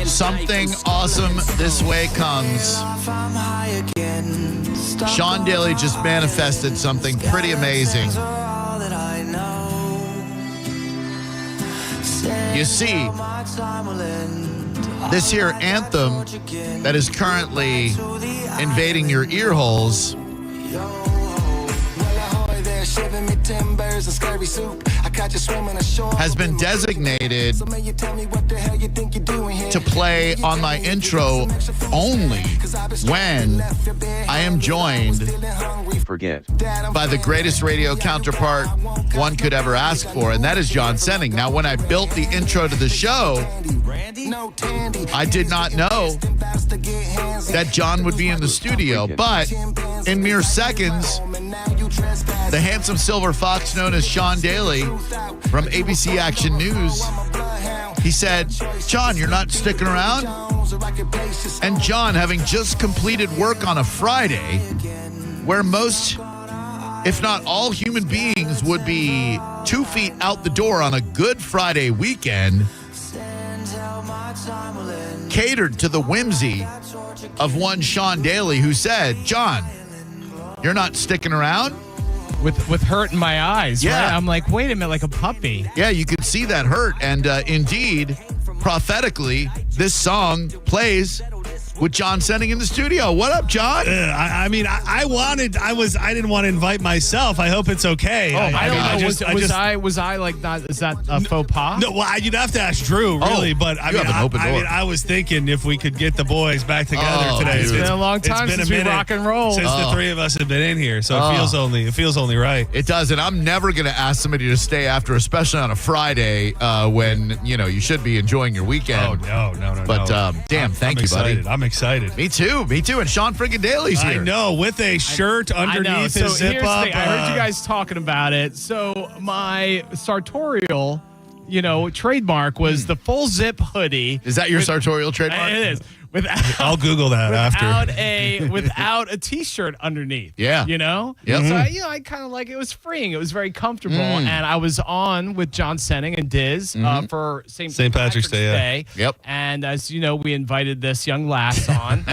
Something awesome this way comes. Sean Daly just manifested something pretty amazing. You see, this here anthem that is currently invading your ear holes has been designated to play on my intro only when I am joined by the greatest radio counterpart one could ever ask for, and that is John Senning. Now, when I built the intro to the show, I did not know that John would be in the studio, but in mere seconds, the handsome silver fox known as Sean Daly from ABC Action News, he said, John, you're not sticking around? And John, having just completed work on a Friday, where most, if not all human beings would be 2 feet out the door on a Good Friday weekend, catered to the whimsy of one Sean Daly, who said, John, you're not sticking around? With hurt in my eyes, yeah. Right? I'm like, wait a minute, like a puppy. Yeah, you could see that hurt. And indeed, prophetically, this song plays with John Senning in the studio. What up, John? I didn't want to invite myself. I hope it's okay. Oh, I don't know. Was I like not? Is that a faux pas? No, well, you'd have to ask Drew, really. But I mean, I was thinking if we could get the boys back together today. It's been a long time since we rock and roll. Since the three of us have been in here, so it feels only right. It does, and I'm never going to ask somebody to stay after, especially on a Friday when you should be enjoying your weekend. Oh no. But damn, thank you, buddy. I'm excited. Me too. And Sean friggin' Daly's here. I know, with a shirt underneath his zip up. I heard you guys talking about it. So my sartorial, trademark was the full zip hoodie. Is that your sartorial trademark? It is. I'll Google that after. Without a T-shirt underneath. Yeah. Yep. So I kind of like it was freeing. It was very comfortable, and I was on with John Senning and Diz for St. Patrick's Day. Yeah. Yep. And as you know, we invited this young lass on,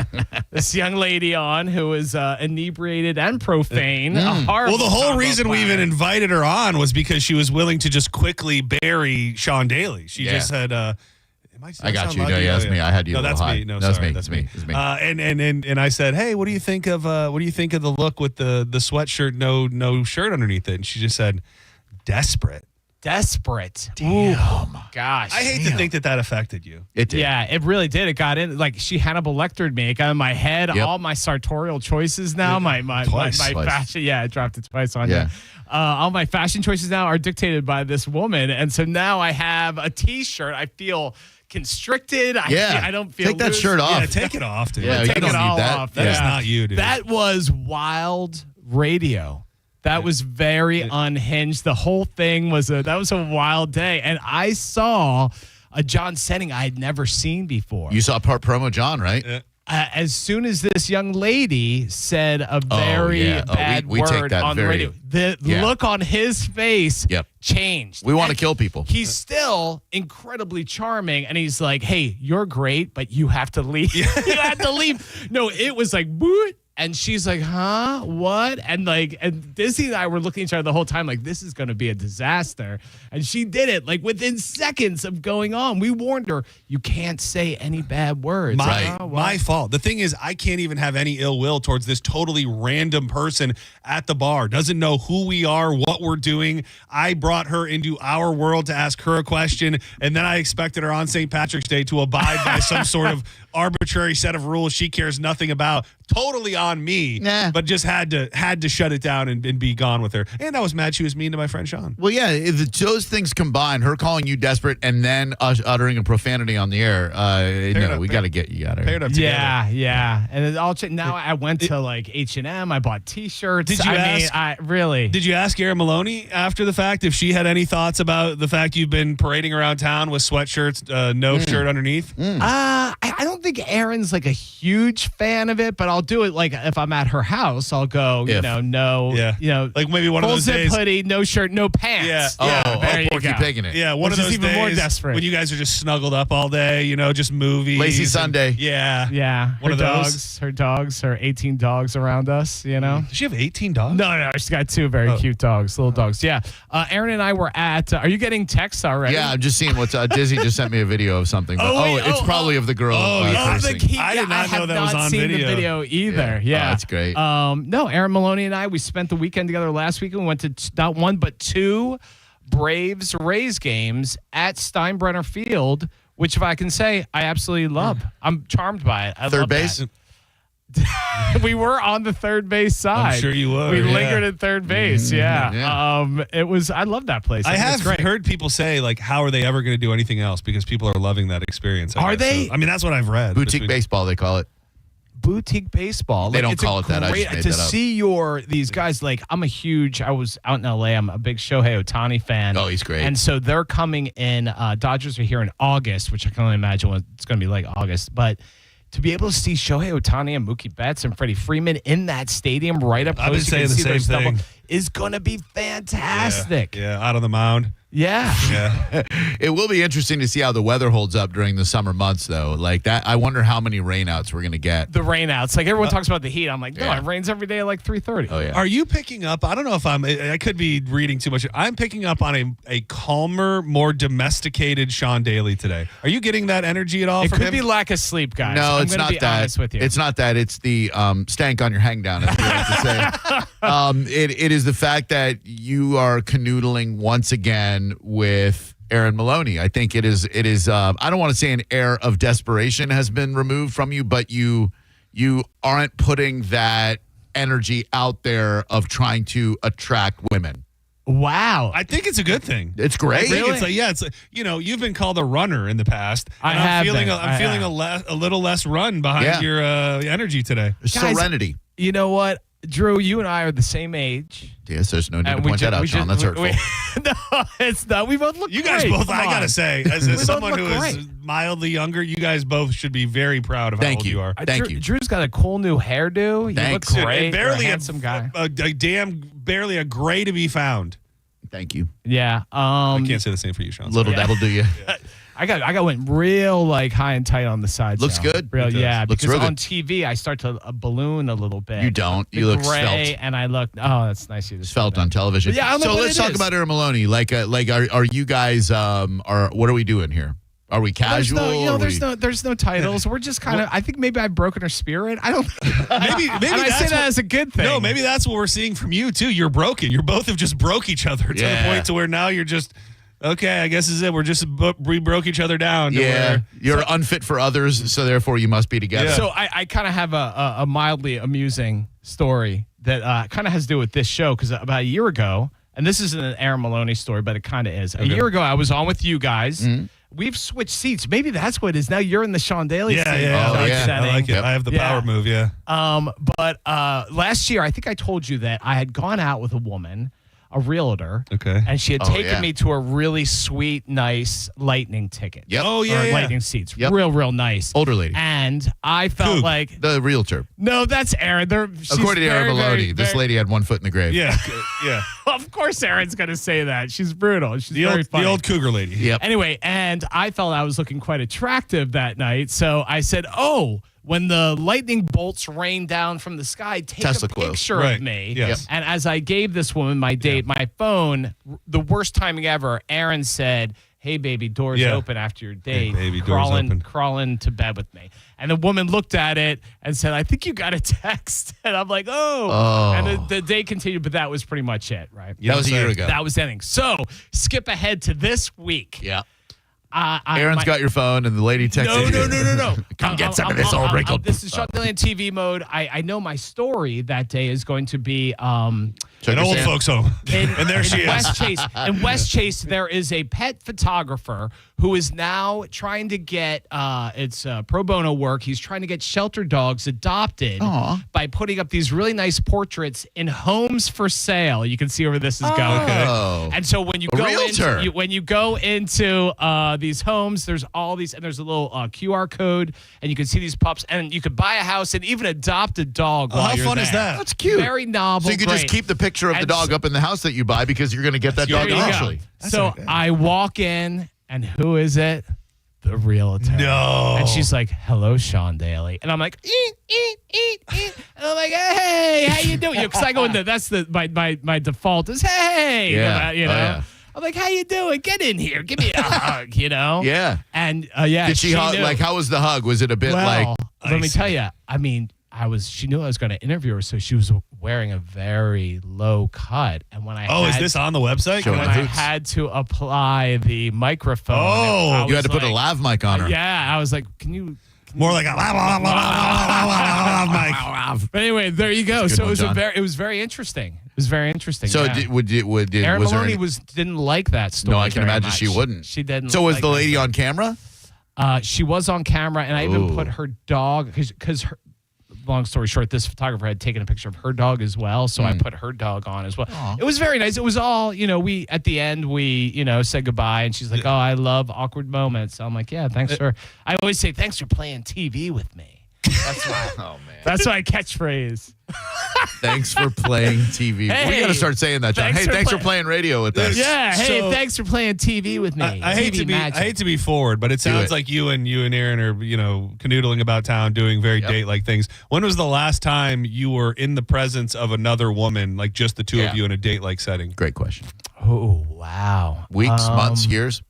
this young lady on who was inebriated and profane. Well, the whole reason we even invited her on was because she was willing to just quickly bury Sean Daly. She just said. I got you. No, yeah, that's me. I had you. No, that's me. No, that's sorry, me. that's me. And I said, hey, what do you think of the look with the sweatshirt, no shirt underneath it? And she just said, desperate. Damn. Ooh, gosh. I hate to think that affected you. It did. Yeah, it really did. It got in, like she Hannibal Lectered me. It got in my head. Yep. All my sartorial choices now, my fashion. Yeah, I dropped it twice on you. All my fashion choices now are dictated by this woman. And so now I have a T-shirt. I feel constricted. I don't feel Take that shirt off. Yeah, take it off, dude. Yeah, take you don't it all need that. off. That is not you, dude. That was wild radio. That was very unhinged. The whole thing was a wild day. And I saw a John Senning I had never seen before. You saw part promo John, right? As soon as this young lady said a very bad word on the radio, the look on his face changed. We want to kill people. He's still incredibly charming, and he's like, hey, you're great, but you have to leave. You have to leave. No, it was like, boot. And she's like, huh? What? And Disney and I were looking at each other the whole time like, this is going to be a disaster. And she did it like within seconds of going on. We warned her, you can't say any bad words. My fault. The thing is, I can't even have any ill will towards this totally random person at the bar. Doesn't know who we are, what we're doing. I brought her into our world to ask her a question, and then I expected her on St. Patrick's Day to abide by some sort of arbitrary set of rules she cares nothing about. Totally on me, but just had to shut it down and be gone with her. And I was mad she was mean to my friend Sean. Well, yeah, those things combined, her calling you desperate and then us uttering a profanity on the air. We got to get you out of here. Yeah. And it all now I went to like H&M. I bought T-shirts. Did you ask Erin Maloney after the fact if she had any thoughts about the fact you've been parading around town with sweatshirts, no shirt underneath? I don't think Erin's like a huge fan of it, but I'll do it like if I'm at her house, I'll go, If. Like maybe one of full those zip days. hoodie, no shirt, no pants. Yeah. there Porky you go. Pigging it. Yeah, one Which of is those even more days desperate. when you guys are just snuggled up all day, just movies. Lazy Sunday. Yeah. Yeah, One of those. her 18 dogs around us, Does she have 18 dogs? No, she's got 2 very cute dogs, little dogs. Yeah. Erin and I were at, are you getting texts already? Yeah, I'm just seeing what's Dizzy just sent me a video of something. But, it's probably of the girl. cursing. I did not know that was on seen video. the video either. Yeah. Oh, that's great. No, Aaron Maloney and I, we spent the weekend together last weekend. We went to not one, but 2 Braves-Rays games at Steinbrenner Field, which if I can say, I absolutely love. I'm charmed by it. I Third love base? that. We were on the third base side. I'm sure you were. We yeah. lingered at third base. Yeah. Yeah. It was. I love that place. I think have it's great. heard people say, like, how are they ever going to do anything else? Because people are loving that experience. Are they? So, I mean, that's what I've read. Boutique baseball, they call it. Boutique baseball. They don't it's a call it that. I just made to that up. see these guys. Like I was out in LA. I'm a big Shohei Ohtani fan. Oh, he's great. And so they're coming in. Dodgers are here in August, which I can only imagine what it's going to be like August. But to be able to see Shohei Ohtani and Mookie Betts and Freddie Freeman in that stadium right up close, I've been you saying can the see their same thing. stuff, is going to be fantastic. Yeah, out on the mound. Yeah. Yeah. It will be interesting to see how the weather holds up during the summer months, though. Like that, I wonder how many rainouts we're going to get. The rainouts. Like everyone talks about the heat. I'm like, no, Yeah. it rains every day at like 3:30. Oh, yeah. Are you picking up? I don't know if I could be reading too much. I'm picking up on a calmer, more domesticated Sean Daly today. Are you getting that energy at all It from could him? be lack of sleep, guys. No, I'm it's gonna not be that. honest with you. It's not that. It's the stank on your hang down, as we like to say. It is the fact that you are canoodling once again with Aaron Maloney. I think it is. I don't want to say an air of desperation has been removed from you, but you aren't putting that energy out there of trying to attract women. Wow. I think it's a good thing. It's great. I think Really? it's like, yeah, it's like, you've been called a runner in the past. I and have I'm feeling been. I'm feeling a little less run behind Yeah. your energy today. Guys, Serenity. You know what, Drew? You and I are the same age. Yes, there's no need to And point that out, Sean. That's hurtful. No, it's not. We both look You guys great. both, Come I got on. to say, as both someone look who is great. mildly younger, you guys both should be very proud of how Thank old you. you are. Thank you. Drew's got a cool new hairdo. You Thanks. look Dude, great. And You're barely a handsome guy. a barely a gray to be found. Thank you. Yeah. I can't say the same for you, Sean. Little Sorry. devil, do you? I went real like high and tight on the sides. Looks now. good. Real, It does. yeah. Looks Because real on good. TV I start to balloon a little bit. You don't. The You look gray, svelte. and I look. Oh, that's nice. You just Felt on television. But yeah, I don't know so what let's it talk is. about Aaron Maloney. Like, are you guys? What are we doing here? Are we There's casual? no, Are there's we- no, there's no titles. We're just kind of. I think maybe I've broken her spirit. I don't. Maybe and I that's say that what- as a good thing. No, maybe that's what we're seeing from you too. You're broken. You both have just broke each other to the Yeah. point to where now you're just okay. I guess this is it. We're just we broke each other down. To Yeah, where, you're unfit for others, so therefore you must be together. Yeah. So I kind of have a mildly amusing story that kind of has to do with this show because about a year ago, and this isn't an Aaron Maloney story, but it kind of is. A year ago, I was on with you guys. Mm-hmm. We've switched seats. Maybe that's what it is. Now you're in the Sean Daly yeah, seat. yeah, Oh, I like yeah. it. I like it. Yep. I have the Yeah. power move. Yeah. But last year, I think I told you that I had gone out with a woman, a realtor. Okay. And she had Oh, taken yeah. me to a really sweet, nice lightning ticket. Yep. Oh yeah, Or yeah. lightning seats. Yep. Real nice. Older lady. And I felt Coog. like, The realtor. no, that's Aaron. She's According to Aaron very, Maloney, very, this very- lady had one foot in the grave. Yeah. Yeah. Of course, Aaron's going to say that. She's brutal. She's The very old, funny. the old cougar lady. Yep. Anyway, and I felt I was looking quite attractive that night. So I said, oh, when the lightning bolts rain down from the sky, take Tesla a coils. picture Right. of me. Yes. And as I gave this woman my date, my phone, the worst timing ever, Aaron said, hey, baby, doors Yeah. open after your date. baby, doors open. Crawl into bed with me. And the woman looked at it and said, I think you got a text. And I'm like, oh. And the day continued, but that was pretty much it, right? That was a year ago. That was the ending. So skip ahead to this week. Yeah. Aaron's Got your phone, and the lady texted you. No. Come get some of this old wrinkled. This is Sean Daly in TV mode. I know my story that day is going to be An old folks home. And there she is. West Chase. In West Chase, there is a pet photographer who is now trying to get it's pro bono work. He's trying to get shelter dogs adopted by putting up these really nice portraits in homes for sale. You can see where this is going. Oh. And so when you go into these homes, there's all these, and there's a little QR code, and you can see these pups, and you could buy a house and even adopt a dog. While How you're fun there. is that? That's cute. Very novel. So you could just keep the picture of the dog up in the house that you buy because you're going to get that dog There you go. eventually. So I walk in, and who is it? The realtor. No. And she's like, "Hello, Sean Daly." And I'm like, eat. And I'm like, "Hey, how you doing?" Because I go into, that's my default is, "Hey." Yeah. You know. Oh, yeah. I'm like, "How you doing? Get in here. Give me a hug," you know? Yeah. And Did she hug? knew. Like, how was the hug? Was it a bit Well, like? let me tell you, I mean, she knew I was going to interview her, so she was wearing a very low cut. And when is this on the website? Showing when my I boots. had to apply the microphone. Oh, You had to put a lav mic on her. Yeah, I was like, can you? More like a mic. But anyway, there you go. That's a So good one, John. it was very interesting. It was very interesting. So yeah. was Erin there Maloney any, didn't like that story. No, I can very imagine much. she wouldn't. She didn't. So was like the that lady story. on camera? She was on camera, and I even Ooh. put her dog because long story short, this photographer had taken a picture of her dog as well, so I put her dog on as well. It was very nice. It was all, we at the end we said goodbye, and she's like, "Oh, I love awkward moments." I'm like, "Yeah, thanks for." I always say thanks for playing TV with me. That's why. Oh man. That's my catchphrase. Thanks for playing TV. Hey, we got to start saying that, John. Thanks for playing radio with us. Yeah. Hey, So- thanks for playing TV with me. I hate TV magic. I hate to be forward, but it sounds it. like you and Aaron are, canoodling about town, doing very date-like things. When was the last time you were in the presence of another woman, like just the two Yeah. of you in a date-like setting? Great question. Oh wow. Weeks, months, years,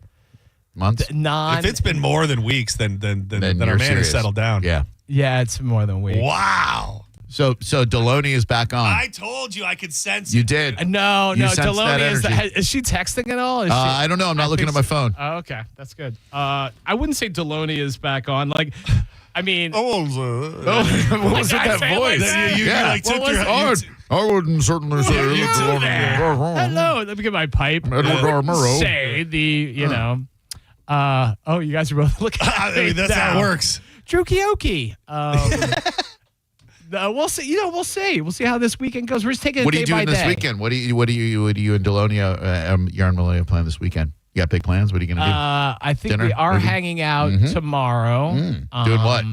months. If it's been more than weeks, then our you're man serious. has settled down. Yeah. Yeah, it's more than weeks. Wow. So Deloney is back on. I told you I could sense You it. did. No, You sensed that Deloney energy. is she texting at all? Is she, I don't know. I'm not looking at my phone. Oh, okay, that's good. I wouldn't say Deloney is back on. Like, I mean, what was I that say it like voice? that? You like tipped What your was head. I wouldn't certainly say you it's do Deloney. that? Hello, let me get my pipe. Edward R. Murrow. Say you guys are both looking. I mean, that's how it works. Drew Kioki. We'll see. We'll see. We'll see how this weekend goes. We're just taking it What are day you doing by this day. weekend? What do you and Deloney, Yarn Maloney plan this weekend? You got big plans? What are you going to do? I think Dinner? we are Movie? hanging out tomorrow. Doing what?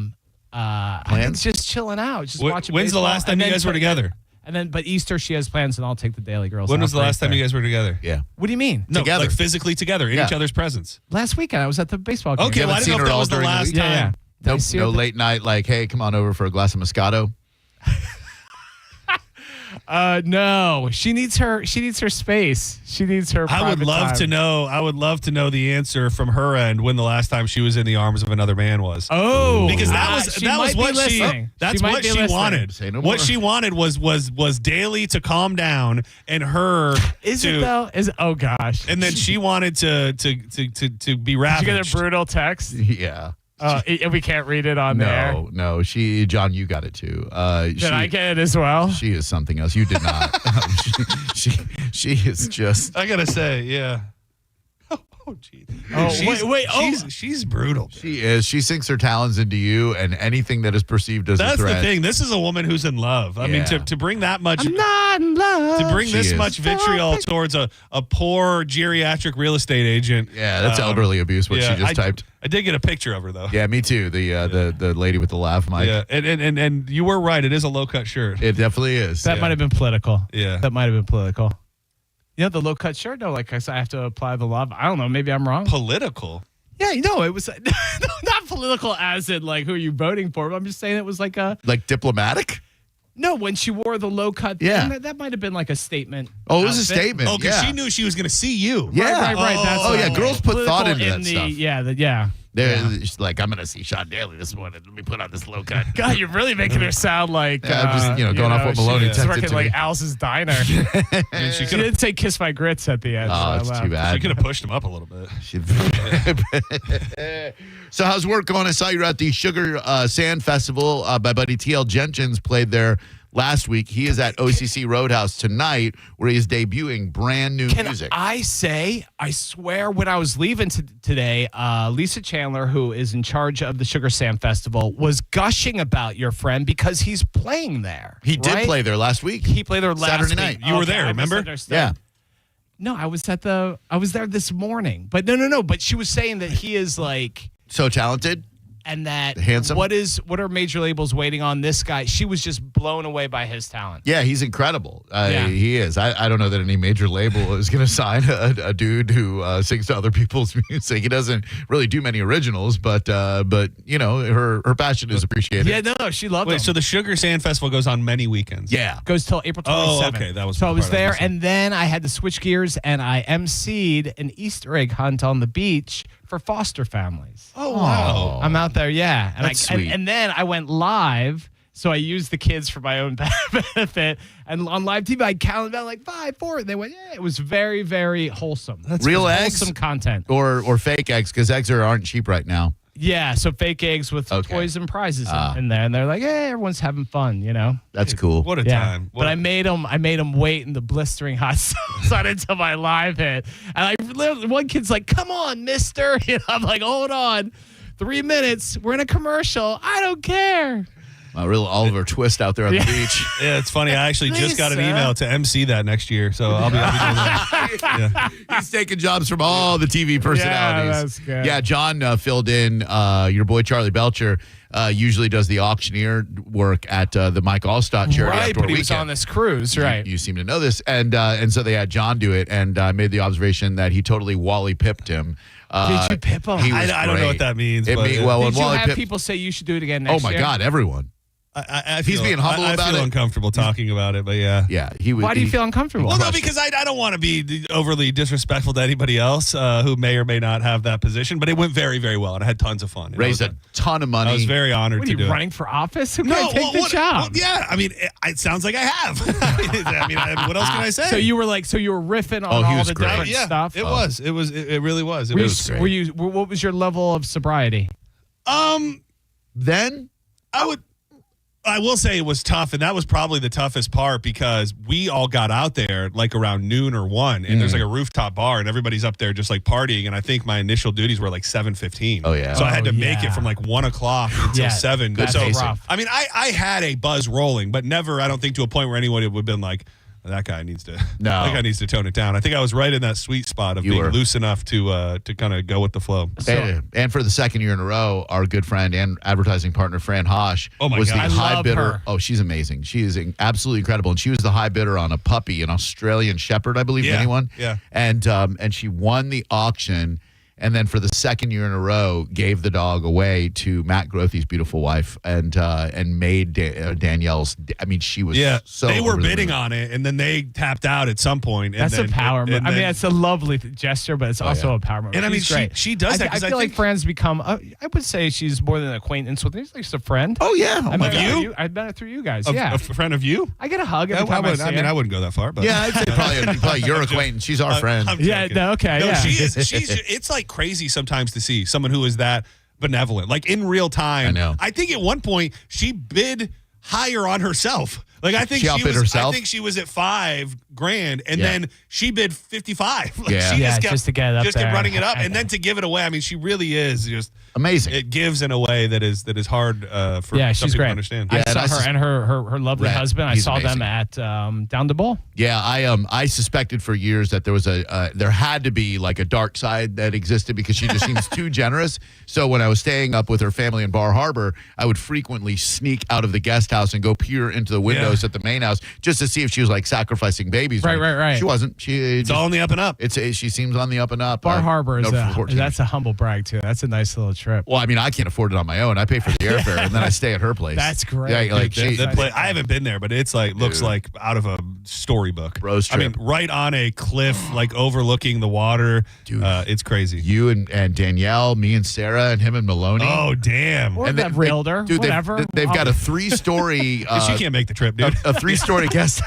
I think Plans? just chilling out, just watching. When's the baseball. last time you guys were together? But Easter she has plans, and I'll take the Daily Girls. When out was the for last time Easter. you guys were together? Yeah. What do you mean? No, Together. like physically together in Yeah. each other's presence. Last weekend I was at the baseball game. Okay, You well, I haven't didn't know seen if her that all was the during the last week? time. Yeah. Did I see her No the- late night, like, hey, come on over for a glass of Moscato. No, she needs her space. She needs her. I would private love time. to know. I would love to know the answer from her end when the last time she was in the arms of another man was. Oh, Because that was she that was might be what she. listening. That's might what be she listening. wanted. Say no What more. she wanted was Daly to calm down and her Is to. it though? Oh gosh. And then she wanted to be Did you get ravaged. a brutal text? Yeah. And we can't read it on there. No. John, you got it too. Did I get it as well? She is something else. You did not. she is just. I gotta say, yeah. Oh, geez. Oh, She's- wait. Oh, she's brutal. She is. She sinks her talons into you, and anything that is perceived as a That's threat. the thing. This is a woman who's in love. I mean, Yeah. to bring that much. I'm not in love. To bring She this is. much vitriol towards a poor geriatric real estate agent. Yeah, that's elderly abuse. What she just typed. I did get a picture of her though. Yeah, me too. The lady with the lav mic. Yeah, and you were right. It is a low cut shirt. It definitely is. That might have been political. Yeah. That might have been political. The low cut shirt. No, like I said, I have to apply the law. I don't know. Maybe I'm wrong. Political. Yeah, it was not political as in like who are you voting for. But I'm just saying it was like like diplomatic. no, when she wore the low cut. Yeah. that might have been like a statement. Oh, it was a outfit. statement. Oh, because yeah. she knew she was going to see you. Yeah. Right. That's Oh, yeah. Girls put thought political into that stuff. Yeah. She's like, I'm gonna see Sean Daly this morning. Let me put on this low cut. God, you're really making her sound like Yeah, I'm just, going off what Maloney she's texted working to like me. Alice's Diner. And she She could have didn't say "kiss my grits" at the end. so Oh, I it's laughed. too bad. she could have pushed him up a little bit. So how's work going? I saw you were at the Sugar Sand Festival. My buddy TL Jenkins played there last week. He is at OCC Roadhouse tonight, where he is debuting brand new Can music. I say, I swear, when I was leaving today, Lisa Chandler, who is in charge of the Sugar Sam Festival, was gushing about your friend because he's playing there. He did right? play there last week. He played there last Saturday week. night. You were Okay, there, I remember? misunderstood. Yeah. No, I was there this morning. But no. But she was saying that he is like, So talented. and that Handsome? what are major labels waiting on this guy? She was just blown away by his talent. Yeah, he's incredible. Yeah. He is. I don't know that any major label is going to sign a dude who sings to other people's music. He doesn't really do many originals, but you know, her passion is appreciated. Yeah, no, she loved him. Wait, so the Sugar Sand Festival goes on many weekends. Yeah. Goes till April 27th. Oh, okay, that was so I the was part I there, missed. and then I had to switch gears, and I emceed an Easter egg hunt on the beach for foster families. Oh, wow. I'm out there, yeah, and That's sweet. and then I went live. So I used the kids for my own benefit, and on live TV I counted down like 5, 4. And they went, yeah. It was very, very wholesome. That's Real eggs? wholesome content. Or fake eggs, because eggs aren't cheap right now. Yeah, so fake eggs with Okay. toys and prizes in there, and they're like, hey, everyone's having fun, you know. That's cool. What a Yeah, time. but I made them wait in the blistering hot sun until my live hit. And one kid's like, "Come on, Mister!" You know, I'm like, "Hold on, 3 minutes. We're in a commercial. I don't care." A real Oliver Twist out there on the beach. Yeah, it's funny. I actually just got an Lisa. email to MC that next year, so I'll be doing that. Yeah. He's taking jobs from all the TV personalities. that's good. Yeah, John filled in. Your boy Charlie Belcher usually does the auctioneer work at the Mike Allstott charity Right, outdoor but he was weekend. on this cruise, right? You seem to know this, and so they had John do it, and I made the observation that he totally Wally pipped him. Did you pip him? He was I don't know great. what that means, It but, mean, well, when Did you Wally have pipped, people say you should do it again oh next my year? God, everyone. I He's feel- being humble I about feel it. uncomfortable talking about it, but yeah. Yeah, he was. Why do you feel uncomfortable? Well, no, because I don't want to be overly disrespectful to anybody else who may or may not have that position, but it went very, very well, and I had tons of fun. raised a ton of money? I was very honored What are to do you it. running for office? Who No, can take the what- job? well, yeah, I mean, it sounds like I have. I mean, what else can I say? So you were riffing on he all was the great. different yeah, stuff. it was. It really was. It Were was you, great. what was your level of sobriety? Then I will say it was tough, and that was probably the toughest part because we all got out there like around noon or 1, and there's like a rooftop bar, and everybody's up there just like partying. And I think my initial duties were like 7:15. Oh, yeah. So I had to Oh, make it yeah. from like 1 o'clock until Yeah, 7. that's So rough. I mean, I had a buzz rolling, but never, I don't think, to a point where anyone would have been like, that guy needs to tone it down. I think I was right in that sweet spot of You being were. loose enough to kind of go with the flow. and for the second year in a row, our good friend and advertising partner Fran Hosh Oh my was the God. I high love bidder. her. Oh, she's amazing. She is absolutely incredible, and she was the high bidder on a puppy, an Australian Shepherd, I believe. Yeah, Anyone? yeah. And she won the auction. And then for the second year in a row, gave the dog away to Matt Grothy's beautiful wife, and made Danielle's. I mean, she was so. they were over the bidding moon. on it, and then they tapped out at some point. And That's then, a power move. and I mean, then- it's a lovely gesture, but it's also yeah. a power move. And I mean, She's great. she does that I 'cause I feel like think- Fran's become. I would say she's more than an acquaintance with me. She's like a friend. Oh yeah, I met her you? through I met her through you guys. a, yeah, a friend of you. I get a hug every I time I see her. wouldn't go that far, but yeah. I'd say probably your acquaintance. She's our friend. I'm Yeah, joking. no, okay, No, yeah. she's. It's like crazy sometimes to see someone who is that benevolent, like in real time. I know. I think at one point she bid higher on herself. Like I think She outbid herself? I think she was at $5,000, and Yeah. then she bid 55. Like Yeah. she Yeah, just kept, just to get it up just kept there. running it up, I and then know. to give it away. I mean, she really is just Amazing. It gives in a way that is hard for Yeah, some she's people great. to understand. I Yeah, saw and I her and her lovely Rat, husband. I he's saw them amazing. at Down the Bowl. Yeah, I suspected for years that there was there had to be like a dark side that existed because she just seems too generous. So when I was staying up with her family in Bar Harbor, I would frequently sneak out of the guest house and go peer into the windows at the main house just to see if she was like sacrificing babies. Right. She wasn't. She It's all on the up and up. she seems on the up and up. Bar Harbor is no, for 14 that's a humble brag too. That's a nice little trip. Well, I mean, I can't afford it on my own. I pay for the airfare and then I stay at her place. That's great. Yeah, like Dude, she, I haven't been there, but it's like looks Dude. like out of a storybook. Rose I mean, trip. right on a cliff, like overlooking the water. Dude. It's crazy. you and Danielle, me and Sarah, and him and Maloney. Oh damn! Or that realtor, dude, whatever. They've got a 3-story. she can't make the trip, dude. a 3-story guest.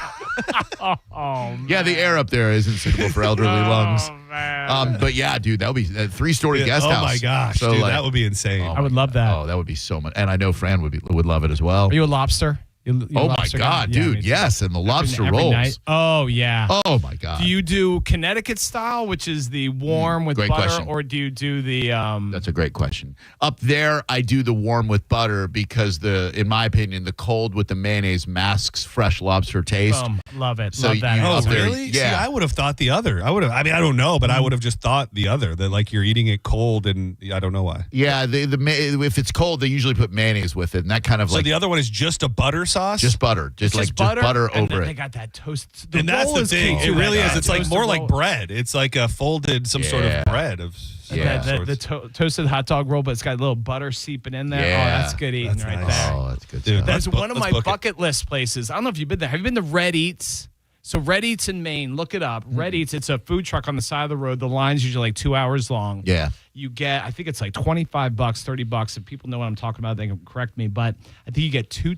Oh, man. Yeah, the air up there isn't suitable for elderly lungs. Man. But yeah, dude, that would be a 3-story guest oh house. my gosh, So, dude, like, that would be insane. I would love that. Oh, that would be so much. And I know Fran would love it as well. Are you a lobster? Oh my God, dude! Yes, and the lobster rolls. Night. Oh yeah. Oh my God. Do you do Connecticut style, which is the warm with great butter, question. or do you do the? That's a great question. Up there, I do the warm with butter because in my opinion, the cold with the mayonnaise masks fresh lobster taste. Love it. So Love that. you- Oh, up there, really? yeah. See, I would have thought the other. I don't know, but I would have just thought the other, that like you're eating it cold, and I don't know why. Yeah, if it's cold, they usually put mayonnaise with it, and that kind of So like the other one is just a butter sauce? just butter, just butter and over then They it. got that toast. And that's roll the is thing. cool, It really that is. It's like toasted more like roll. bread. It's like a folded sort Yeah. of bread of Yeah. The toasted hot dog roll, but it's got a little butter seeping in there. Yeah. Oh, that's good eating That's right nice. there. Oh, that's good Dude, stuff. That's Let's one of let's my book it. bucket list places. I don't know if you've been there. Have you been to Red Eats? So Red Eats in Maine, look it up. Red Eats, it's a food truck on the side of the road. The line's usually like 2 hours long. Yeah. You get, I think it's like $25, $30. If people know what I'm talking about, they can correct me. But I think you get two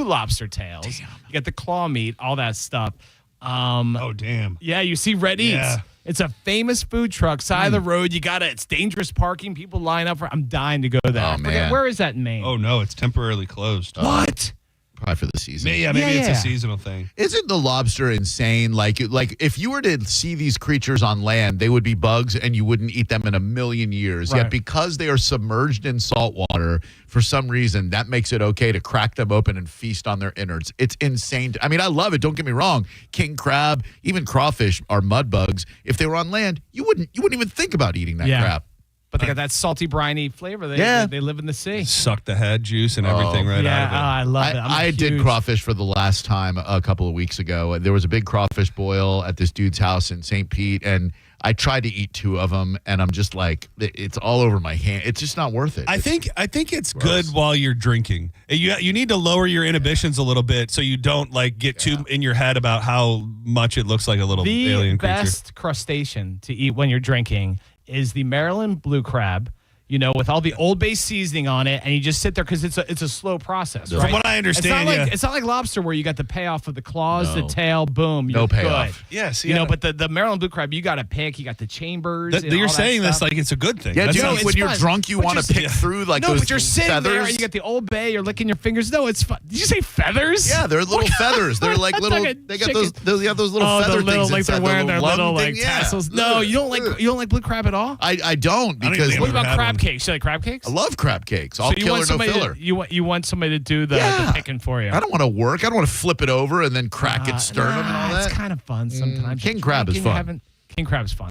lobster tails. You get the claw meat, all that stuff. Oh, damn. Yeah, you see Red Eats. Yeah. It's a famous food truck, side of the road. You got it's dangerous parking. People line up for I'm dying to go there. Oh, I forget, man. where is that in Maine? Oh, no, it's temporarily closed. What? Probably for the season. Yeah, maybe it's Yeah. a seasonal thing. Isn't the lobster insane? Like if you were to see these creatures on land, they would be bugs and you wouldn't eat them in a million years. Right. Yet because they are submerged in salt water, for some reason, that makes it okay to crack them open and feast on their innards. It's insane. I mean, I love it. Don't get me wrong. King crab, even crawfish are mud bugs. If they were on land, you wouldn't even think about eating that Yeah. crap. But they got that salty, briny flavor. They live in the sea. Suck the head juice and everything right Yeah, out of it. I love it. I did crawfish for the last time a couple of weeks ago. There was a big crawfish boil at this dude's house in St. Pete, and I tried to eat 2 of them, and I'm just like, it's all over my hand. It's just not worth it. I think it's good while you're drinking. You need to lower your inhibitions a little bit so you don't like get too in your head about how much it looks like a little The alien creature. best crustacean to eat when you're drinking is the Maryland blue crab. You know, with all the Old Bay seasoning on it, and you just sit there because it's a slow process. Right? From what I understand, it's not like lobster where you got the payoff of the claws, No. the tail, boom, No you're payoff. good. Yes, You know, yeah. but the Maryland blue crab, you got to pick. You got the chambers. and You're all that saying this stuff. like it's a good thing. yeah, That's dude, not- it's when you're fun. drunk, you But want to you're- pick through like no, those but you're sitting feathers. there and you got the Old Bay. You're licking your fingers. No, it's fun. Did you say feathers? Yeah, they're little feathers. They're like That's little. like a They got chicken. those. You have those little Oh, feather the little things like they're inside wearing the their lung little thing. like Yeah. tassels. No, you don't like blue crab at all. I don't because even What never about had crab one. cakes? You like crab cakes? I love crab cakes. All So you killer, want no somebody filler. you want somebody to do the picking for you. I don't want to work. I don't want to flip it over and then crack its sternum and all that. It's kind of fun sometimes. King You're crab is drinking, fun. King crab's fun.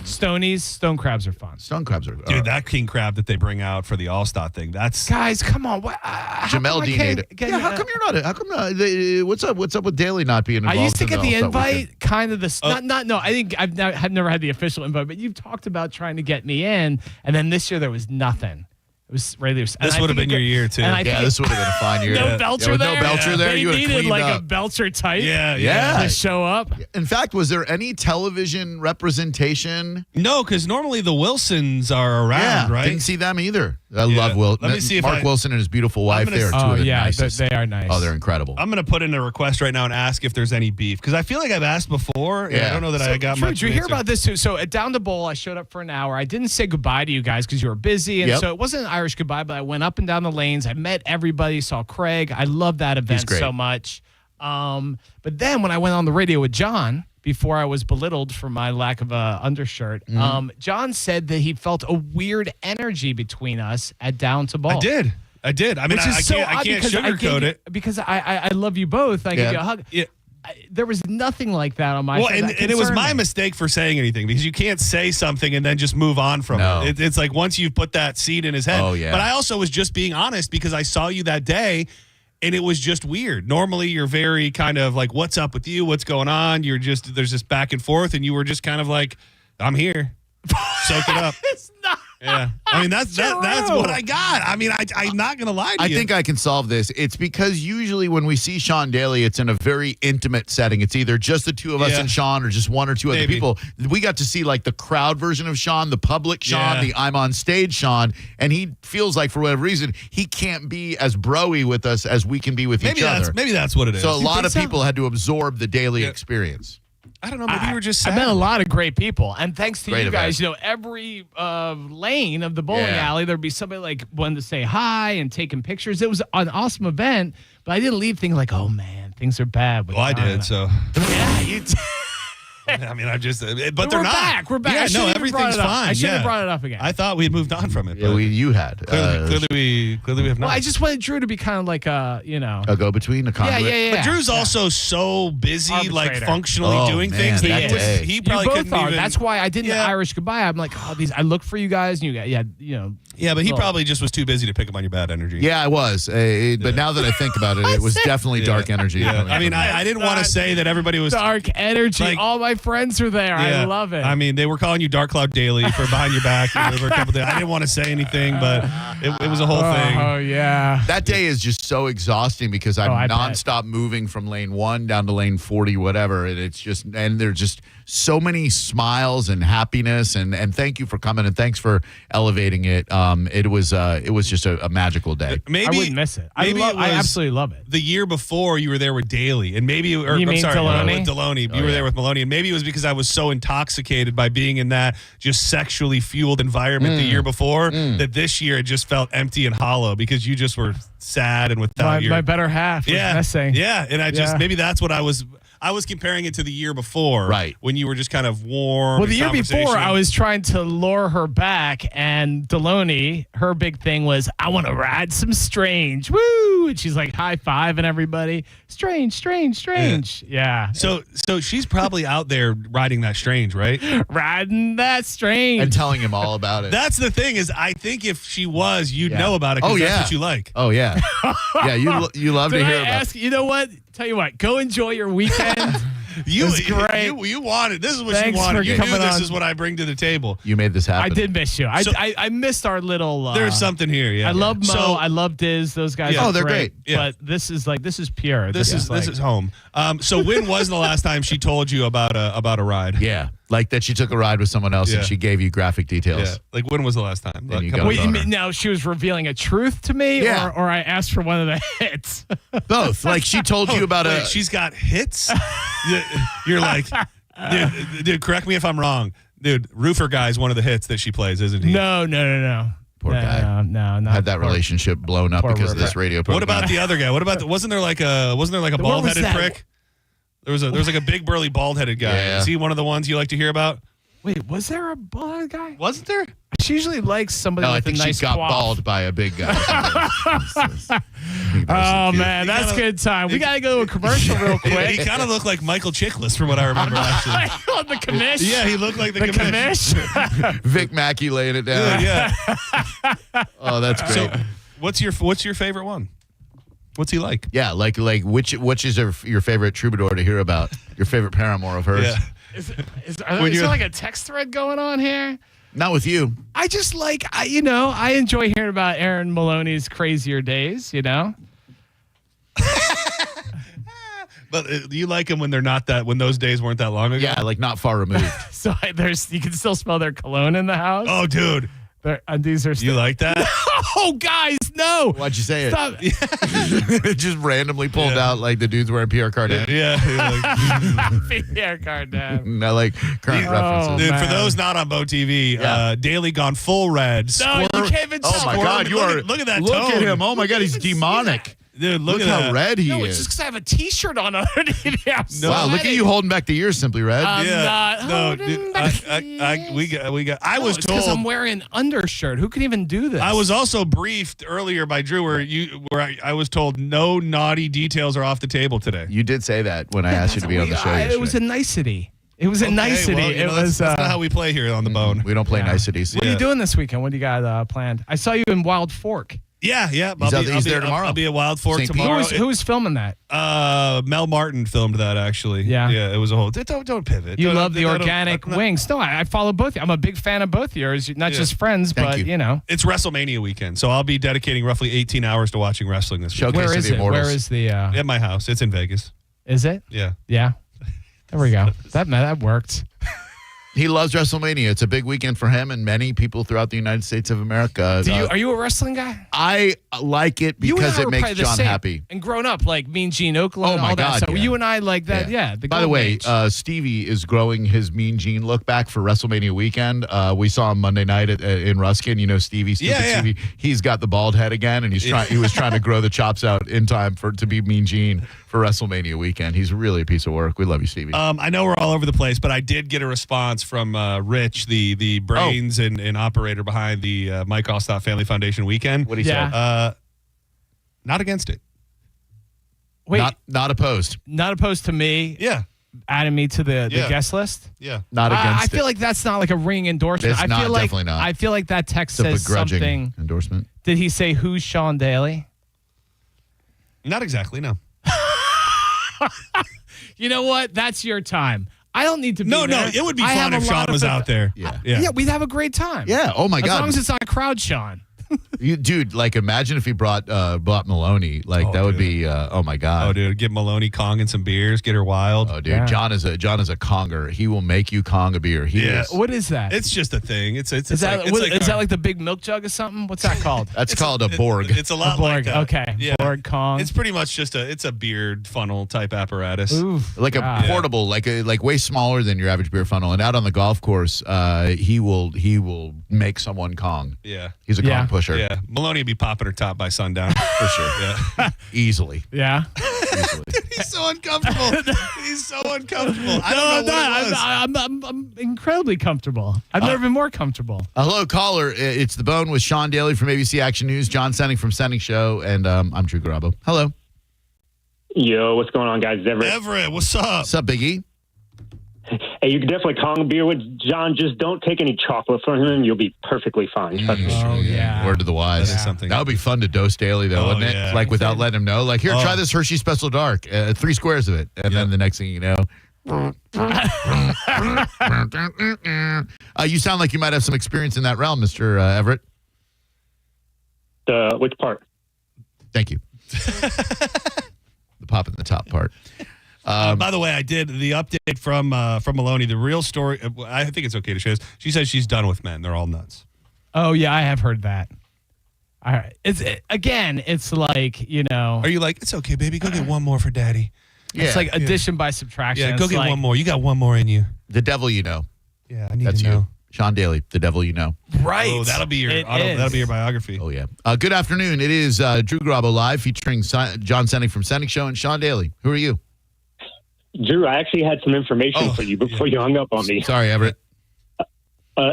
Stone crabs are fun. Stone crabs are. Dude, that king crab that they bring out for the All-Star thing, that's Guys, come on. What, how Jamel come I Dean can't ate it. get- Yeah, how come you're not? How come not? What's up? What's up with Daly not being involved? I used to in get the All-Star invite, weekend? kind of the no. I think I've never had the official invite, but you've talked about trying to get me in, and then this year there was nothing. It was right there. This would have been your year too. Yeah, this would have been a fine year. No Belcher with there. No Belcher there. They You would have needed cleaned like a up. Belcher type. Yeah. To show up. In fact, was there any television representation? No, because normally the Wilsons are around, right? Didn't see them either. I love Will. Let me see if Mark Wilson and his beautiful wife. gonna They are s- two Oh of the yeah, nicest. they are nice. Oh, they're incredible. I'm going to put in a request right now and ask if there's any beef because I feel like I've asked before. And I Yeah. don't know that I got Drew, much. did you hear answer. about this too? So at Down the Bowl, I showed up for an hour. I didn't say goodbye to you guys because you were busy, and Yep. so it wasn't an Irish goodbye. But I went up and down the lanes. I met everybody. Saw Craig. I love that event great. so much. But then when I went on the radio with John, before I was belittled for my lack of a undershirt, Mm-hmm. John said that he felt a weird energy between us at Down to Bowl. I did. I mean, Which is I so can't, I odd can't because I sugarcoat gave you- it. because I love you both. I give you a hug. Yeah. There was nothing like that on my Well, side. and That it was concerned my me. mistake for saying anything because you can't say something and then just move on from No. it. It's like once you've put that seed in his head. Oh, yeah. But I also was just being honest because I saw you that day and it was just weird. Normally you're very kind of like, what's up with you? What's going on? There's this back and forth and you were just kind of like, I'm here. Soak it up. It's not. Yeah. I mean, that's what I got. I mean, I'm not going to lie to you. I think I can solve this. It's because usually when we see Sean Daly, it's in a very intimate setting. It's either just the two of us Yeah. and Sean or just one or two other Maybe. people. We got to see like the crowd version of Sean, the public Sean, Yeah. the I'm on stage Sean, and he feels like for whatever reason, he can't be as bro-y with us as we can be with each other. Maybe that's what it is. So a lot think of so? people had to absorb the Daly Yeah. experience. I don't know. Maybe you were just sad. I met a lot of great people, and thanks to Great you guys, event. every lane of the bowling Yeah. alley, there'd be somebody like wanting to say hi and taking pictures. It was an awesome event, But I didn't leave thinking like, oh man, things are bad. Well, I did. So Yeah, you did. I mean, I just, but they're We're not. back. We're back. Yeah, I shouldn't no, even brought everything's it up. fine. I should have Yeah. brought it up again. I thought we had moved on from it. Yeah, But you had. clearly we have not. well, I just wanted Drew to be kind of like a go-between, a conduit. yeah. But Drew's also so busy, like Arbitrator. functionally Oh, doing man, things that that day. he You probably both couldn't are. even. That's why I did the Yeah. Irish goodbye. I'm like, oh, these. I look for you guys, and you got, Yeah, but he Well- probably just was too busy to pick up on your bad energy. Yeah, I was. But now that I think about it, it was definitely dark energy. Yeah. coming I mean, from me. I didn't want to say that everybody was. dark energy. Like- All my friends are there. I Yeah. love it. I mean, they were calling you Dark Cloud Daily for behind your back. For a couple days. I didn't want to say anything, but it was a whole thing. Oh yeah. That day is just so exhausting because I'm I bet. nonstop moving from lane 1 down to lane 40, whatever. And it's just, and there's just so many smiles and happiness. And thank you for coming and thanks for elevating it. It was just a magical day. Maybe I wouldn't miss it. I maybe it I was absolutely love it. The year before, you were there with Daly, and maybe, or You I'm mean sorry, Deloney? with Deloney. You were there with Maloney, and maybe it was because I was so intoxicated by being in that just sexually fueled environment the year before that this year it just felt empty and hollow because you just were sad and without My better half was missing. Yeah, and I just Yeah. maybe that's what I was comparing it to the year before, Right. when you were just kind of warm. Well, the year before, conversational. I was trying to lure her back, and Deloney, her big thing was, I want to ride some Strange. Woo! And she's like high-fiving everybody. Strange. Yeah. So she's probably out there riding that Strange, right? Riding that Strange. And telling him all about it. That's the thing is, I think if she was, you'd Yeah. know about it because that's what you like. Oh, yeah. Yeah, you love Did to I hear about ask? You know what? Tell you what. Go enjoy your weekend. You great. You wanted. This is what Thanks you wanted. for You knew coming this on. is what I bring to the table. You made this happen. I did miss you. So- I missed our little. There's something here. Yeah. I love Mo. So, I love Diz. Those guys. Yeah. are Oh, they're great. Yeah. But this is pure. this is home. So when was the last time she told you about a ride? Yeah. Like that she took a ride with someone else Yeah. and she gave you graphic details. Yeah. Like when was the last time? Like, you come got on. it. Wait, you mean now she was revealing a truth to me, Yeah. or I asked for one of the hits? Both. Like she told you about Wait, she's got hits. You're like, dude. Correct me if I'm wrong, dude. Roofer Guy is one of the hits that she plays, isn't he? No. Poor guy. No, not had that relationship blown up poor because of this River. radio program. What about the other guy? What about wasn't there like a bald headed that? prick? There was like a big burly bald headed guy. Yeah. Is he one of the ones you like to hear about? Wait, was there a bald guy? Wasn't there? She usually likes somebody No, I with think a nice she got quaff. bald by a big guy. Oh man, He that's kinda- good time. We gotta go to a commercial real He quick. kind of looked like Michael Chiklis from what I remember, actually. The commish. Yeah, he looked like the commish. Vic Mackey laying it down. Yeah. Oh, that's great. So, what's your favorite one? What's he like? Yeah, like which is your favorite troubadour to hear about? Your favorite paramour of hers? Yeah. Is When there you're- like a text thread going on here? Not with you. I just like, I enjoy hearing about Aaron Maloney's crazier days, But you like him when they're not when those days weren't that long ago? Yeah, like not far removed. So you can still smell their cologne in the house. Oh, dude. Their undies are You still. like that? Oh, guys, no. Why'd you say it? Stop. It just randomly pulled out like the dudes wearing Pierre Cardin. Yeah. Pierre Cardin. I like current Oh, references. Dude, for man. those not on Bo TV, Yeah. Daily gone full red. No, you Squirm- can't even Oh my tell. God, you Look are. at- look at that Look tone. at him. Oh my God, he's even see demonic. Dude, Look at how that. red he No, it's is. just because I have a T-shirt on underneath. I'm Wow, look at sweating. you holding back the ears, Simply Red. I'm not No, holding dude, back we got. I No, was it's because I'm told. wearing an undershirt. Who can even do this? I was also briefed earlier by Drew where I was told no naughty details are off the table today. You did say that when I asked you to be on the show. It was a yesterday. nicety. It was a nicety. Well, It that's, was. that's not how we play here on the bone. We don't play Yeah. niceties. What are you doing this weekend? What do you got planned? I saw you in Wild Fork. Yeah. He's there tomorrow. I'll be at Wild Fork St. Pete. tomorrow. Who was filming that? Mel Martin filmed that actually. Yeah. It was a whole. Don't pivot. You Don't- love the don't- organic I'm not- wings. No, I follow both. I'm a big fan of both yours. Not Yeah. just friends, Thank but you. It's WrestleMania weekend, so I'll be dedicating roughly 18 hours to watching wrestling this week. Showcase Where of is the it? Immortals. Where is the? At my house. It's in Vegas. Is it? Yeah. Yeah. There we go. That worked. He loves WrestleMania. It's a big weekend for him and many people throughout the United States of America. Are you a wrestling guy? I like it because it makes John happy. And grown up, like Mean Gene Oakland and all that. So you and I like that. Yeah. By the way, Stevie is growing his Mean Gene look back for WrestleMania weekend. We saw him Monday night in Ruskin. You know Stevie. Stevie. He's got the bald head again, and he was trying to grow the chops out in time to be Mean Gene for WrestleMania weekend. He's really a piece of work. We love you, Stevie. I know we're all over the place, but I did get a response from Rich, the brains and operator behind the Mike Allstott Family Foundation weekend. What he said? Not against it. Wait, not opposed. Not opposed to me. Yeah. Adding me to the guest list. Yeah. Not against I feel like that's not like a ring endorsement. It's definitely not. I feel like that text It's says a begrudging something. endorsement. Did he say who's Sean Daly? Not exactly, no. You know what? That's your time. I don't need to be there. No, it would be fun if Sean was out there. Yeah, we'd have a great time. Yeah. Oh my God. As long as it's not crowd Sean. Dude, like imagine if he brought Maloney. Like that would be oh my God. Oh dude, get Maloney Kong and some beers, get her wild. Oh dude, John is a conger. He will make you Kong a beer. What is that? It's just a thing. Is that like the big milk jug or something? What's that called? That's called a Borg. It's a lot Borg, like okay. Yeah. Borg Kong. It's pretty much just a beer funnel type apparatus. Oof, like a portable, like way smaller than your average beer funnel. And out on the golf course, he will make someone Kong. Yeah. He's a Kong pusher. Yeah. Maloney would be popping her top by sundown for sure. Yeah. Easily. Yeah. Easily. He's so uncomfortable. He's so uncomfortable. I don't know what it was. I'm incredibly comfortable. I've never been more comfortable. Hello, caller. It's The Bone with Sean Daly from ABC Action News, John Senning from Senning Show, and I'm Drew Garabo. Hello. Yo, what's going on, guys? Everett, what's up? What's up, Big E? Hey, you can definitely Kong a beer with John. Just don't take any chocolate from him. You'll be perfectly fine. Trust me. Oh, yeah. Word to the wise. That is something. That would be fun to dose daily, though, wouldn't it? Yeah. Like, without letting him know. Like, here, try this Hershey Special Dark. 3 squares of it. And then the next thing you know. You sound like you might have some experience in that realm, Mr. Everett. Which part? Thank you. The pop in the top part. By the way, I did the update from Maloney. The real story, I think it's okay to share this. She says she's done with men. They're all nuts. Oh, yeah, I have heard that. All right. It's like, you know. Are you like, it's okay, baby, go get one more for daddy? It's like addition by subtraction. Yeah, go get one more. You got one more in you. The devil you know. Yeah, I need That's to know. you. Sean Daly, the devil you know. Right. Oh, that'll be your biography. Oh, yeah. Good afternoon. It is Drew Garabo Live featuring John Senning from Senning Show and Sean Daly. Who are you? Drew, I actually had some information for you before you hung up on me. Sorry, Everett.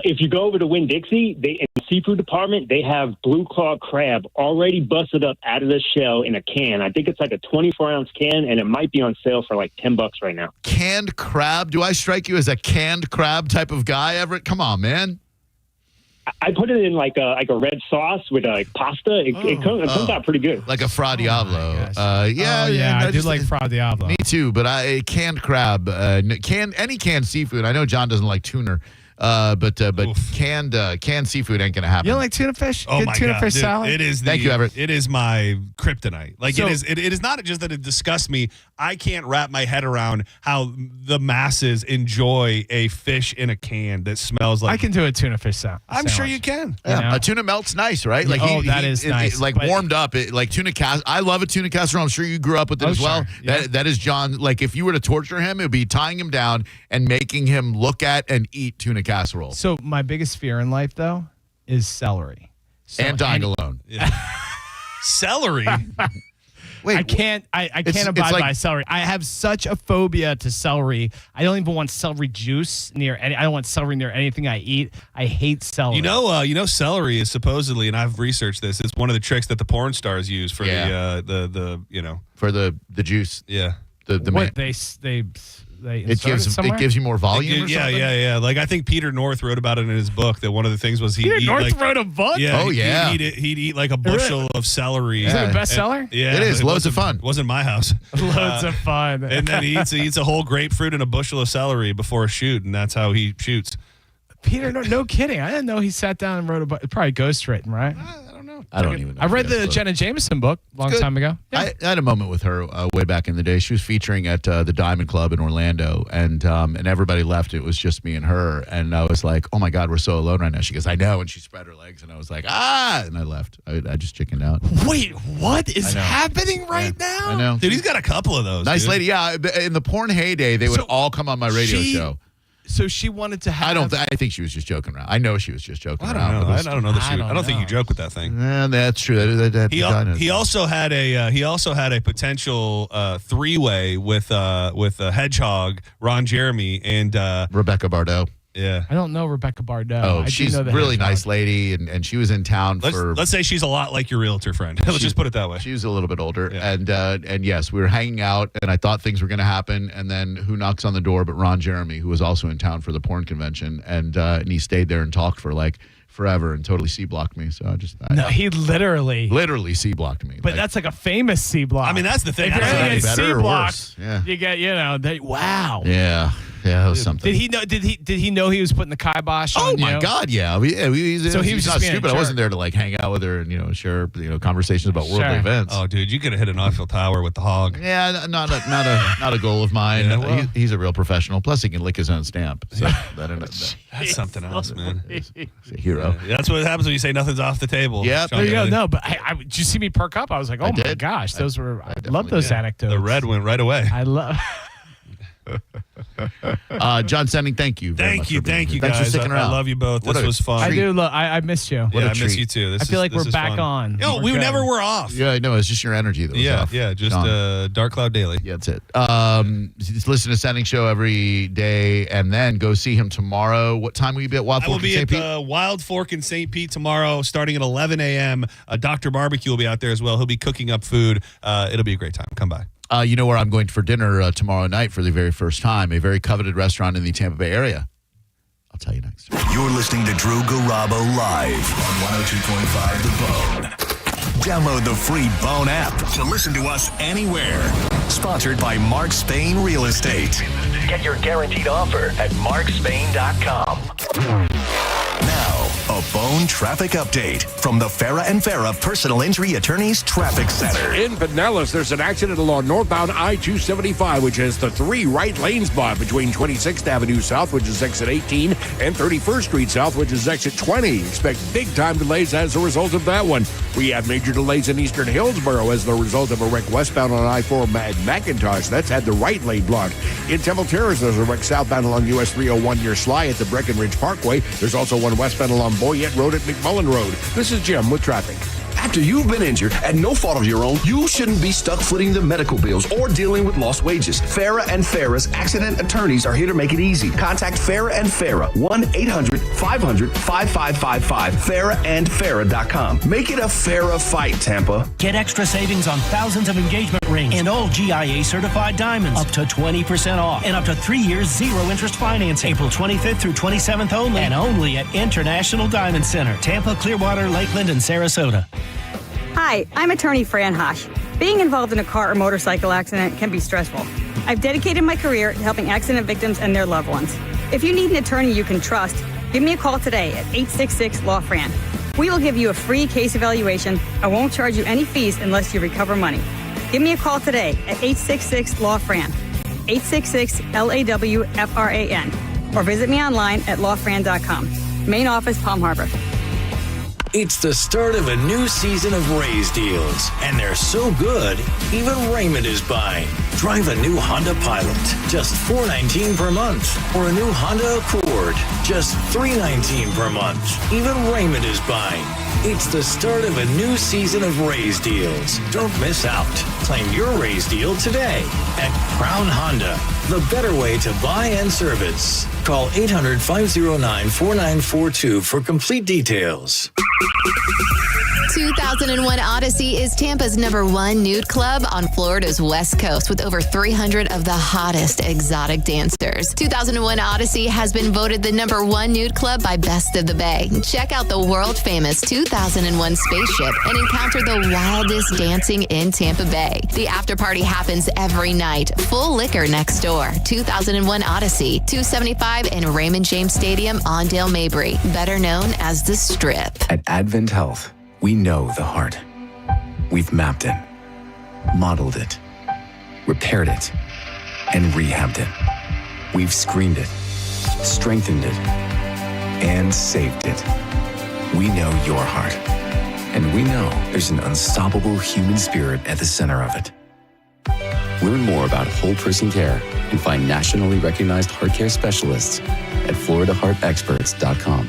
If you go over to Winn-Dixie, in the seafood department, they have blue claw crab already busted up out of the shell in a can. I think it's like a 24-ounce can, and it might be on sale for like $10 right now. Canned crab? Do I strike you as a canned crab type of guy, Everett? Come on, man. I put it in like a red sauce with pasta. It comes out pretty good. Like a Fra Diavolo. I do like Fra Diavolo. Me too, but canned crab, any canned seafood. I know John doesn't like tuna. But canned seafood ain't gonna happen. You don't like tuna fish? Oh, Good my tuna God, fish dude, salad? It is. Thank you, Everett. It is my kryptonite. Like So- it is not just that it disgusts me. I can't wrap my head around how the masses enjoy a fish in a can that smells like. I can do a tuna fish salad. I'm sure you can. Yeah, You know? a tuna melt's nice, right? Like that is nice, like but- warmed up, like tuna casserole. I love a tuna casserole. I'm sure you grew up with it as well. Sure. Yeah. That is John. Like if you were to torture him, it would be tying him down and making him look at and eat tuna casserole So my biggest fear in life, though, is celery. and dying alone. Celery. Wait, I can't it's abide like- by celery. I have such a phobia to celery. I don't even want celery juice near any. I don't want celery near anything I eat. I hate celery. You know, celery is supposedly, and I've researched this. It's one of the tricks that the porn stars use for the for the juice. Yeah. The what man. they It gives you more volume. or something? Yeah. Like I think Peter North wrote about it in his book that one of the things was Peter North wrote a book. Yeah. Oh, yeah. He'd eat like a bushel of celery. Is it a bestseller? Yeah, It is. Loads of fun. Wasn't my house. Loads of fun. And then he eats a whole grapefruit and a bushel of celery before a shoot, and that's how he shoots. Peter, no kidding. I didn't know he sat down and wrote a book. Probably ghostwritten, right? I don't know. I don't even know. I read if she the has Jenna Jameson book a long Good. time ago. Yeah. I had a moment with her way back in the day. She was featuring at the Diamond Club in Orlando, and everybody left. It was just me and her, and I was like, "Oh my God, we're so alone right now." She goes, "I know," and she spread her legs, and I was like, "Ah!" and I left. I just chickened out. Wait, what is happening right now? I know, Dude, he's got a couple of those. nice dude. lady. Yeah, in the porn heyday, they would So all come on my radio she- show. So she wanted to have. I think she was just joking around. I know she was just joking I around. don't know. but I don't know that I don't I don't think you know. joke with that thing. That's true. That He also had a potential three-way with Hedgehog, Ron Jeremy, and Rebecca Bardot. yeah. I don't know Rebecca Bardot. Oh, I do she's know a the really Hedgehog. nice lady, and she was in town for. Let's say she's a lot like your realtor friend. Let's just put it that way. She was a little bit older, Yeah. and yes, we were hanging out, and I thought things were going to happen, and then who knocks on the door but Ron Jeremy, who was also in town for the porn convention, and he stayed there and talked for like forever and totally C-blocked me. So No, he literally. literally C-blocked me. But that's like a famous C block. I mean, that's the thing. If you're That's gonna not get better C or blocked, worse. Yeah. you get wow. yeah, that was something. Did he know? Did he know he was putting the kibosh on? Oh my you? God! Yeah, So he was he's just not being a stupid. I wasn't jerk. there to like hang out with her and share conversations about worldly Sure. events. Oh, dude, you could have hit an Eiffel Tower with the hog. Yeah, not a goal of mine. Yeah, well. He's a real professional. Plus, he can lick his own stamp. So that's That's something else, man. a hero. Yeah, that's what happens when you say nothing's off the table. Yep. Sean There you go. Kennedy. No, but did you see me perk up? I was like, oh my did. gosh, those were. I love definitely those did. anecdotes. The red went right away. I love. John Senning, thank you. Very much for being Thank here. you, Thanks guys. for sticking I around. love you both. What This a was fun. I do. Look, I missed you. Yeah, a I miss treat. you too. I feel like we're back fun. on. Yo, We're we good. never were off. Yeah, I know. It's just your energy that was Yeah, off. just Sean. Dark Cloud Daily. Yeah, that's it. Just listen to Senning Show every day, and then go see him tomorrow. What time will you be at Wild I Fork will be in at St. Pete? the Wild Fork in St. Pete tomorrow, starting at 11 a.m. Dr. Barbecue will be out there as well. He'll be cooking up food. It'll be a great time. Come by. You know where I'm going for dinner tomorrow night for the very first time, a very coveted restaurant in the Tampa Bay area. I'll tell you next. You're listening to Drew Garabo live on 102.5 The Bone. Download the free Bone app to listen to us anywhere. Sponsored by Mark Spain Real Estate. Get your guaranteed offer at markspain.com. Now, a Bone traffic update from the Farah and Farah Personal Injury Attorneys Traffic Center. In Pinellas, there's an accident along northbound I-275, which has the 3 right lanes blocked between 26th Avenue South, which is exit 18, and 31st Street South, which is exit 20. Expect big-time delays as a result of that one. We have major delays in Eastern Hillsborough as the result of a wreck westbound on I-4 at McIntosh. That's had the right lane blocked. In Temple Terrace, there's a wreck southbound along US 301 near Sly at the Breckenridge Parkway. There's also one westbound along Boyette Road at McMullen Road. This is Jim with traffic. After you've been injured at no fault of your own, you shouldn't be stuck footing the medical bills or dealing with lost wages. Farah and Farah's accident attorneys are here to make it easy. Contact Farah and Farah, 1-800-500-5555, farahandfarah.com. Make it a Farah fight, Tampa. Get extra savings on thousands of engagement rings and all GIA certified diamonds. Up to 20% off and up to 3 years zero interest financing. April 25th through 27th only and only at International Diamond Center, Tampa, Clearwater, Lakeland, and Sarasota. Hi, I'm attorney Fran Hosh. Being involved in a car or motorcycle accident can be stressful. I've dedicated my career to helping accident victims and their loved ones. If you need an attorney you can trust, give me a call today at 866-LAW-FRAN. We will give you a free case evaluation and won't charge you any fees unless you recover money. Give me a call today at 866-LAW-FRAN, 866-LAWFRAN, or visit me online at lawfran.com. Main office, Palm Harbor. It's the start of a new season of Raise deals, and they're so good, even Raymond is buying. Drive a new Honda Pilot, just $419 per month, or a new Honda Accord, just $319 per month. Even Raymond is buying. It's the start of a new season of Raise deals. Don't miss out. Claim your Raise deal today at Crown Honda, the better way to buy and service. Call 800-509-4942 for complete details. 2001 Odyssey is Tampa's #1 nude club on Florida's West Coast with over 300 of the hottest exotic dancers. 2001 Odyssey has been voted the #1 nude club by Best of the Bay. Check out the world-famous 2001 spaceship and encounter the wildest dancing in Tampa Bay. The after party happens every night. Full liquor next door. 2001 Odyssey, 275 in Raymond James Stadium, Ondale, Mabry, better known as The Strip. At Advent Health, We know the heart. We've mapped it, modeled it, repaired it, and rehabbed it. We've screened it, strengthened it, and saved it. We know your heart, and we know there's an unstoppable human spirit at the center of it. Learn more about whole person care and find nationally recognized heart care specialists at floridaheartexperts.com.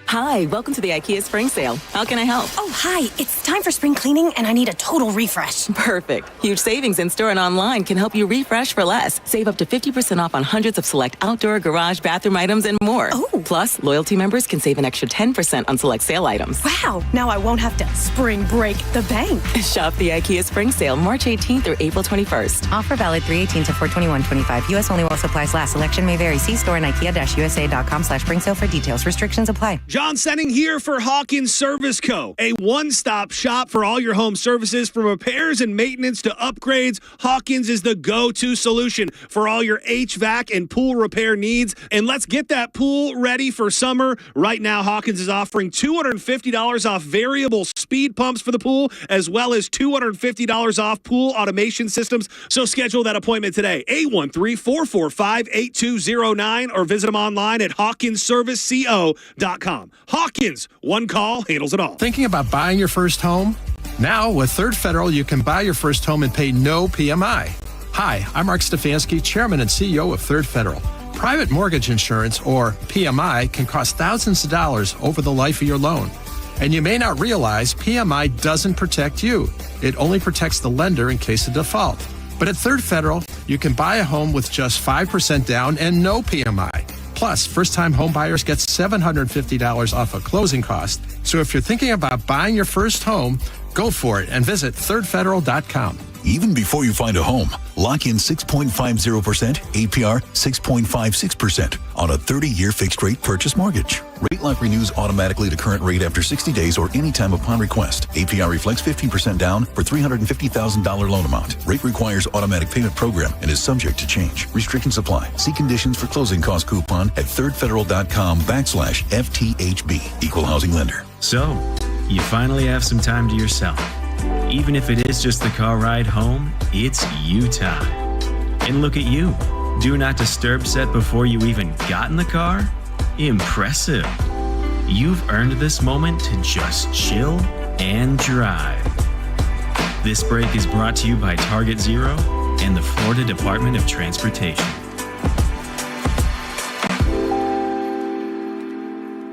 Hi, welcome to the IKEA Spring Sale. How can I help? Oh, hi. It's time for spring cleaning and I need a total refresh. Perfect. Huge savings in store and online can help you refresh for less. Save up to 50% off on hundreds of select outdoor, garage, bathroom items and more. Oh. Plus, loyalty members can save an extra 10% on select sale items. Wow. Now I won't have to spring break the bank. Shop the IKEA Spring Sale March 18th through April 21st. Offer valid 3/18 to 4/21/25. U.S. only while supplies last. Selection may vary. See store and IKEA-USA.com/spring sale for details. Restrictions apply. John Senning here for Hawkins Service Co., a one-stop shop for all your home services from repairs and maintenance to upgrades. Hawkins is the go-to solution for all your HVAC and pool repair needs. And let's get that pool ready for summer. Right now, Hawkins is offering $250 off variable speed pumps for the pool, as well as $250 off pool automation systems. So schedule that appointment today, 813-445-8209, or visit them online at hawkinsserviceco.com. Hawkins, one call handles it all. Thinking about buying your first home? Now, with Third Federal, you can buy your first home and pay no PMI. Hi, I'm Mark Stefanski, Chairman and CEO of Third Federal. Private mortgage insurance, or PMI, can cost thousands of dollars over the life of your loan. And you may not realize PMI doesn't protect you. It only protects the lender in case of default. But at Third Federal, you can buy a home with just 5% down and no PMI. Plus, first-time home buyers get $750 off a closing cost. So if you're thinking about buying your first home, go for it and visit thirdfederal.com. Even before you find a home, lock in 6.50%, APR 6.56% on a 30-year fixed-rate purchase mortgage. Rate lock renews automatically to current rate after 60 days or any time upon request. APR reflects 15% down for $350,000 loan amount. Rate requires automatic payment program and is subject to change. Restrictions apply. See conditions for closing cost coupon at thirdfederal.com/FTHB. Equal housing lender. So, you finally have some time to yourself. Even if it is just the car ride home, it's you time. And look at you. Do not disturb set before you even got in the car? Impressive. You've earned this moment to just chill and drive. This break is brought to you by Target Zero and the Florida Department of Transportation.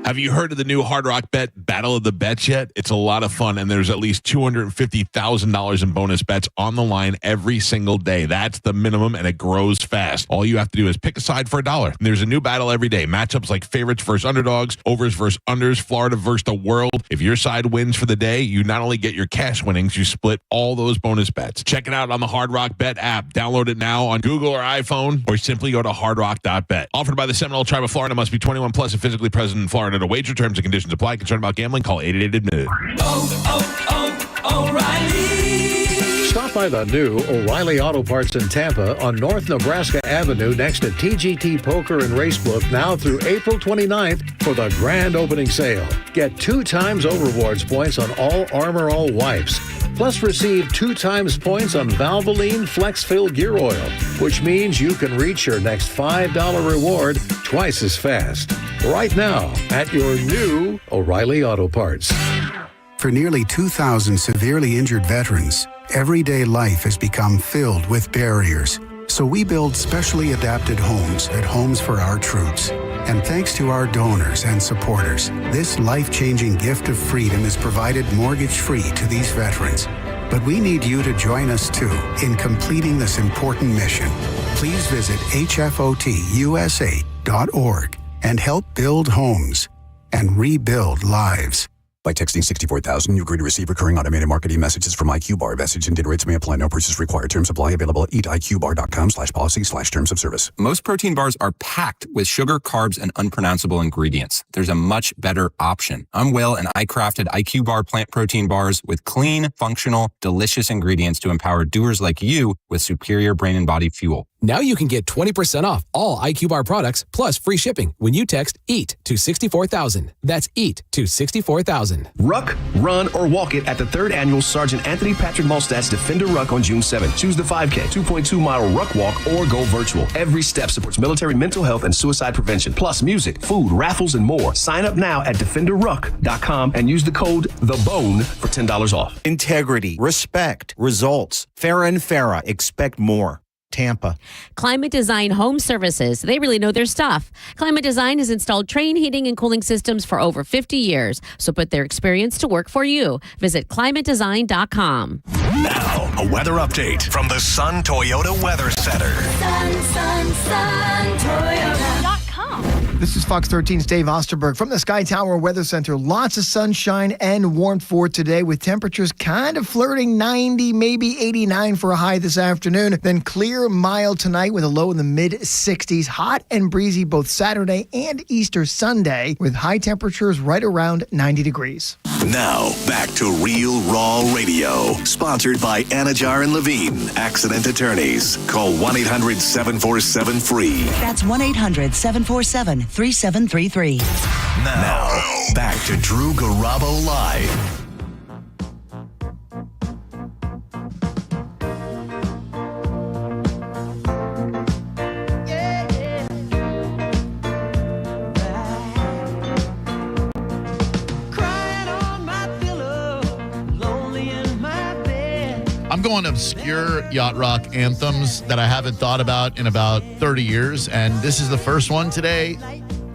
Have you heard of the new Hard Rock Bet Battle of the Bets yet? It's a lot of fun, and there's at least $250,000 in bonus bets on the line every single day. That's the minimum, and it grows fast. All you have to do is pick a side for $1. And there's a new battle every day. Matchups like favorites versus underdogs, overs versus unders, Florida versus the world. If your side wins for the day, you not only get your cash winnings, you split all those bonus bets. Check it out on the Hard Rock Bet app. Download it now on Google or iPhone, or simply go to hardrock.bet. Offered by the Seminole Tribe of Florida. Must be 21 plus and physically present in Florida. To wager, terms and conditions apply. Concerned about gambling? Call 888-ADMITTED. O'Reilly. Stop by the new O'Reilly Auto Parts in Tampa on North Nebraska Avenue next to TGT Poker and Racebook now through April 29th for the grand opening sale. Get 2 times O-Rewards points on all Armor All wipes. Plus receive 2 times points on Valvoline Flex Fill Gear Oil, which means you can reach your next $5 reward twice as fast. Right now at your new O'Reilly Auto Parts. For nearly 2,000 severely injured veterans, everyday life has become filled with barriers. So we build specially adapted homes at Homes for Our Troops. And thanks to our donors and supporters, this life-changing gift of freedom is provided mortgage-free to these veterans. But we need you to join us too in completing this important mission. Please visit hfotusa.org and help build homes and rebuild lives. By texting 64,000, you agree to receive recurring automated marketing messages from IQ Bar. Message and data rates may apply. No purchase required. Terms apply. Available at eatiqbar.com/policy/terms of service. Most protein bars are packed with sugar, carbs, and unpronounceable ingredients. There's a much better option. I'm Will, and I crafted IQ Bar plant protein bars with clean, functional, delicious ingredients to empower doers like you with superior brain and body fuel. Now you can get 20% off all IQ Bar products plus free shipping when you text EAT to 64,000. That's EAT to 64,000. Ruck, run, or walk it at the 3rd Annual Sergeant Anthony Patrick Malstat's Defender Ruck on June 7th. Choose the 5K, 2.2-mile Ruck Walk, or go virtual. Every step supports military mental health and suicide prevention, plus music, food, raffles, and more. Sign up now at defenderruck.com and use the code THEBONE for $10 off. Integrity, respect, results. Farah and Farah, expect more. Tampa. Climate Design Home Services. They really know their stuff. Climate Design has installed Trane heating and cooling systems for over 50 years. So put their experience to work for you. Visit climatedesign.com. Now, a weather update from the Sun Toyota Weather Center. Sun, Toyota.com. This is Fox 13's Dave Osterberg from the Sky Tower Weather Center. Lots of sunshine and warmth for today, with temperatures kind of flirting 90, maybe 89 for a high this afternoon. Then clear, mild tonight with a low in the mid-60s. Hot and breezy both Saturday and Easter Sunday, with high temperatures right around 90 degrees. Now, back to Real Raw Radio. Sponsored by Anajar and Levine, Accident Attorneys. Call 1-800-747-FREE. That's 1-800-747-3733. Now, back to Drew Garabo Live. I'm going obscure yacht rock anthems that I haven't thought about in about 30 years, and this is the first one today.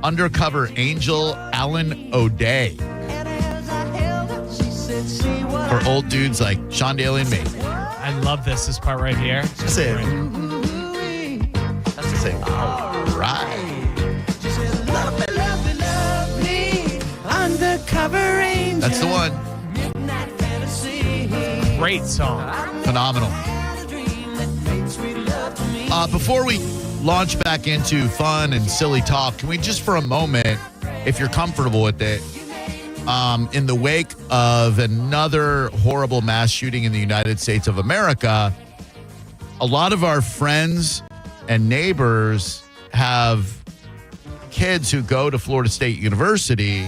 Undercover Angel, Alan O'Day. For old dudes like Sean Daly and me. I love this part right here. That's it. That's the same. All right. Undercover Angel. That's the one. Great song. Phenomenal. Before we launch back into fun and silly talk, can we just for a moment, if you're comfortable with it, in the wake of another horrible mass shooting in the United States of America, a lot of our friends and neighbors have kids who go to Florida State University,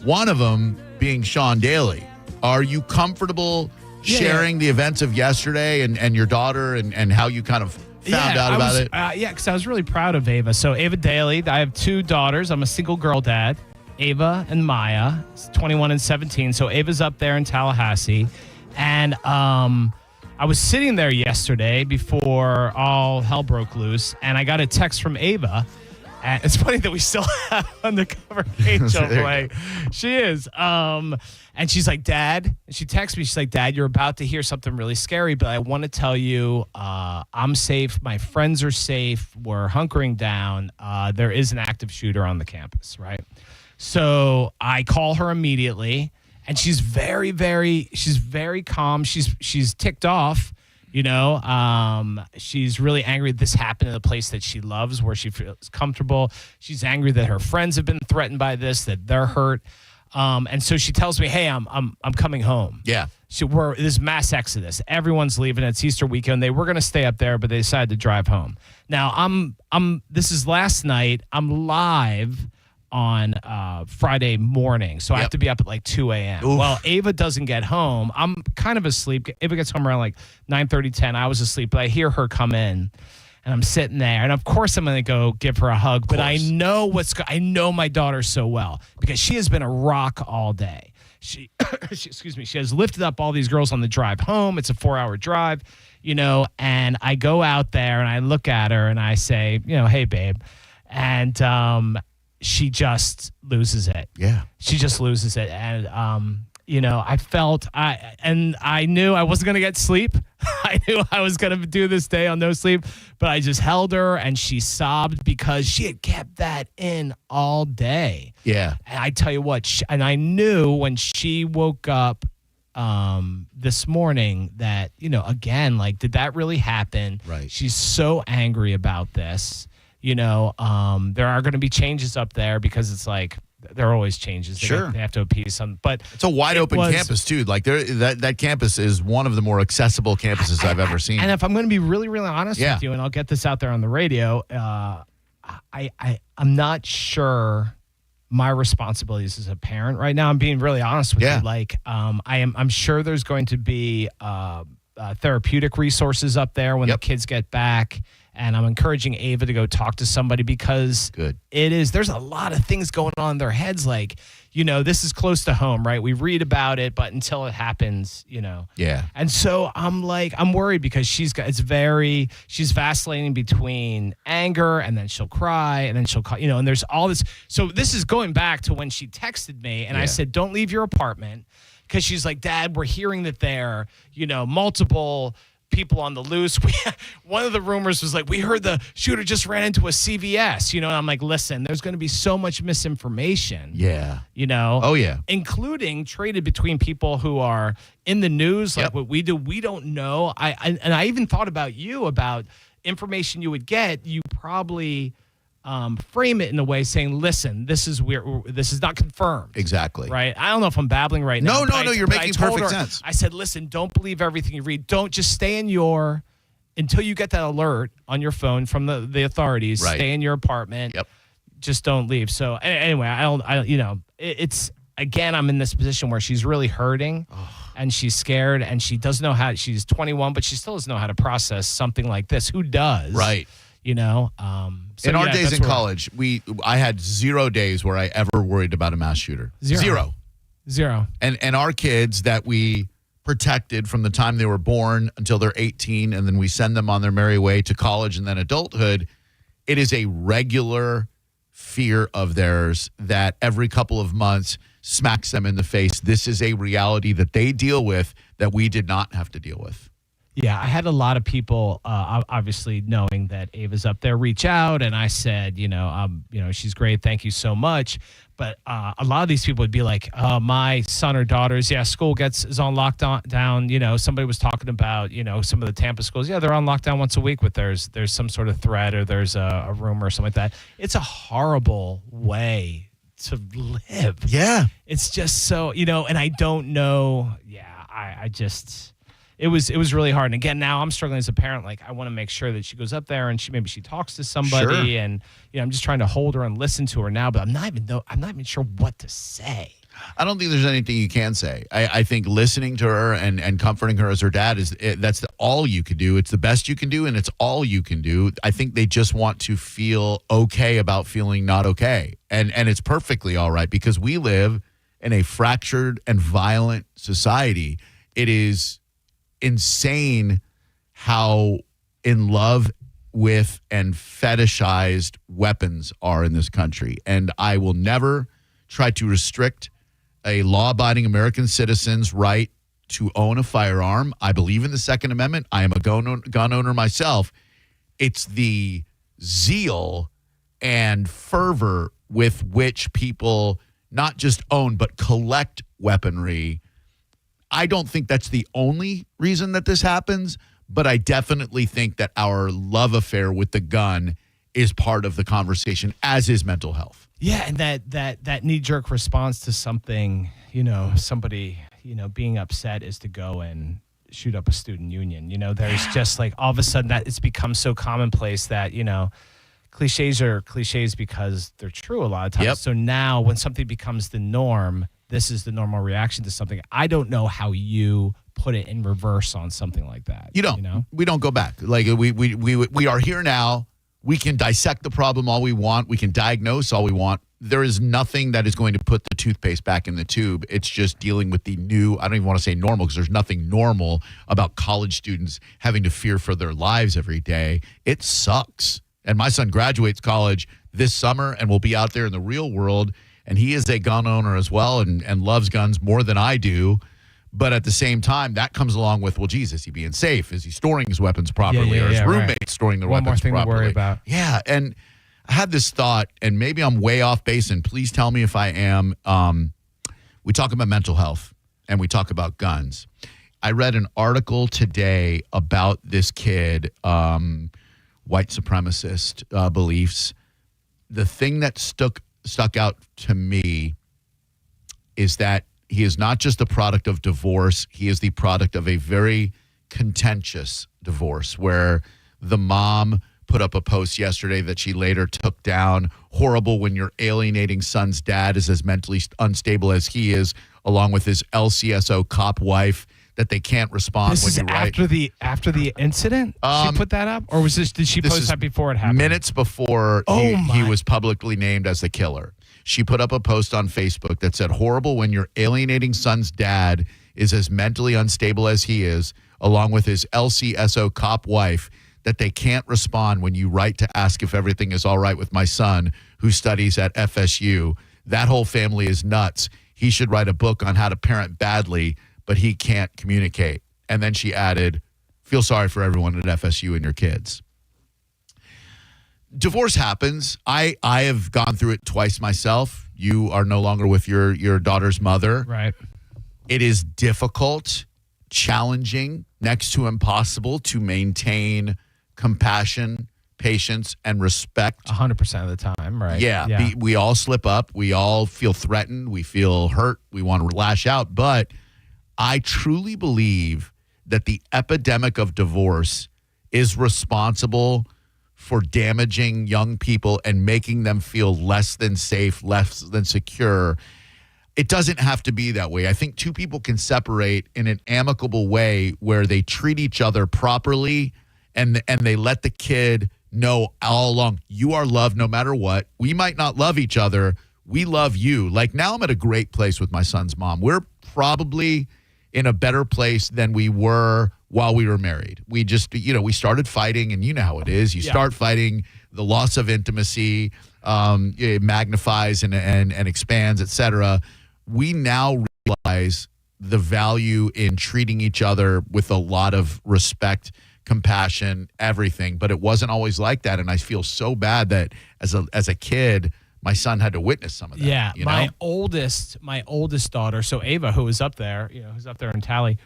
one of them being Sean Daly. Are you comfortable sharing the events of yesterday and your daughter and how you kind of found out about it? Because I was really proud of Ava. So Ava Daly, I have two daughters. I'm a single girl dad. Ava and Maya, 21 and 17. So Ava's up there in Tallahassee. And I was sitting there yesterday before all hell broke loose, and I got a text from Ava. And it's funny that we still have Undercover Angel playing. She is. And she's like, Dad, and she texts me, she's like, Dad, you're about to hear something really scary, but I want to tell you I'm safe. My friends are safe. We're hunkering down. There is an active shooter on the campus, right? So I call her immediately, and she's very calm. She's ticked off. You know, she's really angry this happened in the place that she loves, where she feels comfortable. She's angry that her friends have been threatened by this, that they're hurt. And so she tells me, hey, I'm coming home. Yeah. This mass exodus. Everyone's leaving. It's Easter weekend. They were going to stay up there, but they decided to drive home. Now, this is last night. I'm live on Friday morning, so I have to be up at like 2 a.m. Oof. Well, Ava doesn't get home. I'm kind of asleep. Ava gets home around like 9:30, 10. I was asleep, but I hear her come in, and I'm sitting there, and of course I'm going to go give her a hug. But I know I know my daughter so well because she has been a rock all day. She has lifted up all these girls on the drive home. It's a 4-hour drive, you know, and I go out there and I look at her and I say, you know, hey, babe. And she just loses it. Yeah. She just loses it. And, you know, I knew I wasn't going to get sleep. I knew I was going to do this day on no sleep, but I just held her and she sobbed because she had kept that in all day. Yeah. And I tell you what, and I knew when she woke up this morning that, you know, again, like, did that really happen? Right. She's so angry about this. You know, there are going to be changes up there because it's like there are always changes. They have to appease some, but it's a wide open campus too. Like that campus is one of the more accessible campuses I've ever seen. And if I'm going to be really, really honest with you, and I'll get this out there on the radio, I'm not sure my responsibilities as a parent right now. I'm being really honest with you. Like, I'm sure there's going to be therapeutic resources up there when the kids get back. And I'm encouraging Ava to go talk to somebody because there's a lot of things going on in their heads. Like, this is close to home, right? We read about it, but until it happens, Yeah. And so I'm worried because she's vacillating between anger and then she'll cry and then she'll call, and there's all this. So this is going back to when she texted me and I said, don't leave your apartment, because she's like, Dad, we're hearing that there, multiple people on the loose. One of the rumors was like, we heard the shooter just ran into a CVS, and I'm like, listen, there's going to be so much misinformation. Yeah. Oh yeah. Including traded between people who are in the news, like what we do. We don't know. I even thought about information you would get. You probably frame it in a way saying, listen, this is not confirmed. Exactly. Right? I don't know if I'm babbling right now. No, you're making perfect sense. I said, listen, don't believe everything you read. Don't just stay until you get that alert on your phone from the authorities, stay in your apartment. Yep. Just don't leave. So anyway, it's, again, I'm in this position where she's really hurting and she's scared and she doesn't know she's 21, but she still doesn't know how to process something like this. Who does? Right. So in our days in college, I had 0 days where I ever worried about a mass shooter. Zero. And our kids that we protected from the time they were born until they're 18, and then we send them on their merry way to college and then adulthood, it is a regular fear of theirs that every couple of months smacks them in the face. This is a reality that they deal with that we did not have to deal with. Yeah, I had a lot of people, obviously knowing that Ava's up there, reach out, and I said, she's great, thank you so much. But a lot of these people would be like, my son or daughters, school is on lockdown. Somebody was talking about, some of the Tampa schools. Yeah, they're on lockdown once a week, but there's some sort of threat or there's a rumor or something like that. It's a horrible way to live. Yeah, it's just so, and I don't know. Yeah, I just. It was really hard. And again, now I'm struggling as a parent. Like, I want to make sure that she goes up there and maybe she talks to somebody. Sure. And I'm just trying to hold her and listen to her now. But I'm not even sure what to say. I don't think there's anything you can say. I think listening to her and comforting her as her dad that's all you can do. It's the best you can do, and it's all you can do. I think they just want to feel okay about feeling not okay, and it's perfectly all right because we live in a fractured and violent society. It is insane how in love with and fetishized weapons are in this country. And I will never try to restrict a law-abiding American citizen's right to own a firearm. I believe in the Second Amendment. I am a gun owner myself. It's the zeal and fervor with which people not just own but collect weaponry. I don't think that's the only reason that this happens, but I definitely think that our love affair with the gun is part of the conversation, as is mental health. Yeah, and that knee-jerk response to something, somebody, being upset is to go and shoot up a student union. There's just like all of a sudden that it's become so commonplace that, cliches are cliches because they're true a lot of times. Yep. So now when something becomes the norm, this is the normal reaction to something. I don't know how you put it in reverse on something like that. You don't. We don't go back. Like we are here now. We can dissect the problem all we want. We can diagnose all we want. There is nothing that is going to put the toothpaste back in the tube. It's just dealing with the new, I don't even want to say normal because there's nothing normal about college students having to fear for their lives every day. It sucks. And my son graduates college this summer and will be out there in the real world. And he is a gun owner as well and loves guns more than I do. But at the same time, that comes along with, well, geez, is he being safe? Is he storing his weapons properly? Or his roommates storing their weapons properly? One more thing to worry about. Yeah, and I had this thought, and maybe I'm way off base, and please tell me if I am. We talk about mental health, and we talk about guns. I read an article today about this kid, white supremacist beliefs. The thing that stuck out to me is that he is not just the product of divorce. He is the product of a very contentious divorce where the mom put up a post yesterday that she later took down. Horrible when your alienating son's dad is as mentally unstable as he is, along with his LCSO cop wife, that they can't respond this when is you write. after the incident? She put that up? Or did she post that before it happened? Minutes before he was publicly named as the killer. She put up a post on Facebook that said, horrible when your alienating son's dad is as mentally unstable as he is, along with his LCSO cop wife, that they can't respond when you write to ask if everything is all right with my son who studies at FSU. That whole family is nuts. He should write a book on how to parent badly, but he can't communicate. And then she added, feel sorry for everyone at FSU and your kids. Divorce happens. I have gone through it twice myself. You are no longer with your daughter's mother. Right. It is difficult, challenging, next to impossible to maintain compassion, patience, and respect. 100% of the time, right? Yeah. We all slip up. We all feel threatened. We feel hurt. We want to lash out. But I truly believe that the epidemic of divorce is responsible for damaging young people and making them feel less than safe, less than secure. It doesn't have to be that way. I think two people can separate in an amicable way where they treat each other properly and they let the kid know all along, you are loved no matter what. We might not love each other. We love you. Like now I'm at a great place with my son's mom. We're probably in a better place than we were while we were married. We just, we started fighting, and you know how it is. You start fighting, the loss of intimacy, it magnifies and expands, et cetera. We now realize the value in treating each other with a lot of respect, compassion, everything. But it wasn't always like that, and I feel so bad that as a kid, my son had to witness some of that. Yeah, you my know? oldest daughter, so Ava, who was up there, who's up there in Tally,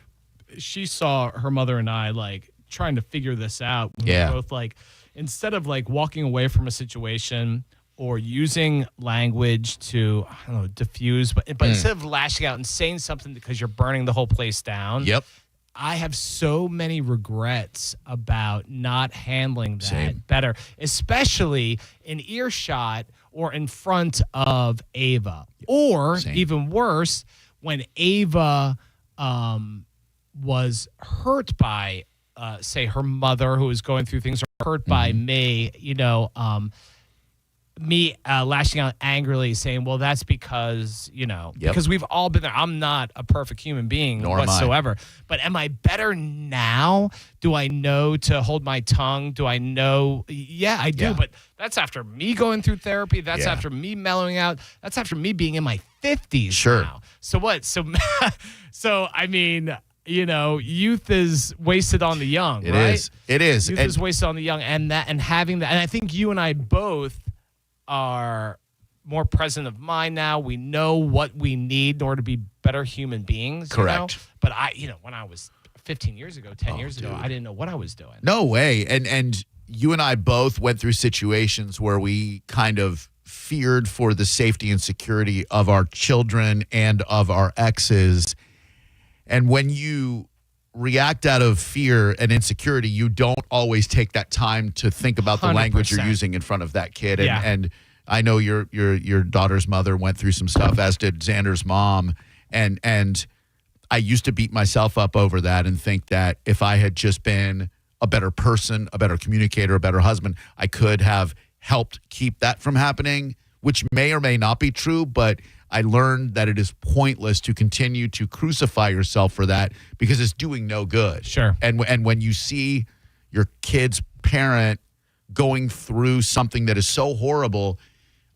she saw her mother and I like trying to figure this out. We were both like, instead of like walking away from a situation or using language to, I don't know, diffuse, but instead of lashing out and saying something because you're burning the whole place down. Yep. I have so many regrets about not handling that better, especially in earshot or in front of Ava. Or even worse, when Ava was hurt by, say, her mother who was going through things, or hurt by me, me lashing out angrily saying, well, that's because, because we've all been there. I'm not a perfect human being whatsoever. But am I better now? Do I know to hold my tongue? Do I know? Yeah, I do. But that's after me going through therapy. That's after me mellowing out. That's after me being in my 50s now. So what? So I mean, youth is wasted on the young, right? It is. Youth is wasted on the young, and having that. And I think you and I both are more present of mind now. We know what we need in order to be better human beings. Correct. But when I was 15 years ago, 10 years ago, I didn't know what I was doing. No way. And you and I both went through situations where we kind of feared for the safety and security of our children and of our exes. And when you react out of fear and insecurity, you don't always take that time to think about the 100%. language you're using in front of that kid. And I know your daughter's mother went through some stuff, as did Xander's mom. And I used to beat myself up over that and think that if I had just been a better person, a better communicator, a better husband, I could have helped keep that from happening, which may or may not be true, but I learned that it is pointless to continue to crucify yourself for that because it's doing no good. Sure. And when you see your kid's parent going through something that is so horrible,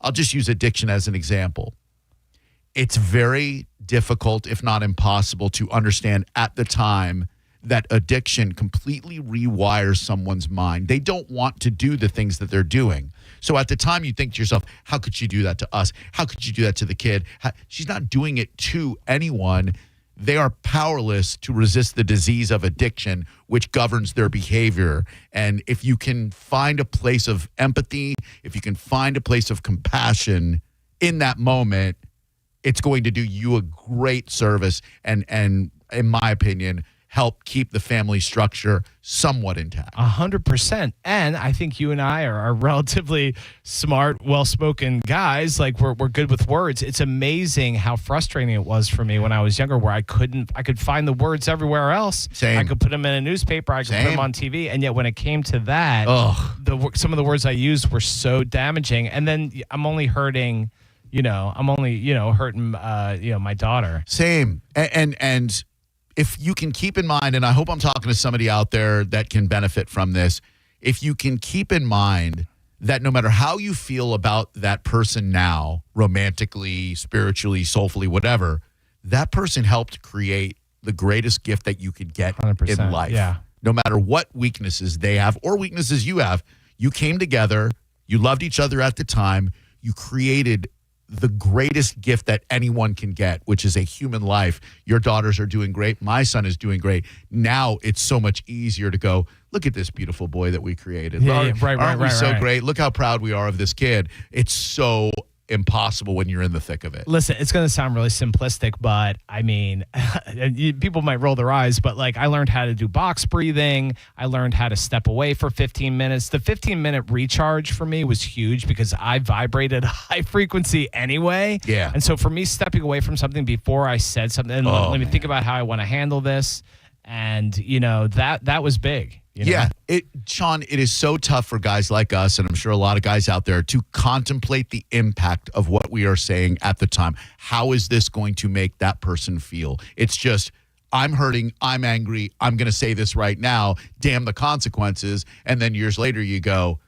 I'll just use addiction as an example. It's very difficult, if not impossible, to understand at the time that addiction completely rewires someone's mind. They don't want to do the things that they're doing. So at the time you think to yourself, how could she do that to us? How could you do that to the kid? She's not doing it to anyone. They are powerless to resist the disease of addiction, which governs their behavior. And if you can find a place of empathy, if you can find a place of compassion, in that moment, it's going to do you a great service and in my opinion, help keep the family structure somewhat intact. 100%. And I think you and I are relatively smart, well-spoken guys. Like we're good with words. It's amazing how frustrating it was for me when I was younger, where I could find the words everywhere else. Same. I could put them in a newspaper. I could put them on TV. And yet when it came to that, some of the words I used were so damaging. And then I'm only hurting, hurting my daughter. Same. And if you can keep in mind, and I hope I'm talking to somebody out there that can benefit from this, if you can keep in mind that no matter how you feel about that person now, romantically, spiritually, soulfully, whatever, that person helped create the greatest gift that you could get 100%, in life. yeah. No matter what weaknesses they have or weaknesses you have, you came together, you loved each other at the time, you created the greatest gift that anyone can get, which is a human life. Your daughters are doing great. My son is doing great. Now it's so much easier to go, look at this beautiful boy that we created. Aren't we so great? Look how proud we are of this kid. It's so impossible when you're in the thick of it. Listen, it's going to sound really simplistic, but I mean, people might roll their eyes, but like I learned how to do box breathing. I learned how to step away for 15 minutes. The 15-minute recharge for me was huge because I vibrated high frequency anyway. Yeah. And so for me, stepping away from something before I said something, and let me think about how I want to handle this. And, that was big. Yeah, Sean, it is so tough for guys like us, and I'm sure a lot of guys out there, to contemplate the impact of what we are saying at the time. How is this going to make that person feel? It's just, I'm hurting, I'm angry, I'm going to say this right now, damn the consequences. And then years later you go,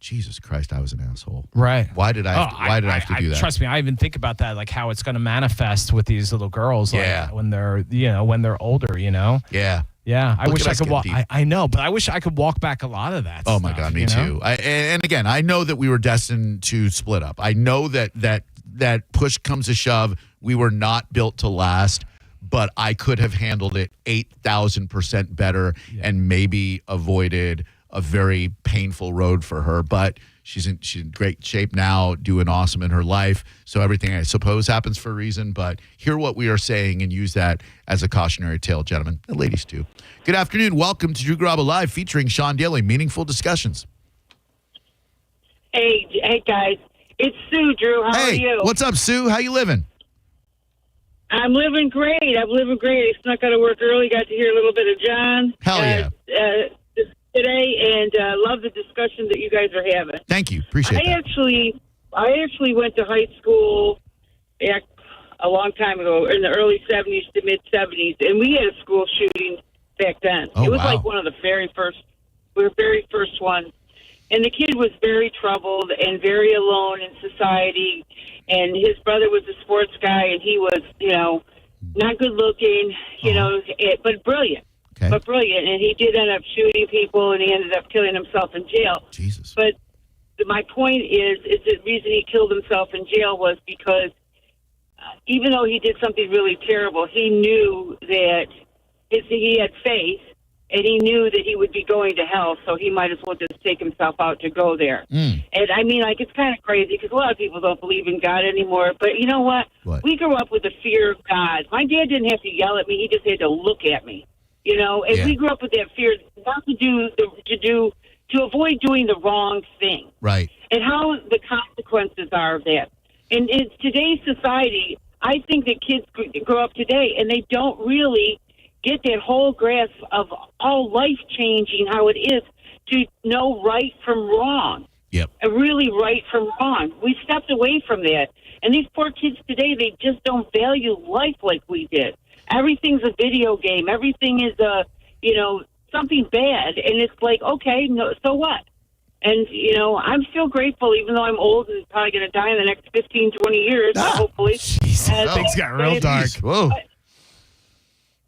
Jesus Christ, I was an asshole. Right. Why did I have to do that? Trust me, I even think about that, like how it's going to manifest with these little girls when they're older, Yeah. Yeah, I Look wish at I us could walk. getting deep. I know, but I wish I could walk back a lot of that. Oh my God, me too. And again, I know that we were destined to split up. I know that push comes to shove, we were not built to last, but I could have handled it 8,000% better and maybe avoided a very painful road for her. But she's in great shape now, doing awesome in her life. So everything, I suppose, happens for a reason. But hear what we are saying and use that as a cautionary tale, gentlemen, and ladies too. Good afternoon. Welcome to Drew Garabo Live, featuring Sean Daly. Meaningful discussions. Hey guys, it's Sue. Drew, how are you? What's up, Sue? How you living? I'm living great. I snuck out of work early. Got to hear a little bit of John. Hell yeah. Today, and love the discussion that you guys are having. Thank you. Appreciate that. I actually went to high school back a long time ago, in the early 70s to mid 70s, and we had a school shooting back then. Oh, it was wow. like one of the very first ones. And the kid was very troubled and very alone in society. And his brother was a sports guy, and he was, not good looking, but brilliant. Okay. But brilliant. And he did end up shooting people, and he ended up killing himself in jail. Jesus. But my point is the reason he killed himself in jail was because even though he did something really terrible, he knew that he had faith, and he knew that he would be going to hell, so he might as well just take himself out to go there. And I mean, it's kind of crazy because a lot of people don't believe in God anymore. But you know what? We grew up with the fear of God. My dad didn't have to yell at me; he just had to look at me. And we grew up with that fear not to avoid doing the wrong thing. Right. And how the consequences are of that. And in today's society, I think that kids grow up today and they don't really get that whole grasp of all life changing, how it is to know right from wrong. Yep. Really right from wrong. We stepped away from that. And these poor kids today, they just don't value life like we did. Everything's a video game. Everything is something bad. And it's like, okay, no, so what? And, I'm still grateful, even though I'm old and probably going to die in the next 15, 20 years, hopefully. Jesus, things got real dark. Whoa.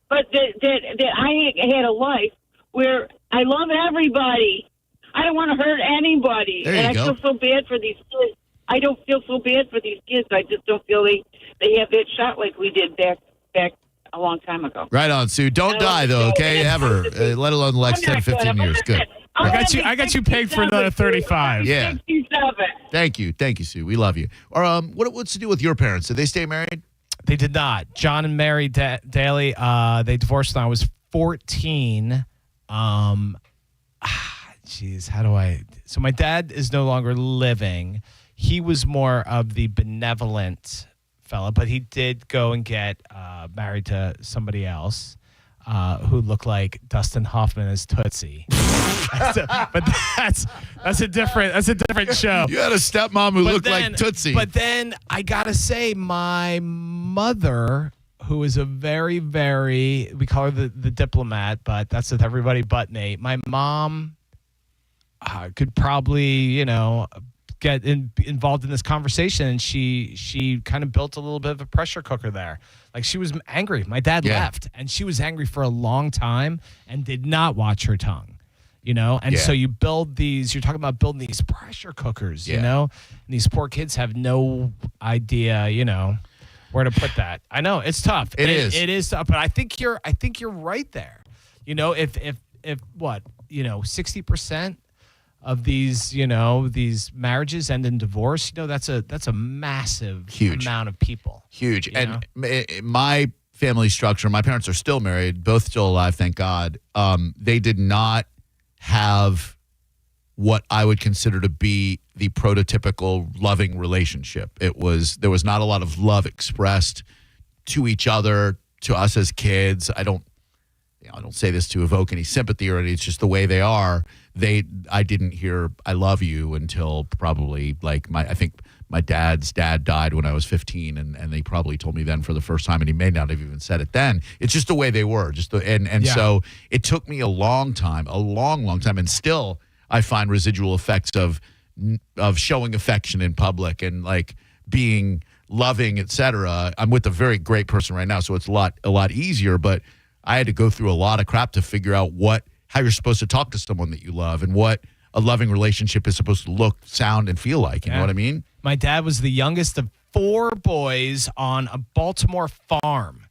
But that I had a life where I love everybody. I don't want to hurt anybody. There you go. I feel so bad for these kids. I don't feel so bad for these kids. I just don't feel they have that shot like we did back a long time ago. Right on, Sue. Don't die, though, okay? Ever. Let alone the next 10, 15 years. Good. I got you pegged for another 35. Yeah. 67. Thank you, Sue. We love you. Or what's to do with your parents? Did they stay married? They did not. John and Mary Daly, they divorced when I was 14. Geez, how do I? So my dad is no longer living. He was more of the benevolent fella, but he did go and get married to somebody else who looked like Dustin Hoffman as Tootsie. But that's a different show. You had a stepmom who looked like Tootsie. But then I gotta say, my mother, who is a very, very, we call her the diplomat, but that's with everybody but me. My mom could probably, get involved in this conversation, and she kind of built a little bit of a pressure cooker there. Like, she was angry. My dad left, and she was angry for a long time and did not watch her tongue, And so you build these. You're talking about building these pressure cookers, and these poor kids have no idea, where to put that. I know it's tough. It is tough, but I think you're right there. If 60% of these, these marriages end in divorce, that's a massive amount of people. Huge. And my family structure, my parents are still married, both still alive, thank God. They did not have what I would consider to be the prototypical loving relationship. There was not a lot of love expressed to each other, to us as kids. I don't say this to evoke any sympathy or anything. It's just the way they are. I didn't hear "I love you" until probably I think my dad's dad died when I was 15, and they probably told me then for the first time, and he may not have even said it then. It's just the way they were. So it took me a long time, and still I find residual effects of showing affection in public and being loving, etc. I'm with a very great person right now, so it's a lot easier, but I had to go through a lot of crap to figure out how you're supposed to talk to someone that you love and what a loving relationship is supposed to look, sound, and feel like. You know what I mean? My dad was the youngest of 4 boys on a Baltimore farm,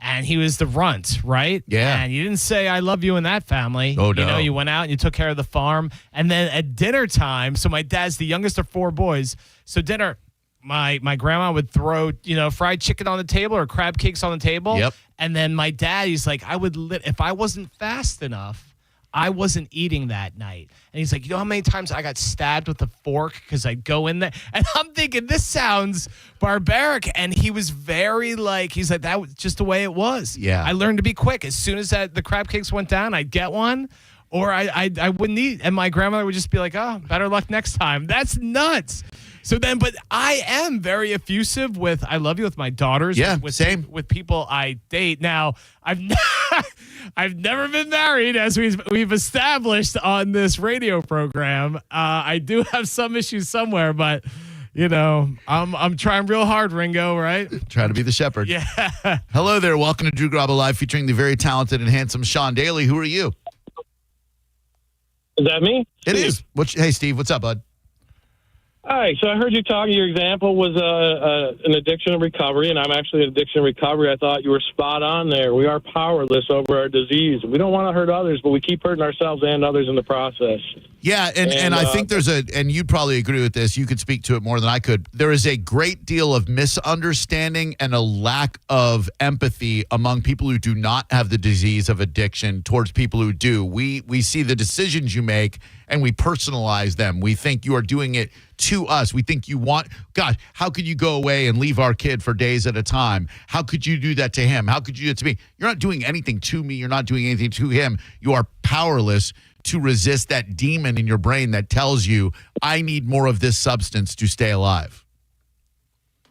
and he was the runt, right? Yeah. And you didn't say "I love you" in that family. Oh, no. You went out and you took care of the farm. And then at dinner time, so my dad's the youngest of 4 boys. So dinner, my grandma would throw, fried chicken on the table or crab cakes on the table. Yep. And then my dad, he's like, if I wasn't fast enough, I wasn't eating that night. And he's like, how many times I got stabbed with a fork because I'd go in there? And I'm thinking, this sounds barbaric. And he was very he's like, that was just the way it was. Yeah. I learned to be quick. As soon as the crab cakes went down, I'd get one, or I wouldn't eat. And my grandmother would just be like, oh, better luck next time. That's nuts. So then, but I am very effusive with "I love you" with my daughters. Yeah, same. With people I date. Now, I've never been married, as we've established on this radio program. I do have some issues somewhere, but I'm trying real hard, Ringo. Right? Trying to be the shepherd. Yeah. Hello there. Welcome to Drew Garabo Live, featuring the very talented and handsome Sean Daly. Who are you? Is that me? It is. Hey, Steve. What's up, bud? Hi. So I heard you talking. Your example was an addiction and recovery, and I'm actually an addiction and recovery. I thought you were spot on there. We are powerless over our disease. We don't want to hurt others, but we keep hurting ourselves and others in the process. Yeah, and I think and you'd probably agree with this, you could speak to it more than I could. There is a great deal of misunderstanding and a lack of empathy among people who do not have the disease of addiction towards people who do. We see the decisions you make and we personalize them. We think you are doing it to us. We think you want, gosh, how could you go away and leave our kid for days at a time? How could you do that to him? How could you do it to me? You're not doing anything to me. You're not doing anything to him. You are powerless to resist that demon in your brain that tells you, I need more of this substance to stay alive.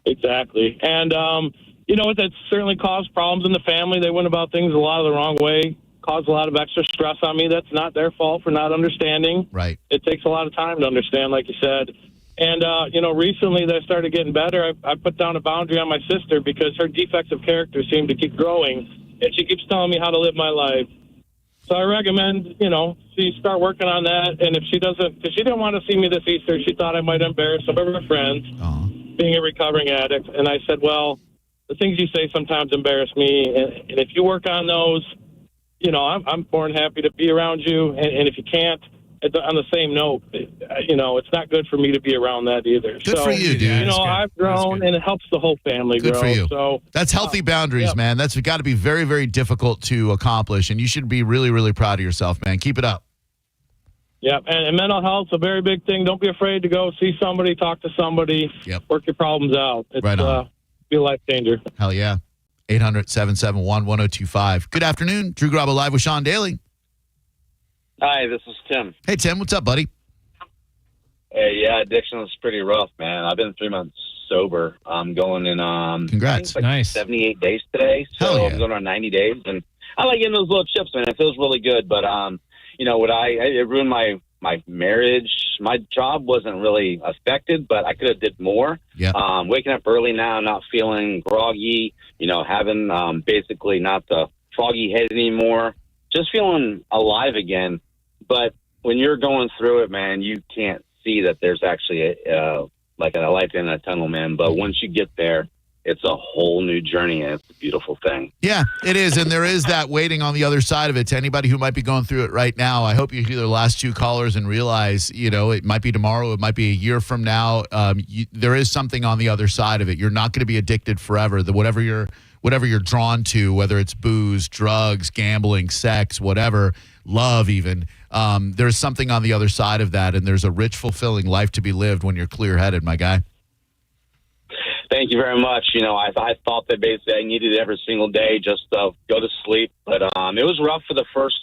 Exactly. And, that certainly caused problems in the family. They went about things a lot of the wrong way, caused a lot of extra stress on me. That's not their fault for not understanding. Right. It takes a lot of time to understand, like you said. And, recently that I started getting better, I put down a boundary on my sister because her defects of character seem to keep growing, and she keeps telling me how to live my life. So I recommend, she start working on that. And if she doesn't, because she didn't want to see me this Easter, she thought I might embarrass some of her friends, being a recovering addict. And I said, well, the things you say sometimes embarrass me. And if you work on those, I'm more than happy to be around you. And if you can't, on the same note, it's not good for me to be around that either. Good for you, dude. I've grown, and it helps the whole family grow. Good for you. So that's healthy boundaries, man. That's got to be very, very difficult to accomplish, and you should be really, really proud of yourself, man. Keep it up. Yeah, and mental health's a very big thing. Don't be afraid to go see somebody, talk to somebody, work your problems out. It's right on. Be a life changer. Hell yeah. 800-771-1025. Good afternoon. Drew Garabo live with Sean Daly. Hi, this is Tim. Hey, Tim. What's up, buddy? Hey, yeah, addiction is pretty rough, man. I've been 3 months sober. I'm going in Congrats. Nice. 78 days today. So Hell yeah. I'm going on 90 days. And I like getting those little chips, man. It feels really good. But, it ruined my marriage. My job wasn't really affected, but I could have did more. Yeah. Waking up early now, not feeling groggy, having basically not the foggy head anymore, just feeling alive again. But when you're going through it, man, you can't see that there's actually a light in a tunnel, man. But once you get there, it's a whole new journey, and it's a beautiful thing. Yeah, it is. And there is that waiting on the other side of it. To anybody who might be going through it right now, I hope you hear the last two callers and realize, it might be tomorrow, it might be a year from now. There is something on the other side of it. You're not going to be addicted forever. Whatever you're drawn to, whether it's booze, drugs, gambling, sex, whatever, love even, there's something on the other side of that, and there's a rich, fulfilling life to be lived when you're clear-headed, my guy. Thank you very much. I thought that basically I needed it every single day just to go to sleep. But it was rough for the first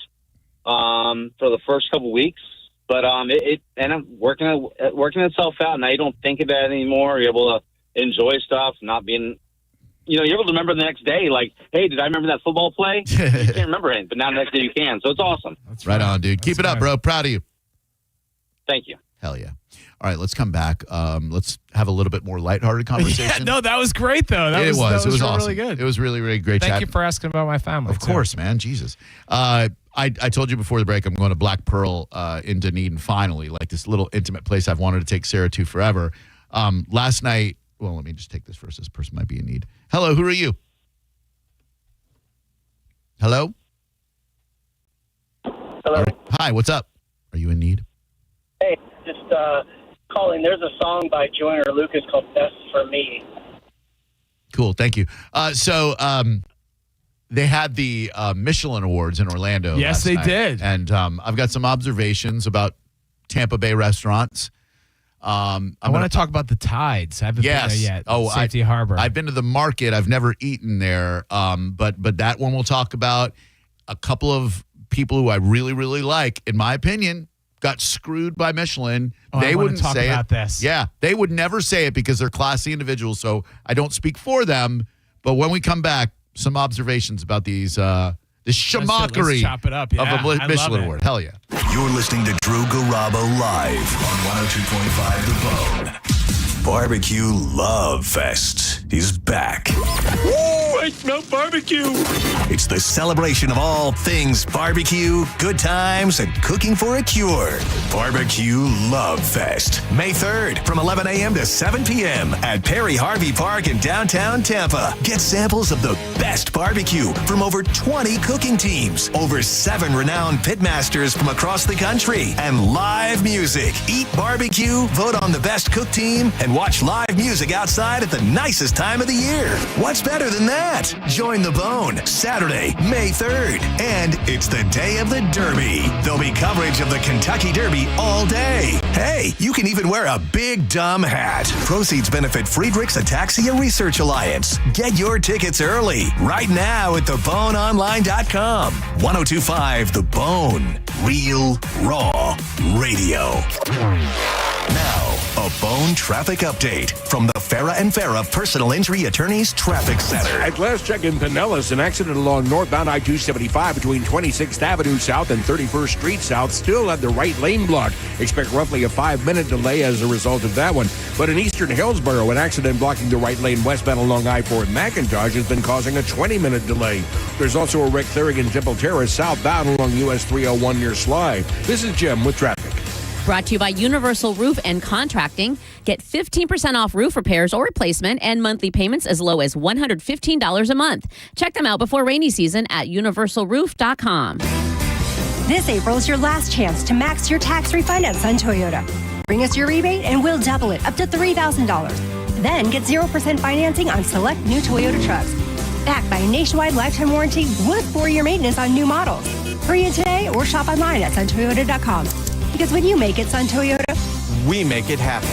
couple weeks. But it ended up working itself out. Now you don't think of that anymore. You're able to enjoy stuff, not being, you're able to remember the next day. Like, hey, did I remember that football play? You can't remember it, but now the next day you can. So it's awesome. That's right on, dude. Keep it up, bro. Proud of you. Thank you. Hell yeah. All right, let's come back. Let's have a little bit more lighthearted conversation. No, that was great, though. That was awesome. really good. It was really, really great chat. Thank you for asking about my family. Of course, man. Jesus. I told you before the break I'm going to Black Pearl in Dunedin finally, like this little intimate place I've wanted to take Sarah to forever. Last night, well, let me just take this first. This person might be in need. Hello, who are you? Hello? Hello. Right. Hi, what's up? Are you in need? Hey, just calling. There's a song by Joyner Lucas called Best for Me. Cool, thank you. They had the Michelin Awards in Orlando. Yes, they night. did. And I've got some observations about Tampa Bay restaurants. I want to talk about the Tides. I haven't been there yet. Safety Harbor. I've been to the market. I've never eaten there. But that one we'll talk about. A couple of people who I really, really like, in my opinion, got screwed by Michelin. They wouldn't talk say about it. this. Yeah, they would never say it because they're classy individuals. So I don't speak for them. But when we come back, some observations about these this schmuckery let's chop it up. of Yeah, a Michelin award. Hell yeah! You're listening to Drew Garabo live on 102.5 The Bone. Barbecue Love Fest is back. Ooh, I smell barbecue. It's the celebration of all things barbecue, good times, and cooking for a cure. Barbecue Love Fest, May 3rd from 11 a.m. to 7 p.m. at Perry Harvey Park in downtown Tampa. Get samples of the best barbecue from over 20 cooking teams, over 7 renowned pitmasters from across the country, and live music. Eat barbecue, vote on the best cook team, and watch live music outside at the nicest time of the year. What's better than that? Join the Bone Saturday, May 3rd. And it's the day of the Derby. There'll be coverage of the Kentucky Derby all day. Hey, you can even wear a big dumb hat. Proceeds benefit Friedrich's Ataxia Research Alliance. Get your tickets early right now at theboneonline.com. 102.5 The Bone. Real, raw radio. Now, a Bone traffic update from the Farah and Farah Personal Injury Attorneys Traffic Center. At last check in Pinellas, an accident along northbound I-275 between 26th Avenue South and 31st Street South still had the right lane blocked. Expect roughly a 5-minute delay as a result of that one. But in eastern Hillsborough, an accident blocking the right lane westbound along I-4 at McIntosh has been causing a 20-minute delay. There's also a wreck clearing in Temple Terrace southbound along US 301 near Sly. This is Jim with traffic. Brought to you by Universal Roof and Contracting. Get 15% off roof repairs or replacement and monthly payments as low as $115 a month. Check them out before rainy season at universalroof.com. This April is your last chance to max your tax refund at Sun Toyota. Bring us your rebate and we'll double it up to $3,000. Then get 0% financing on select new Toyota trucks. Backed by a nationwide lifetime warranty with 4-year maintenance on new models. Hurry in today or shop online at suntoyota.com. Because when you make it Sun Toyota, we make it happen.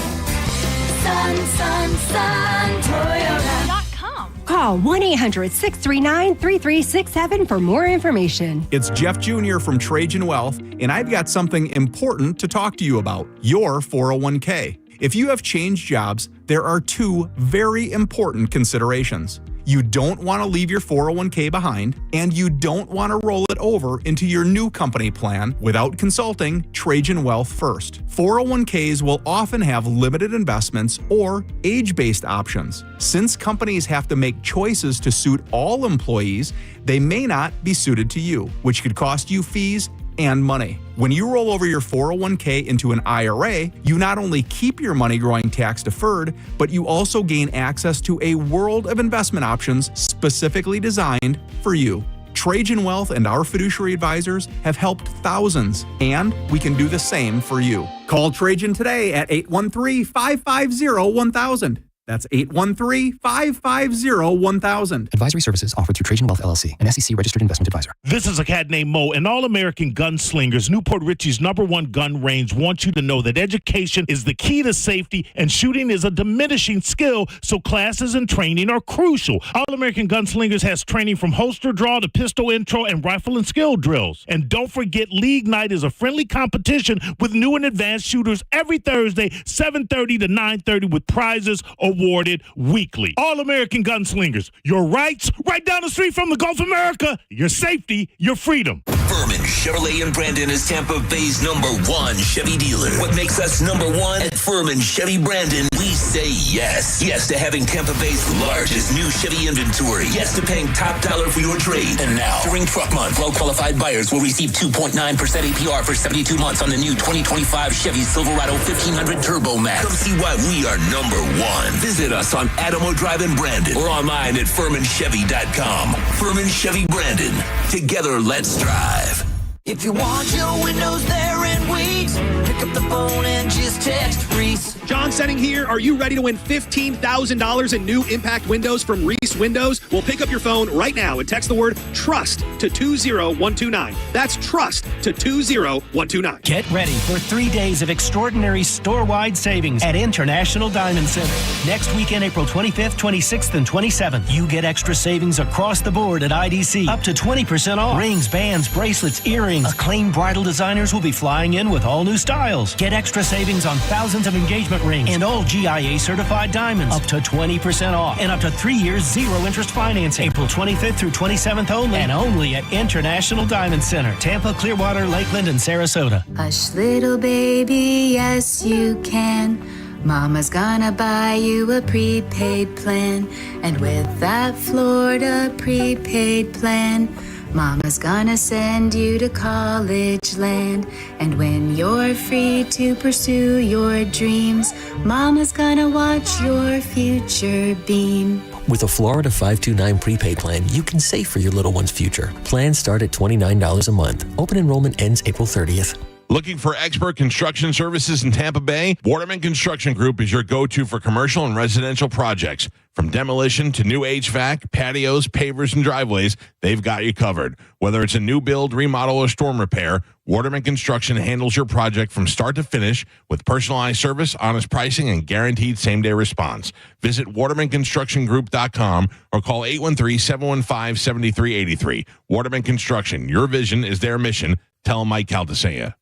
Toyota.com. Call 1-800-639-3367 for more information. It's Jeff Jr. from Trajan Wealth, and I've got something important to talk to you about, your 401k. If you have changed jobs, there are 2 very important considerations. You don't want to leave your 401k behind, and you don't want to roll it over into your new company plan without consulting Trajan Wealth first. 401ks will often have limited investments or age-based options. Since companies have to make choices to suit all employees, they may not be suited to you, which could cost you fees and money. When you roll over your 401k into an IRA, you not only keep your money growing tax deferred, but you also gain access to a world of investment options specifically designed for you. Trajan Wealth and our fiduciary advisors have helped thousands, and we can do the same for you. Call Trajan today at 813-550-1000. That's 813-550-1000. Advisory services offered through Trajan Wealth LLC, an SEC registered investment advisor. This is a cat named Mo, and All-American Gunslingers, Newport Richie's #1 gun range, wants you to know that education is the key to safety, and shooting is a diminishing skill, so classes and training are crucial. All-American Gunslingers has training from holster draw to pistol intro and rifle and skill drills. And don't forget, League Night is a friendly competition with new and advanced shooters every Thursday, 7:30 to 9:30, with prizes awarded weekly. All-American Gunslingers, your rights right down the street from the Gulf of America, your safety, your freedom. Furman Chevrolet in Brandon is Tampa Bay's #1 Chevy dealer. What makes us #1 at Furman Chevy Brandon? We say yes. Yes to having Tampa Bay's largest new Chevy inventory. Yes to paying top dollar for your trade. And now, during truck month, well-qualified buyers will receive 2.9% APR for 72 months on the new 2025 Chevy Silverado 1500 Turbo Max. Come see why we are #1. Visit us on Adamo Drive in Brandon or online at FurmanChevy.com. Furman Chevy Brandon. Together, let's drive. If you want your windows there in weeks, pick up the phone and just text Reese. John Setting here. Are you ready to win $15,000 in new impact windows from Reese Windows? Well, pick up your phone right now and text the word TRUST to 20129. That's TRUST to 20129. Get ready for 3 days of extraordinary store-wide savings at International Diamond Center. Next weekend, April 25th, 26th, and 27th, you get extra savings across the board at IDC. Up to 20% off. Rings, bands, bracelets, earrings. Acclaimed bridal designers will be flying in with all new styles. Get extra savings on thousands of engagement rings and all GIA certified diamonds. Up to 20% off and up to 3 years zero interest financing. April 25th through 27th only, and only at International Diamond Center. Tampa, Clearwater, Lakeland, and Sarasota. Hush, little baby, yes you can. Mama's gonna buy you a prepaid plan. And with that Florida prepaid plan, Mama's gonna send you to college land. And when you're free to pursue your dreams, Mama's gonna watch your future beam. With a Florida 529 prepaid plan, you can save for your little one's future. Plans start at $29 a month. Open enrollment ends April 30th. Looking for expert construction services in Tampa Bay? Waterman Construction Group is your go-to for commercial and residential projects. From demolition to new HVAC, patios, pavers, and driveways, they've got you covered. Whether it's a new build, remodel, or storm repair, Waterman Construction handles your project from start to finish with personalized service, honest pricing, and guaranteed same-day response. Visit watermanconstructiongroup.com or call 813-715-7383. Waterman Construction, your vision is their mission. Tell Mike Caldesea.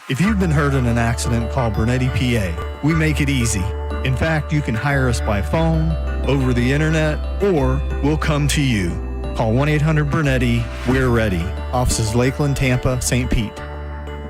If you've been hurt in an accident, call Bernetti PA. We make it easy. In fact, you can hire us by phone, over the internet, or we'll come to you. Call 1-800-BERNETTI. We're ready. Offices Lakeland, Tampa, St. Pete.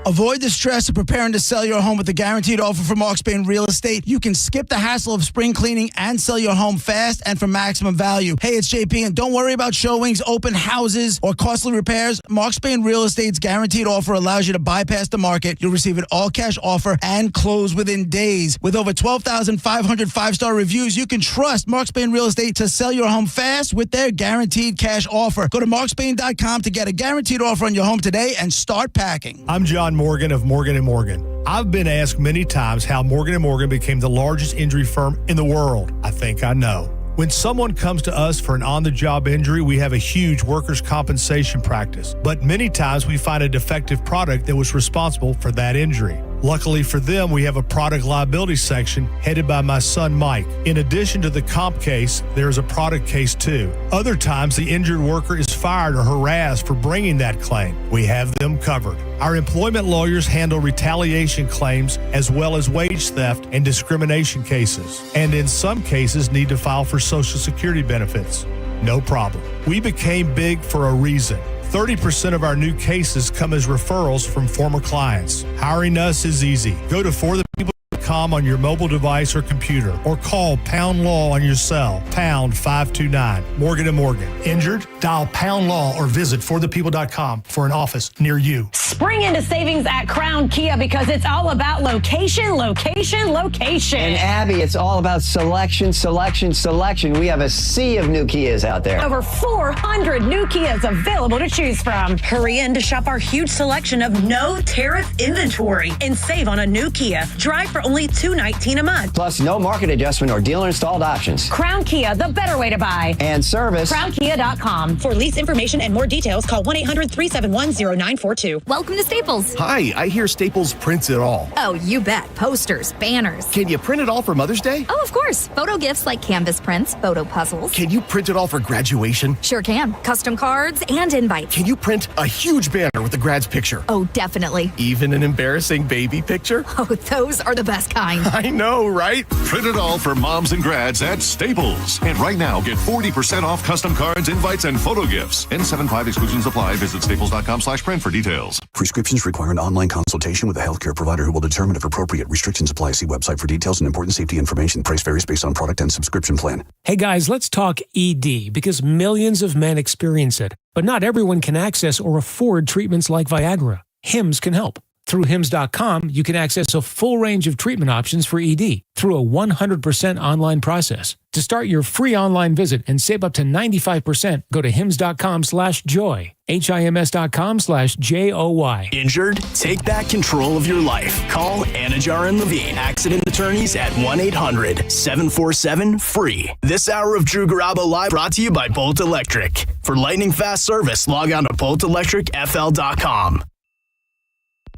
Avoid the stress of preparing to sell your home with a guaranteed offer from Mark Spain Real Estate. You can skip the hassle of spring cleaning and sell your home fast and for maximum value. Hey, it's JP, and don't worry about showings, open houses, or costly repairs. Mark Spain Real Estate's guaranteed offer allows you to bypass the market. You'll receive an all-cash offer and close within days. With over 12,500 five-star reviews, you can trust Mark Spain Real Estate to sell your home fast with their guaranteed cash offer. Go to markspain.com to get a guaranteed offer on your home today and start packing. I'm John Morgan of Morgan & Morgan. I've been asked many times how Morgan & Morgan became the largest injury firm in the world. I think I know. When someone comes to us for an on-the-job injury, we have a huge workers' compensation practice. But many times we find a defective product that was responsible for that injury. Luckily for them, we have a product liability section headed by my son, Mike. In addition to the comp case, there is a product case too. Other times, the injured worker is fired or harassed for bringing that claim. We have them covered. Our employment lawyers handle retaliation claims as well as wage theft and discrimination cases, and in some cases need to file for Social Security benefits. No problem. We became big for a reason. 30% of our new cases come as referrals from former clients. Hiring us is easy. Go to forthepeople.com on your mobile device or computer, or call Pound Law on your cell, pound 529. Morgan & Morgan. Injured? Dial Pound Law or visit forthepeople.com for an office near you. Spring into savings at Crown Kia because it's all about location, location, location. And Abby, it's all about selection, selection, selection. We have a sea of new Kias out there. Over 400 new Kias available to choose from. Hurry in to shop our huge selection of no tariff inventory and save on a new Kia. Drive for only $219 a month. Plus, no market adjustment or dealer installed options. Crown Kia, the better way to buy. And service. CrownKia.com. For lease information and more details, call 1-800-371-0942. Welcome to Staples. Hi, I hear Staples prints it all. Oh, you bet. Posters, banners. Can you print it all for Mother's Day? Oh, of course. Photo gifts like canvas prints, photo puzzles. Can you print it all for graduation? Sure can. Custom cards and invites. Can you print a huge banner with the grad's picture? Oh, definitely. Even an embarrassing baby picture? Oh, those are the best kind. I know, right? Print it all for moms and grads at Staples. And right now, get 40% off custom cards, invites, and photo gifts. N75 exclusions apply. Visit staples.com/print for details. Prescriptions require an online consultation with a healthcare provider who will determine if appropriate. Restrictions apply. See website for details and important safety information. Price varies based on product and subscription plan. Hey guys, let's talk ED because millions of men experience it, but not everyone can access or afford treatments like Viagra. Hims can help. Through Hims.com, you can access a full range of treatment options for ED through a 100% online process. To start your free online visit and save up to 95%, go to Hims.com/joy. HIMS.com/JOY. Injured? Take back control of your life. Call Anajar and Levine, accident attorneys at 1-800-747-FREE. This hour of Drew Garabo Live brought to you by Bolt Electric. For lightning fast service, log on to BoltElectricFL.com.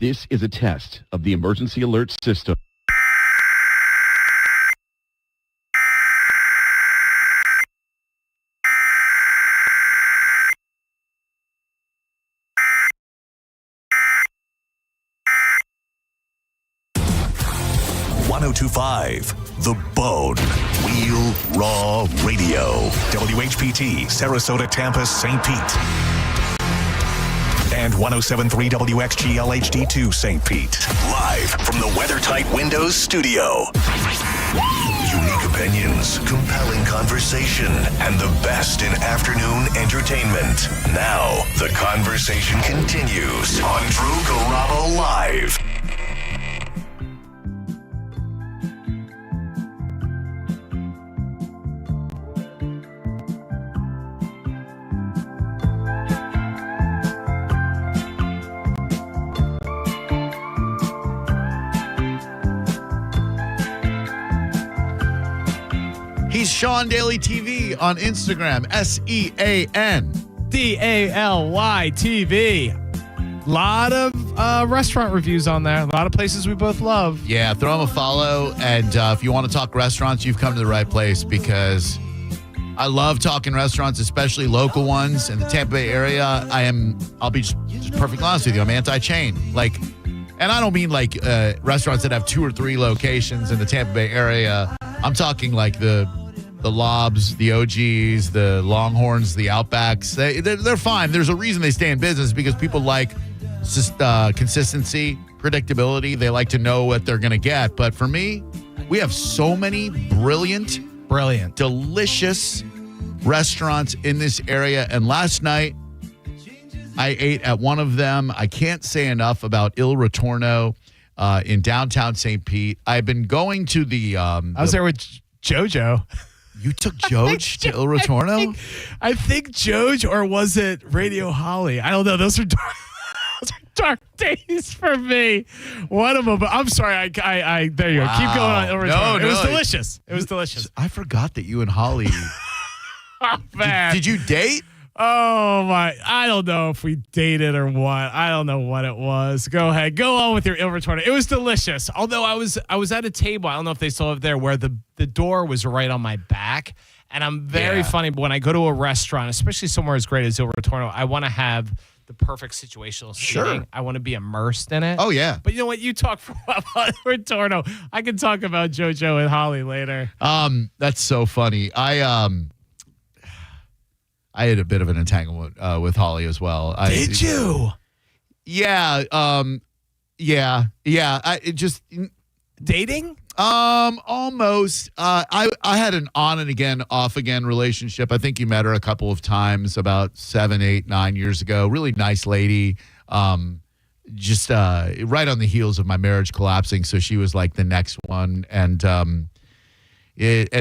This is a test of the emergency alert system. .102.5 The Bone. Wheel Raw Radio. WHPT, Sarasota, Tampa, St. Pete. And 107.3 WXGL HD2 St. Pete. Live from the WeatherTight Windows studio. Unique opinions, compelling conversation, and the best in afternoon entertainment. Now, the conversation continues on Drew Garabo Live. He's Sean Daly TV on Instagram, SEAN DALY TV. Lot of restaurant reviews on there. A lot of places we both love. Yeah, throw him a follow. And if you want to talk restaurants, you've come to the right place because I love talking restaurants, especially local ones in the Tampa Bay area. I'll be just perfectly honest with you. I'm anti-chain. And I don't mean restaurants that have 2 or 3 locations in the Tampa Bay area. I'm talking like the Lobs, the OGs, the Longhorns, the Outbacks. They're fine. There's a reason they stay in business because people like consistency, predictability. They like to know what they're going to get. But for me, we have so many brilliant, delicious restaurants in this area. And last night, I ate at one of them. I can't say enough about Il Ritorno in downtown St. Pete. I've been going to the... I was there with JoJo. You took Joj to Il Ritorno? I think Joj, or was it Radio Holly? I don't know. Those are dark days for me. One of them. I'm sorry. I there you go. Keep going on Il Ritorno. It was delicious. It was delicious. I forgot that you and Holly... Oh, man. Did you date? Oh, my. I don't know if we dated or what. I don't know what it was. Go ahead. Go on with your Il Ritorno. It was delicious. Although I was at a table. I don't know if they still have there where the door was right on my back. And I'm very funny. But when I go to a restaurant, especially somewhere as great as Il Ritorno, I want to have the perfect situational seating. Sure. I want to be immersed in it. Oh, yeah. But you know what? You talk for a while about Il Ritorno. I can talk about JoJo and Holly later. That's so funny. I had a bit of an entanglement with Holly as well. Did you? Yeah. Yeah. I just dating. Almost. I had an on and again, off again relationship. I think you met her a couple of times about 7, 8, 9 years ago. Really nice lady. Just right on the heels of my marriage collapsing, so she was like the next one, and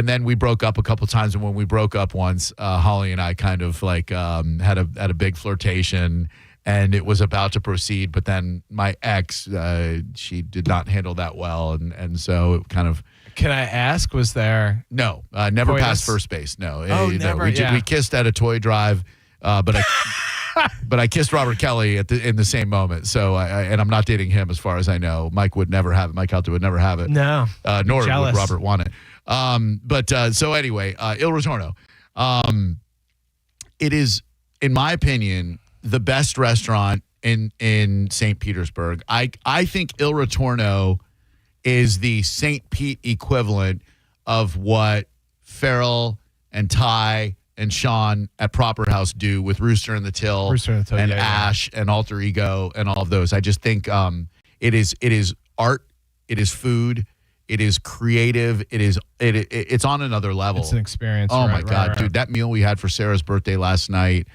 then we broke up a couple times, and when we broke up once, Holly and I kind of like had a big flirtation, and it was about to proceed. But then my ex, she did not handle that well, and so it kind of. Can I ask? Was there no? Never past first base. No. Oh, never. We kissed at a toy drive, but I kissed Robert Kelly in the same moment. So and I'm not dating him as far as I know. Mike would never have it. Mike Helter would never have it. No. Nor would Robert want it. So anyway, Il Ritorno. It is, in my opinion, the best restaurant in St. Petersburg. I think Il Ritorno is the St. Pete equivalent of what Farrell and Ty and Sean at Proper House do with Rooster and the Till and Ash and Alter Ego and all of those. I just think it is art, it is food, it is creative, it's on another level. It's an experience. Oh my God, dude! That meal we had for Sarah's birthday last night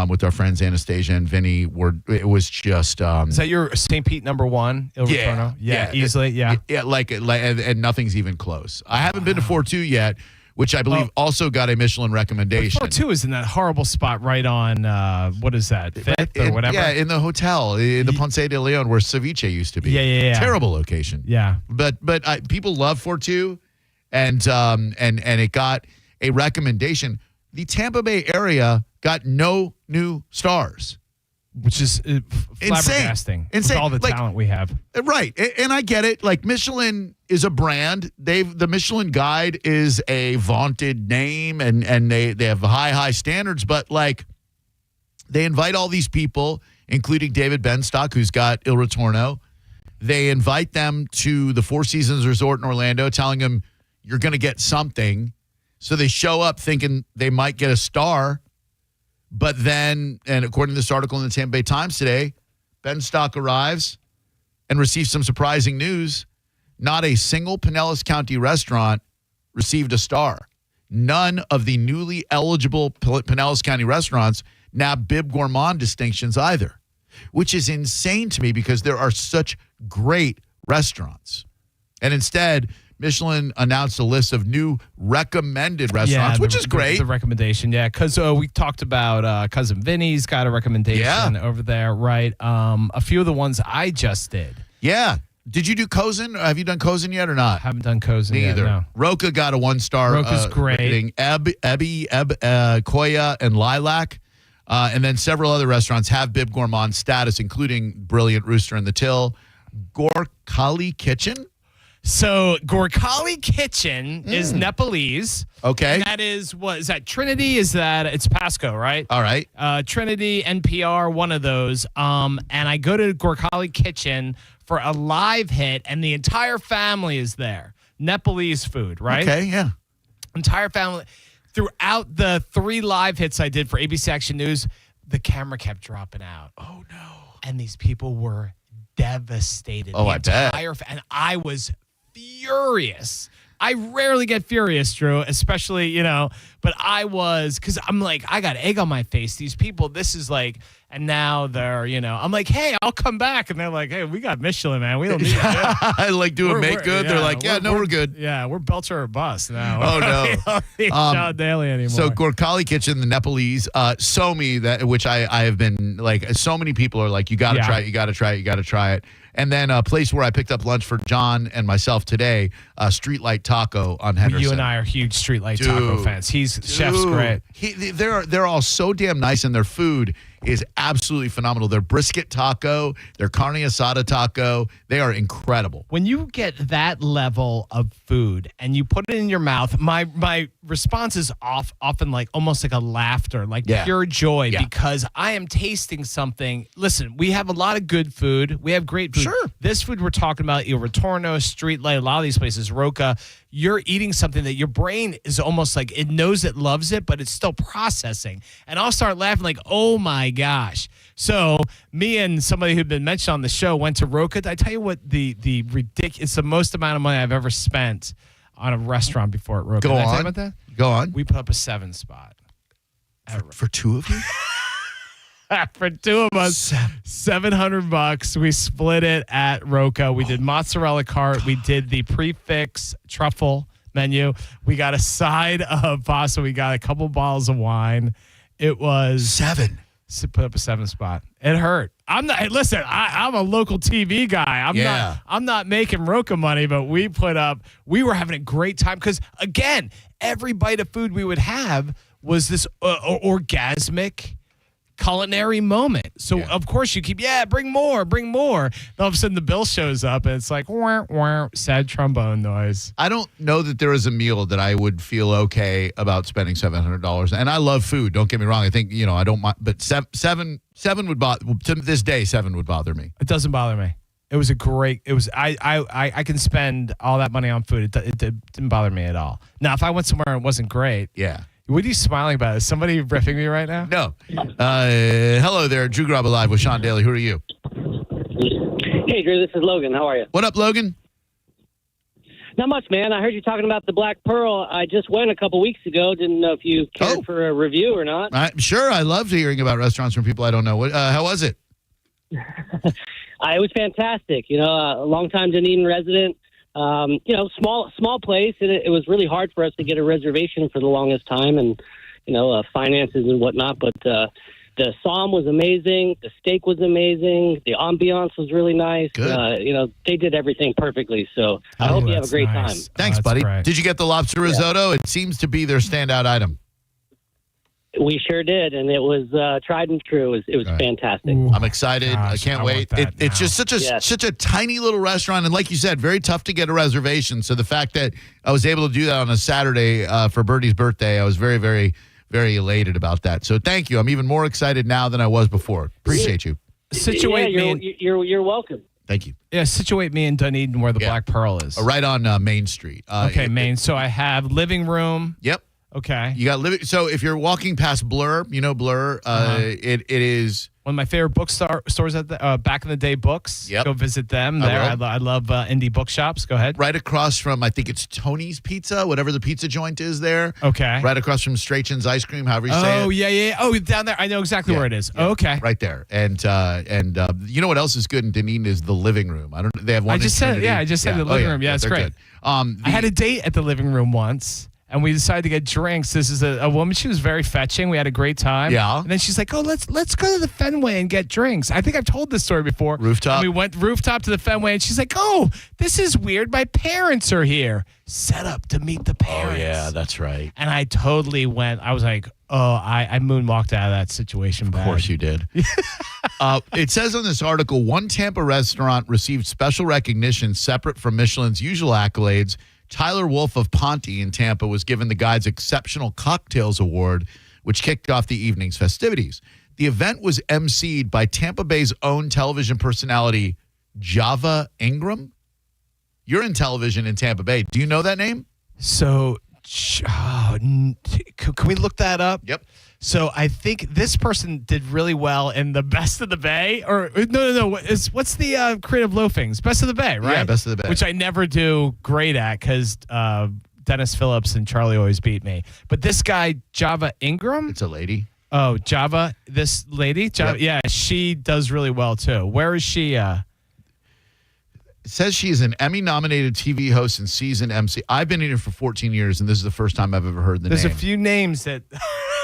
with our friends Anastasia and Vinny, it was just. Is that your St. Pete number one? Il Ritorno? Yeah, easily. Yeah, and nothing's even close. I haven't been to 4-2 yet, which I believe also got a Michelin recommendation. 4-2 is in that horrible spot right on, what is that, 5th or whatever? Yeah, in the hotel, in the Ponce de Leon where Ceviche used to be. Yeah. Terrible location. Yeah. But people love 4-2, and it got a recommendation. The Tampa Bay area got no new stars. Which is flabbergasting. Insane. With all the talent we have. Right. And I get it. Like, Michelin is a brand. The Michelin Guide is a vaunted name, and they have high standards. But, like, they invite all these people, including David Benstock, who's got Il Ritorno. They invite them to the Four Seasons Resort in Orlando, telling them you're going to get something. So they show up thinking they might get a star. But then, and according to this article in the Tampa Bay Times today, Benstock arrives and receives some surprising news. Not a single Pinellas County restaurant received a star. None of the newly eligible Pinellas County restaurants nab Bib Gourmand distinctions either, which is insane to me because there are such great restaurants. And instead, Michelin announced a list of new recommended restaurants, which is great. The recommendation, because we talked about Cousin Vinny's got a recommendation over there, right? A few of the ones I just did. Yeah. Did you do Cozen? Have you done Cozen yet or not? Haven't done Cozen yet, either. No. Roca got a 1-star Roca's great. rating. Koya, and Lilac. And then several other restaurants have Bib Gourmand status, including Brilliant Rooster and the Till. Gorkali Kitchen? So Gorkali Kitchen is Nepalese. Okay. And that is, what is that? Trinity? It's Pasco, right? All right. Trinity, NPR, one of those. And I go to Gorkali Kitchen for a live hit, and the entire family is there. Nepalese food, right? Okay, yeah. Entire family. Throughout the 3 live hits I did for ABC Action News, the camera kept dropping out. Oh, no. And these people were devastated. Oh, I bet. And I was furious. I rarely get furious, Drew, especially, but I was, because I'm like, I got egg on my face. These people, this is like, and now they're, I'm like, hey, I'll come back. And they're like, hey, we got Michelin, man. We don't need it. I like doing make good. They're like, we're good. Yeah, we're Belcher or bust now. Oh, no. We don't need Sean Daly anymore. So Gorkali Kitchen, the Nepalese, Somi, which I have been like, so many people are like, you got to try it, you got to try it, you got to try it. And then a place where I picked up lunch for John and myself today, Streetlight Taco on Henderson. You and I are huge Streetlight Taco fans. Chef's great. They're all so damn nice, and their food is absolutely phenomenal. Their brisket taco, their carne asada taco, they are incredible. When you get that level of food and you put it in your mouth, my response is often like almost like a laughter, like pure joy, because I am tasting something. Listen, we have a lot of good food. We have great food. Sure. This food we're talking about, Il Ritorno, Streetlight, a lot of these places, Roca, you're eating something that your brain is almost like it knows it loves it, but it's still processing. And I'll start laughing like, oh my gosh. So me and somebody who'd been mentioned on the show went to Roca. I tell you what, the ridiculous, it's the most amount of money I've ever spent on a restaurant before at Roca. Go Did I tell you on. about that? Go on. We put up a 7 spot. For two of you? For two of us, $700. We split it at Roca. We did mozzarella cart. We did the prefix truffle menu. We got a side of pasta. We got a couple bottles of wine. It was 7. Put up a 7 spot. It hurt. I'm not. Hey, listen, I'm a local TV guy. I'm not making Roca money, but we were having a great time because again, every bite of food we would have was this orgasmic culinary moment. So of course you keep, bring more. Then all of a sudden the bill shows up and it's like, wah, wah, sad trombone noise. I don't know that there is a meal that I would feel okay about spending $700. And I love food. Don't get me wrong. I think, I don't mind, but seven would bother, to this day, 7 would bother me. It doesn't bother me. It was I can spend all that money on food. It didn't bother me at all. Now, if I went somewhere and it wasn't great. Yeah. What are you smiling about? Is somebody riffing me right now? No. Hello there. Drew Garabo Live with Sean Daly. Who are you? Hey, Drew. This is Logan. How are you? What up, Logan? Not much, man. I heard you talking about the Black Pearl. I just went a couple weeks ago. Didn't know if you cared for a review or not. Sure. I love hearing about restaurants from people I don't know. How was it? It was fantastic. A long-time Dunedin resident. Small place. It was really hard for us to get a reservation for the longest time, and finances and whatnot. But the psalm was amazing. The steak was amazing. The ambiance was really nice. Good. They did everything perfectly. So I hope you have a great time. Thanks, buddy. Great. Did you get the lobster risotto? It seems to be their standout item. We sure did, and it was tried and true. It was fantastic. Ooh, I'm excited. I can't wait. It's just such a tiny little restaurant, and like you said, very tough to get a reservation. So the fact that I was able to do that on a Saturday for Birdie's birthday, I was very, very, very elated about that. So thank you. I'm even more excited now than I was before. Appreciate you. You're welcome. Thank you. Yeah, situate me in Dunedin where the Black Pearl is. Right on Main Street. Main. So I have living room. Yep. Okay. You got living. So if you're walking past Blur, Blur, it is one of my favorite bookstores at the back in the day. Books. Yep. Go visit them there. I love indie bookshops. Go ahead. Right across from, I think it's Tony's Pizza, whatever the pizza joint is there. Okay. Right across from Strachan's Ice Cream, however you say it. Oh yeah. Oh, down there. I know exactly where it is. Yeah, okay. Right there. And you know what else is good in Dunedin is the living room. I don't. They have one. I just said the living room. Yeah, it's great. Good. I had a date at the living room once. And we decided to get drinks. This is a woman. She was very fetching. We had a great time. Yeah. And then she's like, "Oh, let's go to the Fenway and get drinks." I think I've told this story before. Rooftop. And we went rooftop to the Fenway, and she's like, "Oh, this is weird. My parents are here. Set up to meet the parents." Oh yeah, that's right. And I totally went. I was like, "Oh, I moonwalked out of that situation." Of course you did. It says on this article, one Tampa restaurant received special recognition separate from Michelin's usual accolades. Tyler Wolf of Ponte in Tampa was given the Guide's Exceptional Cocktails Award, which kicked off the evening's festivities. The event was emceed by Tampa Bay's own television personality, Java Ingram. You're in television in Tampa Bay. Do you know that name? So, can we look that up? Yep. So I think this person did really well in the Best of the Bay. Or no. What's the creative loafings? Best of the Bay, right? Yeah, Best of the Bay. Which I never do great at because Dennis Phillips and Charlie always beat me. But this guy, Java Ingram. It's a lady. Oh, Java, this lady? Java, Yep. Yeah, she does really well too. Where is she? It says she's an Emmy-nominated TV host and seasoned MC. I've been here for 14 years, and this is the first time I've ever heard the There's name. a few names that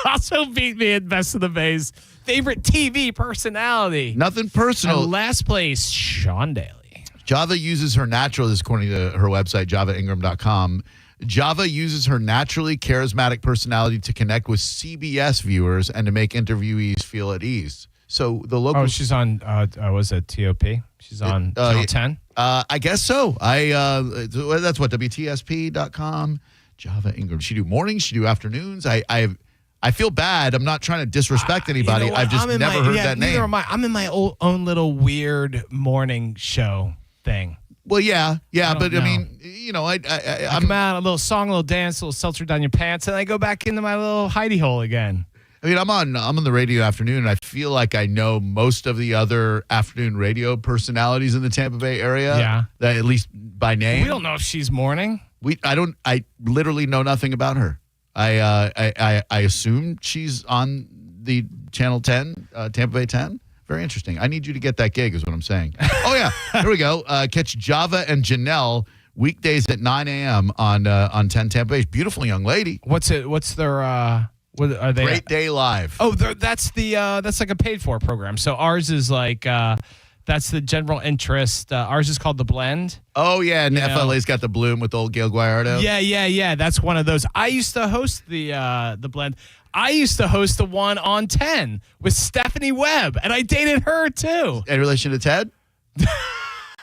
also beat me at Best of the Bay's favorite TV personality. Nothing personal. And last place, Sean Daly. Java uses her natural, this is according to her website, javaingram.com. Java uses her naturally charismatic personality to connect with CBS viewers and to make interviewees feel at ease. So the local... Oh, she's on, was it TOP? She's on Channel 10? I guess so. That's what, WTSP.com. Java Ingram. She do mornings, she do afternoons. I feel bad. I'm not trying to disrespect anybody. You know I've just never heard that neither name. am I. I'm in my own little weird morning show thing. Well, yeah, don't know. I mean, you know, I come out, a little song, a little dance, a little seltzer down your pants, and I go back into my little hidey hole again. I mean, I'm on the radio afternoon, and I feel like I know most of the other afternoon radio personalities in the Tampa Bay area. Yeah. That, at least by name. We don't know if she's morning. I literally know nothing about her. I assume she's on the Channel 10, Tampa Bay 10. Very interesting. I need you to get that gig, is what I'm saying. Oh, yeah. Here we go. Catch Java and Janelle weekdays at 9 a.m. on 10 Tampa Bay. Beautiful young lady. What's their what are they? Great Day Live. Oh, that's like a paid for program. So ours is like that's the general interest. Ours is called The Blend. Oh, yeah. And FLA's got the Bloom with old Gail Guayardo. Yeah. That's one of those. I used to host the Blend. I used to host the one on 10 with Stephanie Webb, and I dated her too. In relation to Ted?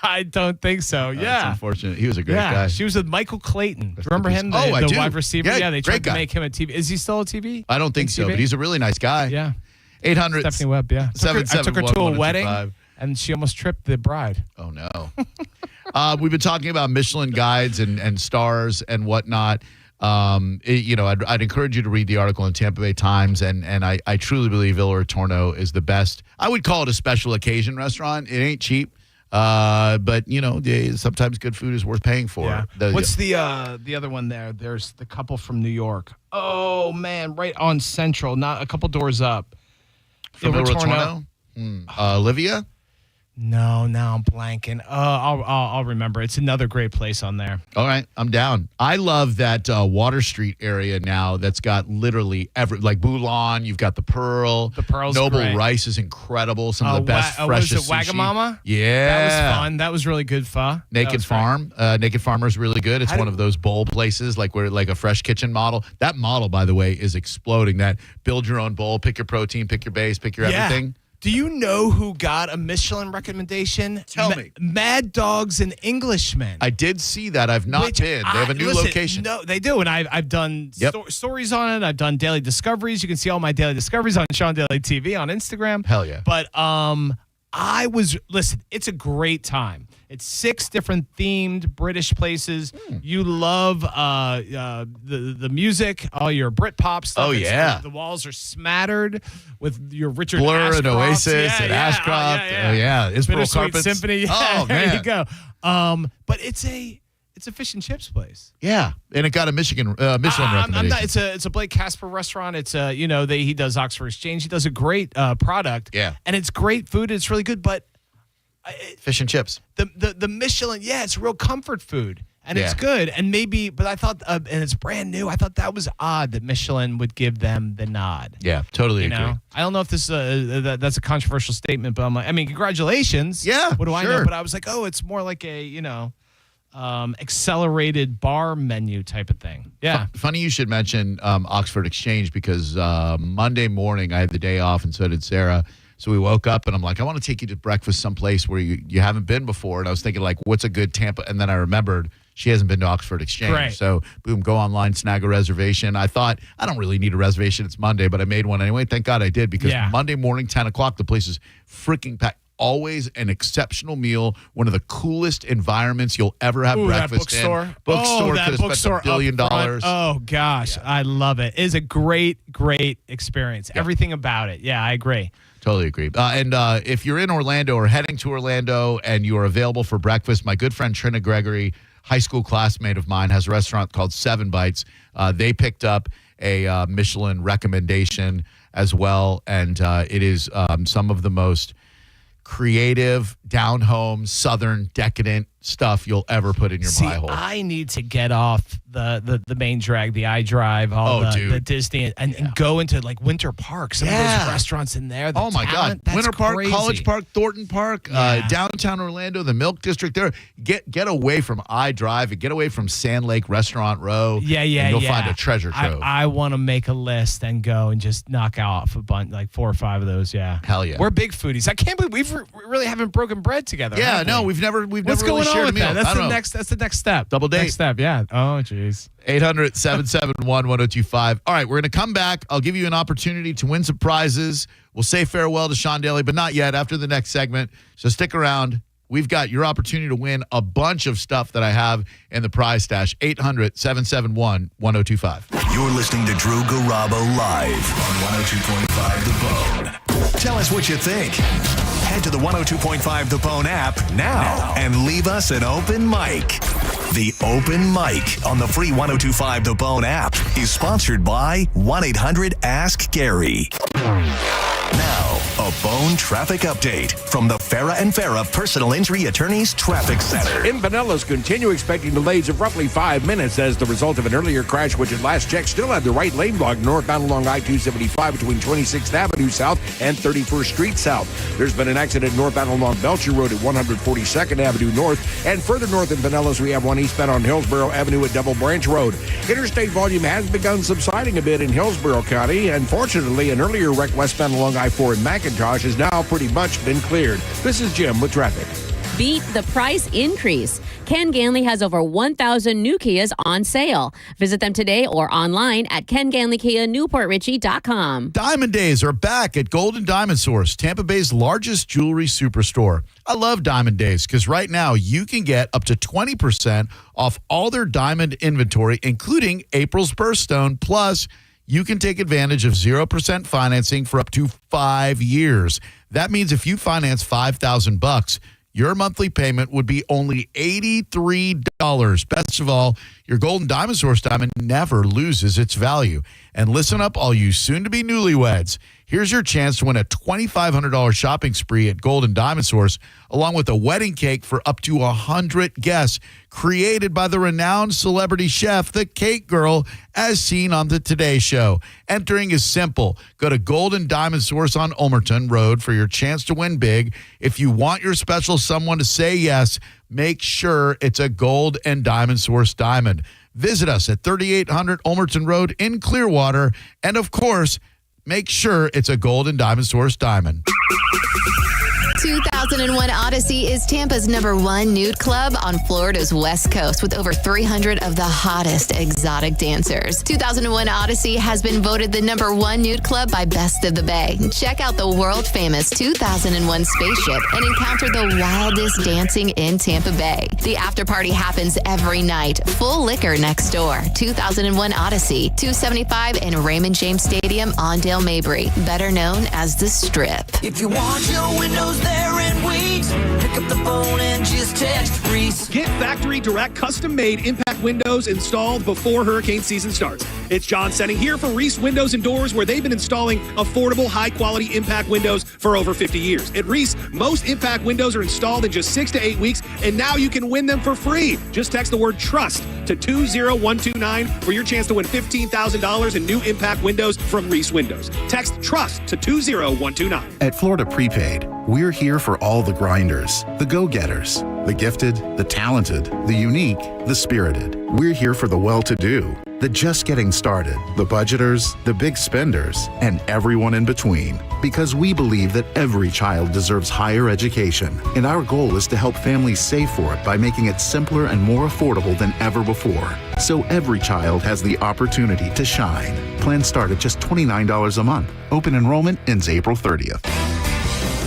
I don't think so. That's Yeah. unfortunate. He was a great guy. She was with Michael Clayton. Remember him? I The do. wide receiver? Yeah, They great tried to guy. make him a TV. Is he still a TV? I don't think so, TV? but he's a really nice guy. Yeah. 800 Stephanie Webb, yeah. I took her to a wedding, 771-1025. and she almost tripped the bride. Oh, no. We've been talking about Michelin guides and stars and whatnot. I'd encourage you to read the article in Tampa Bay Times, and I truly believe Il Ritorno is the best. I would call it a special occasion restaurant. It ain't cheap, but sometimes good food is worth paying for. Yeah. What's the other one there? There's the couple from New York. Oh man, right on Central, not a couple doors up. From Il Ritorno? Olivia? No, now I'm blanking. I'll remember. It's another great place on there. All right, I'm down. I love that Water Street area now that's got literally like Boulan, you've got the Pearl. The Pearl's Noble great. Rice is incredible. Some of the best, was freshest it sushi. Wagamama? Yeah. That was fun. That was really good pho. Naked Farm. Naked Farmer is really good. It's one of those bowl places, like a fresh kitchen model. That model, by the way, is exploding. That build your own bowl, pick your protein, pick your base, pick your everything. Do you know who got a Michelin recommendation? Tell me. Mad Dogs and Englishmen. I did see that. I've not been. They have a new location. No, they do, and I've done stories on it. I've done daily discoveries. You can see all my daily discoveries on Sean Daily TV on Instagram. Hell yeah! But it's a great time. It's 6 different themed British places. You love the music, all your Britpop stuff. Oh, yeah. The walls are smattered with your Richard Blur Ashcroft. and Oasis and Ashcroft. Oh, yeah. Inspiral Bittersweet Carpets. Symphony. Yeah, Oh, man. there you go. But it's a fish and chips place. Yeah, and it got a Michelin recommendation. It's a Blake Casper restaurant. It's he does Oxford Exchange. He does a great product. Yeah, and it's great food. It's really good, but fish and chips. The Michelin, it's real comfort food, and it's good. And but I thought, and it's brand new. I thought that was odd that Michelin would give them the nod. Yeah, totally agree. I don't know if this that's a controversial statement, but I'm like, congratulations. Yeah, what do I sure. know? But I was like, it's more like a accelerated bar menu type of thing. Yeah. Funny you should mention Oxford Exchange because Monday morning I had the day off and so did Sarah. So we woke up and I'm like, I want to take you to breakfast someplace where you haven't been before. And I was thinking like, what's a good Tampa? And then I remembered she hasn't been to Oxford Exchange. Right. So boom, go online, snag a reservation. I thought I don't really need a reservation. It's Monday, but I made one anyway. Thank God I did because Monday morning, 10 o'clock, the place is freaking packed. always an exceptional meal, one of the coolest environments you'll ever have breakfast that bookstore. in. Bookstore that could have bookstore spent $1 billion. Oh, gosh. Yeah. I love it. It is a great, great experience. Yeah. Everything about it. Yeah, I agree. Totally agree. And if you're in Orlando or heading to Orlando and you are available for breakfast, my good friend Trina Gregory, high school classmate of mine, has a restaurant called 7 Bites. They picked up a Michelin recommendation as well, and it is some of the most creative, down-home, southern, decadent stuff you'll ever put in your pie hole. I need to get off the main drag, the iDrive, the Disney, and go into like Winter Park. Some of those restaurants in there. Oh my God, Winter Park, crazy. College Park, Thornton Park, downtown Orlando, the Milk District. There, get away from iDrive and get away from Sand Lake Restaurant Row. And you'll find a treasure trove. I want to make a list and go and just knock out a bunch, like 4 or 5 of those. Yeah, hell yeah. We're big foodies. I can't believe we really haven't broken bread together. Yeah, no, we've never What's really going on shared with a meal. that? That's the next step. Double date. Next step. Yeah. Oh, jeez. 800-771-1025. All right, we're going to come back. I'll give you an opportunity to win some prizes. We'll say farewell to Sean Daly, but not yet, after the next segment. So stick around. We've got your opportunity to win a bunch of stuff that I have in the prize stash. 800-771-1025. You're listening to Drew Garabo live on 102.5 The Bone. Tell us what you think. Head to the 102.5 The Bone app now and leave us an open mic. The Open Mic on the free 102.5 The Bone app is sponsored by 1-800-ASK-GARY. Now, a Bone traffic update from the Farah and Farah Personal Injury Attorneys Traffic Center. In Pinellas, continue expecting delays of roughly 5 minutes as the result of an earlier crash, which at last check still had the right lane blocked northbound along I-275 between 26th Avenue South and 31st Street South. There's been an accident northbound along Belcher Road at 142nd Avenue North, and further north in Pinellas, we have one eastbound on Hillsborough Avenue at Double Branch Road. Interstate volume has begun subsiding a bit in Hillsborough County, and fortunately, an earlier wreck westbound along I-4 in McIntosh has now pretty much been cleared. This is Jim with traffic. Beat the price increase. Ken Ganley has over 1,000 new Kias on sale. Visit them today or online at KenGanleyKiaNewportRichie.com. Diamond Days are back at Golden Diamond Source, Tampa Bay's largest jewelry superstore. I love Diamond Days because right now you can get up to 20% off all their diamond inventory, including April's birthstone. Plus, you can take advantage of 0% financing for up to 5 years. That means if you finance $5,000, your monthly payment would be only $83. Best of all, your Golden Diamond Source diamond never loses its value. And listen up, all you soon-to-be newlyweds. Here's your chance to win a $2,500 shopping spree at Golden Diamond Source, along with a wedding cake for up to 100 guests, created by the renowned celebrity chef, the Cake Girl, as seen on the Today Show. Entering is simple. Go to Golden Diamond Source on Ulmerton Road for your chance to win big. If you want your special someone to say yes, make sure it's a Gold and Diamond Source diamond. Visit us at 3800 Ulmerton Road in Clearwater. And, of course, make sure it's a Gold and Diamond Source diamond. 2001 Odyssey is Tampa's #1 nude club on Florida's West Coast with over 300 of the hottest exotic dancers. 2001 Odyssey has been voted the #1 nude club by Best of the Bay. Check out the world-famous 2001 spaceship and encounter the wildest dancing in Tampa Bay. The after party happens every night. Full liquor next door. 2001 Odyssey, 275 in Raymond James Stadium on Dale Mabry, better known as the Strip. If you want your windows there in weeks, pick up the phone and just text Reese. Get factory direct custom made impact windows installed before hurricane season starts. It's John Senning here for Reese Windows and Doors, where they've been installing affordable, high quality impact windows for over 50 years. At Reese, most impact windows are installed in just 6 to 8 weeks, and now you can win them for free. Just text the word TRUST to 20129 for your chance to win $15,000 in new impact windows from Reese Windows. Text TRUST to 20129. At Florida Prepaid, we're here for all the grinders, the go-getters, the gifted, the talented, the unique, the spirited. We're here for the well-to-do, the just getting started, the budgeters, the big spenders, and everyone in between. Because we believe that every child deserves higher education, and our goal is to help families save for it by making it simpler and more affordable than ever before. So every child has the opportunity to shine. Plans start at just $29 a month. Open enrollment ends April 30th.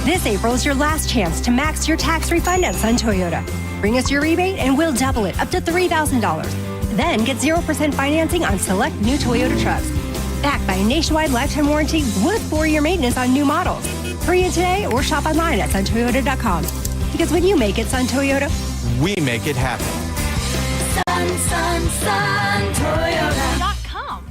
This April is your last chance to max your tax refund at Sun Toyota. Bring us your rebate and we'll double it up to $3,000. Then get 0% financing on select new Toyota trucks. Backed by a nationwide lifetime warranty with 4-year maintenance on new models. Hurry in today or shop online at suntoyota.com. Because when you make it Sun Toyota, we make it happen. Sun Toyota.com.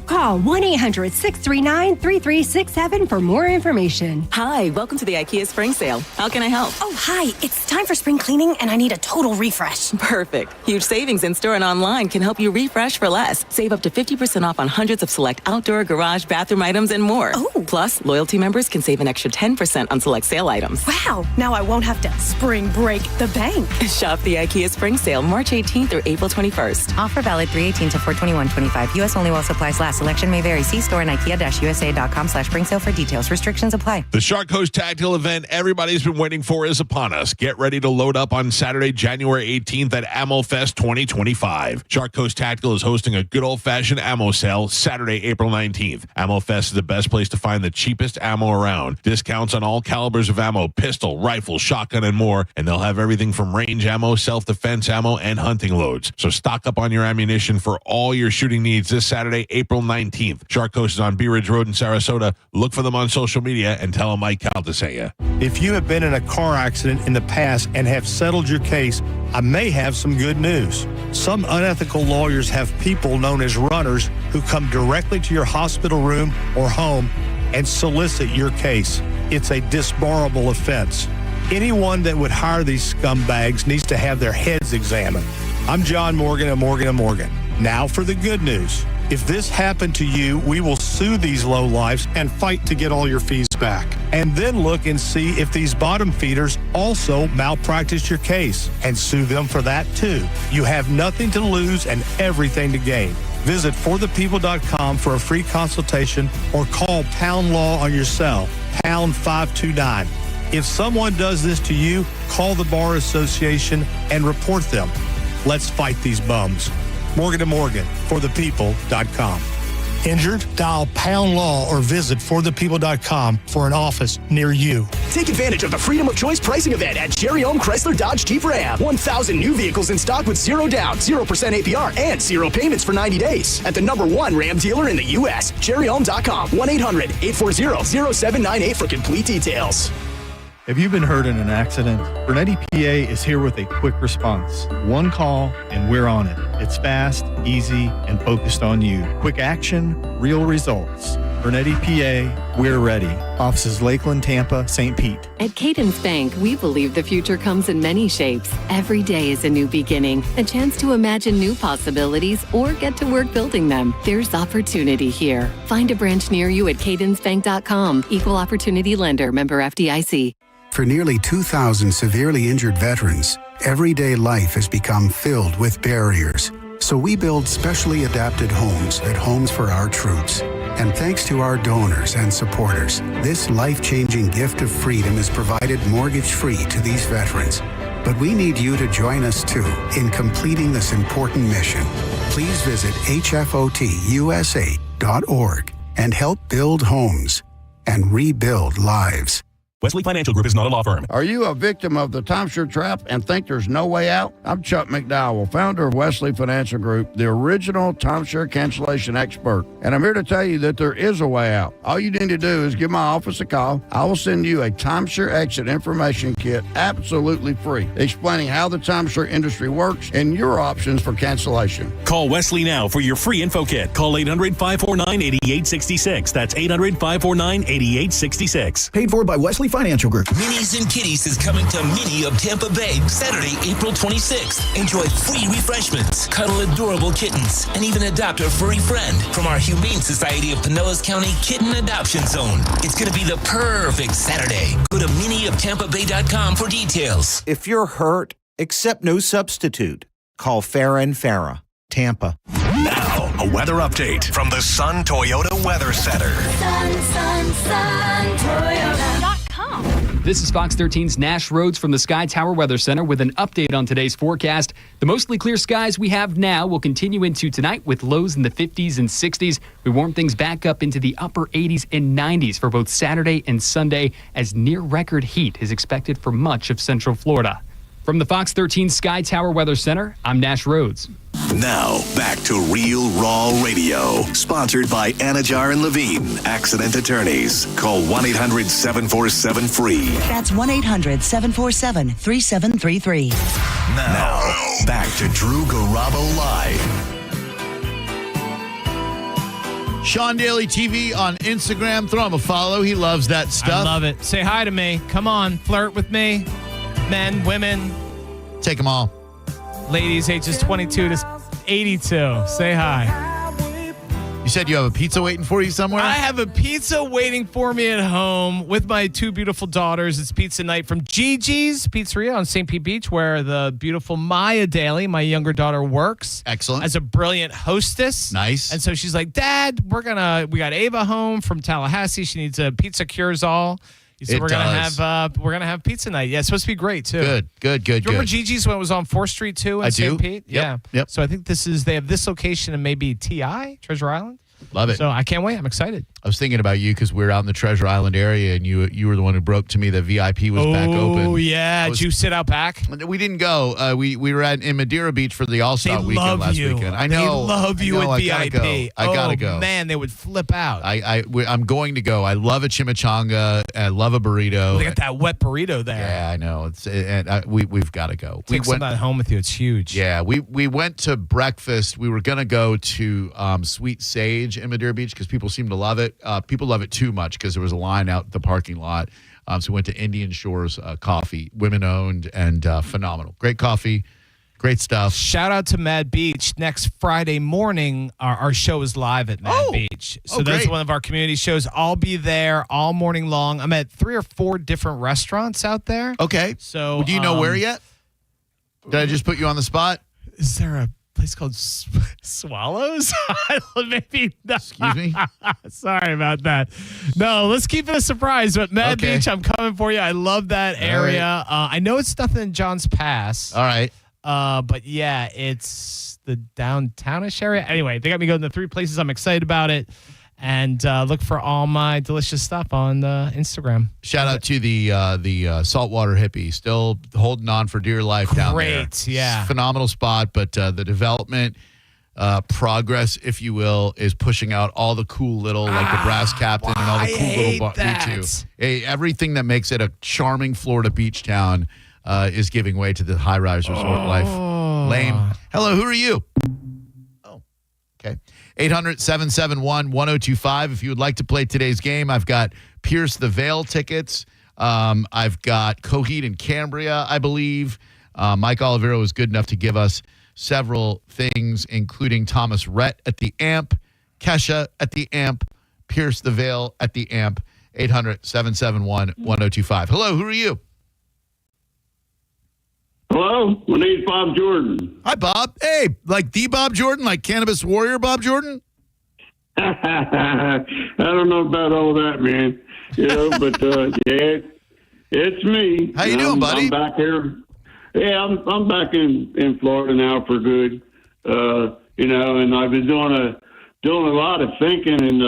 Call 1-800-639-3367 for more information. Hi, welcome to the IKEA Spring Sale. How can I help? Oh, hi. It's time for spring cleaning and I need a total refresh. Perfect. Huge savings in store and online can help you refresh for less. Save up to 50% off on hundreds of select outdoor, garage, bathroom items and more. Oh. Plus, loyalty members can save an extra 10% on select sale items. Wow. Now I won't have to spring break the bank. Shop the IKEA Spring Sale March 18th through April 21st. Offer valid 3/18 to 4/21/25. U.S. only while supplies last. Selection may vary. See store and IKEA-USA.com/spring sale for details. Restrictions apply. The Shark Coast Tactical event everybody's been waiting for is upon us. Get ready to load up on Saturday, January 18th at Ammo Fest 2025. Shark Coast Tactical is hosting a good old-fashioned ammo sale Saturday, April 19th. Ammo Fest is the best place to find the cheapest ammo around. Discounts on all calibers of ammo, pistol, rifle, shotgun, and more. And they'll have everything from range ammo, self-defense ammo, and hunting loads. So stock up on your ammunition for all your shooting needs this Saturday, April 19th. Shark Coast is on Bee Ridge Road in Sarasota. Look for them on social media and tell them Mike Calda sent you. If you have been in a car accident in the past and have settled your case, I may have some good news. Some unethical lawyers have people known as runners who come directly to your hospital room or home and solicit your case. It's a disbarable offense. Anyone that would hire these scumbags needs to have their heads examined. I'm John Morgan of Morgan & Morgan. Now for the good news. If this happened to you, we will sue these lowlifes and fight to get all your fees back. And then look and see if these bottom feeders also malpracticed your case and sue them for that too. You have nothing to lose and everything to gain. Visit forthepeople.com for a free consultation or call Pound Law on your cell, pound 529. If someone does this to you, call the Bar Association and report them. Let's fight these bums. Morgan & Morgan, forthepeople.com. Injured? Dial Pound Law or visit forthepeople.com for an office near you. Take advantage of the Freedom of Choice pricing event at Cherry Elm Chrysler Dodge Jeep Ram. 1,000 new vehicles in stock with 0 down, 0% APR, and 0 payments for 90 days. At the #1 Ram dealer in the U.S., cherryelm.com. 1-800-840-0798 for complete details. Have you been hurt in an accident? Bernetti PA is here with a quick response. One call and we're on it. It's fast, easy, and focused on you. Quick action, real results. Bernetti PA, we're ready. Offices Lakeland, Tampa, St. Pete. At Cadence Bank, we believe the future comes in many shapes. Every day is a new beginning, a chance to imagine new possibilities or get to work building them. There's opportunity here. Find a branch near you at cadencebank.com. Equal opportunity lender, member FDIC. For nearly 2,000 severely injured veterans, everyday life has become filled with barriers. So we build specially adapted homes at Homes for Our Troops. And thanks to our donors and supporters, this life-changing gift of freedom is provided mortgage-free to these veterans. But we need you to join us too in completing this important mission. Please visit hfotusa.org and help build homes and rebuild lives. Wesley Financial Group is not a law firm. Are you a victim of the timeshare trap and think there's no way out? I'm Chuck McDowell, founder of Wesley Financial Group, the original timeshare cancellation expert. And I'm here to tell you that there is a way out. All you need to do is give my office a call. I will send you a timeshare exit information kit absolutely free, explaining how the timeshare industry works and your options for cancellation. Call Wesley now for your free info kit. Call 800-549-8866. That's 800-549-8866. Paid for by Wesley Financial Group. Minis and Kitties is coming to Mini of Tampa Bay Saturday, April 26th. Enjoy free refreshments, cuddle adorable kittens, and even adopt a furry friend from our Humane Society of Pinellas County Kitten Adoption Zone. It's going to be the perfect Saturday. Go to minioftampabay.com for details. If you're hurt, accept no substitute. Call Farah & Farah, Tampa. Now, a weather update from the Sun Toyota Weather Center. Sun Toyota.com. This is Fox 13's Nash Rhodes from the Sky Tower Weather Center with an update on today's forecast. The mostly clear skies we have now will continue into tonight with lows in the 50s and 60s. We warm things back up into the upper 80s and 90s for both Saturday and Sunday as near record heat is expected for much of Central Florida. From the Fox 13 Sky Tower Weather Center, I'm Nash Rhodes. Now, back to Real Raw Radio, sponsored by Anajar and Levine, accident attorneys. Call 1-800-747-FREE. That's 1-800-747-3733. Now, back to Drew Garabo Live. Sean Daly TV on Instagram. Throw him a follow. He loves that stuff. I love it. Say hi to me. Come on, flirt with me. Men, women. Take them all. Ladies ages 22 to 82. Say hi. You said you have a pizza waiting for you somewhere? I have a pizza waiting for me at home with my two beautiful daughters. It's pizza night from Gigi's Pizzeria on St. Pete Beach, where the beautiful Maya Daly, my younger daughter, works. Excellent. As a brilliant hostess. Nice. And so she's like, Dad, we got Ava home from Tallahassee. She needs a pizza cures all. So we're gonna have pizza night. Yeah, it's supposed to be great too. Good. Do you remember Gigi's when it was on 4th Street too in St. Pete? Yep. Yeah. So I think they have this location and maybe TI, Treasure Island. Love it. So I can't wait. I'm excited. I was thinking about you because we were out in the Treasure Island area, and you were the one who broke to me that VIP was back open. Oh yeah, did you sit out back? We didn't go. We were in Madeira Beach for the All-Star weekend last weekend. I know. They love you at VIP. I gotta go. Man, they would flip out. I'm going to go. I love a chimichanga. I love a burrito. They got that wet burrito there. Yeah, I know. We've got to go. Take some of that home with you. It's huge. Yeah, we went to breakfast. We were gonna go to Sweet Sage in Madeira Beach because people seem to love it. People love it too much because there was a line out the parking lot. So we went to Indian Shores Coffee, women-owned and phenomenal. Great coffee, great stuff. Shout out to Mad Beach. Next Friday morning, our show is live at Mad Beach. So that's one of our community shows. I'll be there all morning long. I'm at 3 or 4 different restaurants out there. Okay. So do you know where yet? Did I just put you on the spot? Is there a place called Swallows? Maybe not. Excuse me? Sorry about that. No, let's keep it a surprise. But Mad Beach, I'm coming for you. I love that area. Right. I know it's nothing in John's Pass. All right. But yeah, it's the downtownish area. Anyway, they got me going to 3 places. I'm excited about it. And look for all my delicious stuff on Instagram. Shout out to the saltwater hippie, still holding on for dear life down there. Great, yeah. It's a phenomenal spot, but the development progress, if you will, is pushing out all the cool little, like the brass captain and all the cool little beaches. Everything that makes it a charming Florida beach town is giving way to the high-rise resort life. Lame. Hello, who are you? Oh, okay. 800-771-1025. If you would like to play today's game, I've got Pierce the Veil tickets. I've got Coheed and Cambria, I believe. Mike Olivero was good enough to give us several things, including Thomas Rhett at the Amp, Kesha at the Amp, Pierce the Veil at the Amp. 800-771-1025. Hello, who are you? Hello, my name's Bob Jordan. Hi, Bob. Hey, like the Bob Jordan, like Cannabis Warrior Bob Jordan? I don't know about all that, man. You know, but yeah, it's me. How you doing, buddy? I'm back here. Yeah, I'm back in Florida now for good. You know, and I've been doing a lot of thinking, and